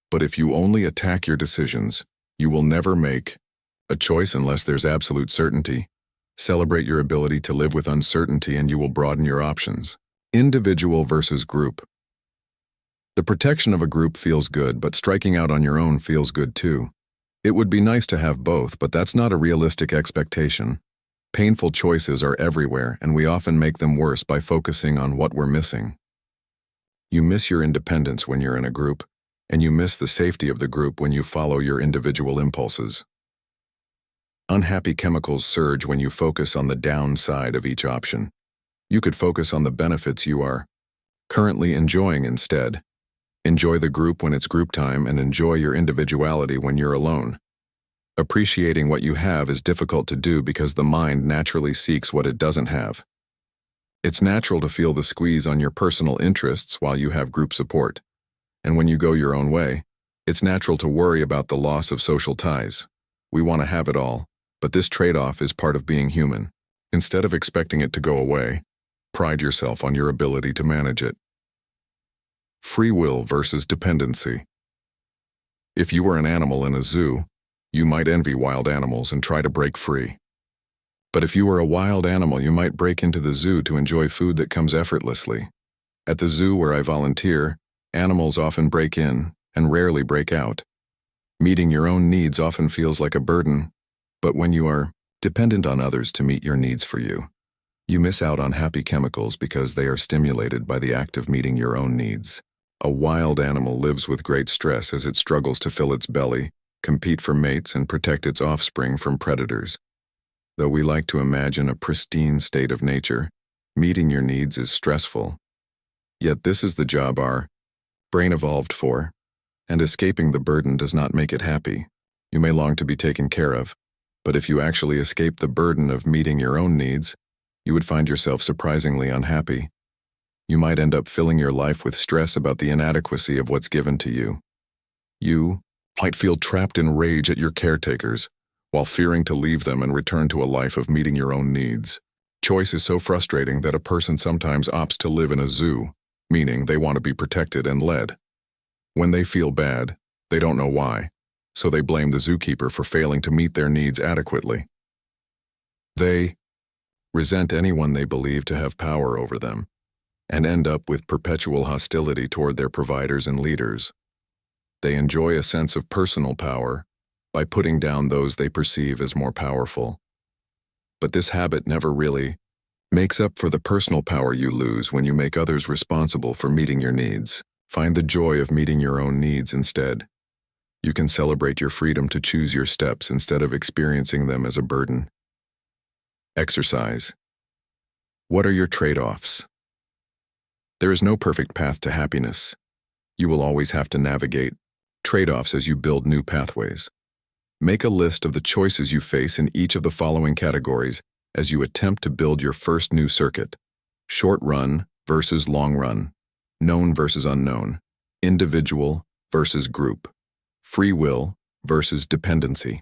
Speaker 1: but if you only attack your decisions, you will never make a choice unless there's absolute certainty. Celebrate your ability to live with uncertainty and you will broaden your options. Individual versus group. The protection of a group feels good, but striking out on your own feels good too. It would be nice to have both, but that's not a realistic expectation. Painful choices are everywhere, and we often make them worse by focusing on what we're missing. You miss your independence when you're in a group, and you miss the safety of the group when you follow your individual impulses. Unhappy chemicals surge when you focus on the downside of each option. You could focus on the benefits you are currently enjoying instead. Enjoy the group when it's group time and enjoy your individuality when you're alone. Appreciating what you have is difficult to do because the mind naturally seeks what it doesn't have. It's natural to feel the squeeze on your personal interests while you have group support. And when you go your own way, it's natural to worry about the loss of social ties. We want to have it all, but this trade-off is part of being human. Instead of expecting it to go away, pride yourself on your ability to manage it. Free will versus dependency. If you were an animal in a zoo, you might envy wild animals and try to break free. But if you were a wild animal, you might break into the zoo to enjoy food that comes effortlessly. At the zoo where I volunteer, animals often break in and rarely break out. Meeting your own needs often feels like a burden, but when you are dependent on others to meet your needs for you, you miss out on happy chemicals because they are stimulated by the act of meeting your own needs. A wild animal lives with great stress as it struggles to fill its belly, compete for mates, and protect its offspring from predators. Though we like to imagine a pristine state of nature, meeting your needs is stressful. Yet this is the job our brain evolved for, and escaping the burden does not make it happy. You may long to be taken care of, but if you actually escape the burden of meeting your own needs, you would find yourself surprisingly unhappy. You might end up filling your life with stress about the inadequacy of what's given to you. You might feel trapped in rage at your caretakers, while fearing to leave them and return to a life of meeting your own needs. Choice is so frustrating that a person sometimes opts to live in a zoo, meaning they want to be protected and led. When they feel bad, they don't know why, so they blame the zookeeper for failing to meet their needs adequately. They resent anyone they believe to have power over them, and end up with perpetual hostility toward their providers and leaders. They enjoy a sense of personal power by putting down those they perceive as more powerful. But this habit never really makes up for the personal power you lose when you make others responsible for meeting your needs. Find the joy of meeting your own needs instead. You can celebrate your freedom to choose your steps instead of experiencing them as a burden. Exercise. What are your trade-offs? There is no perfect path to happiness. You will always have to navigate trade-offs as you build new pathways. Make a list of the choices you face in each of the following categories as you attempt to build your first new circuit. Short run versus long run. Known versus unknown. Individual versus group. Free will versus dependency.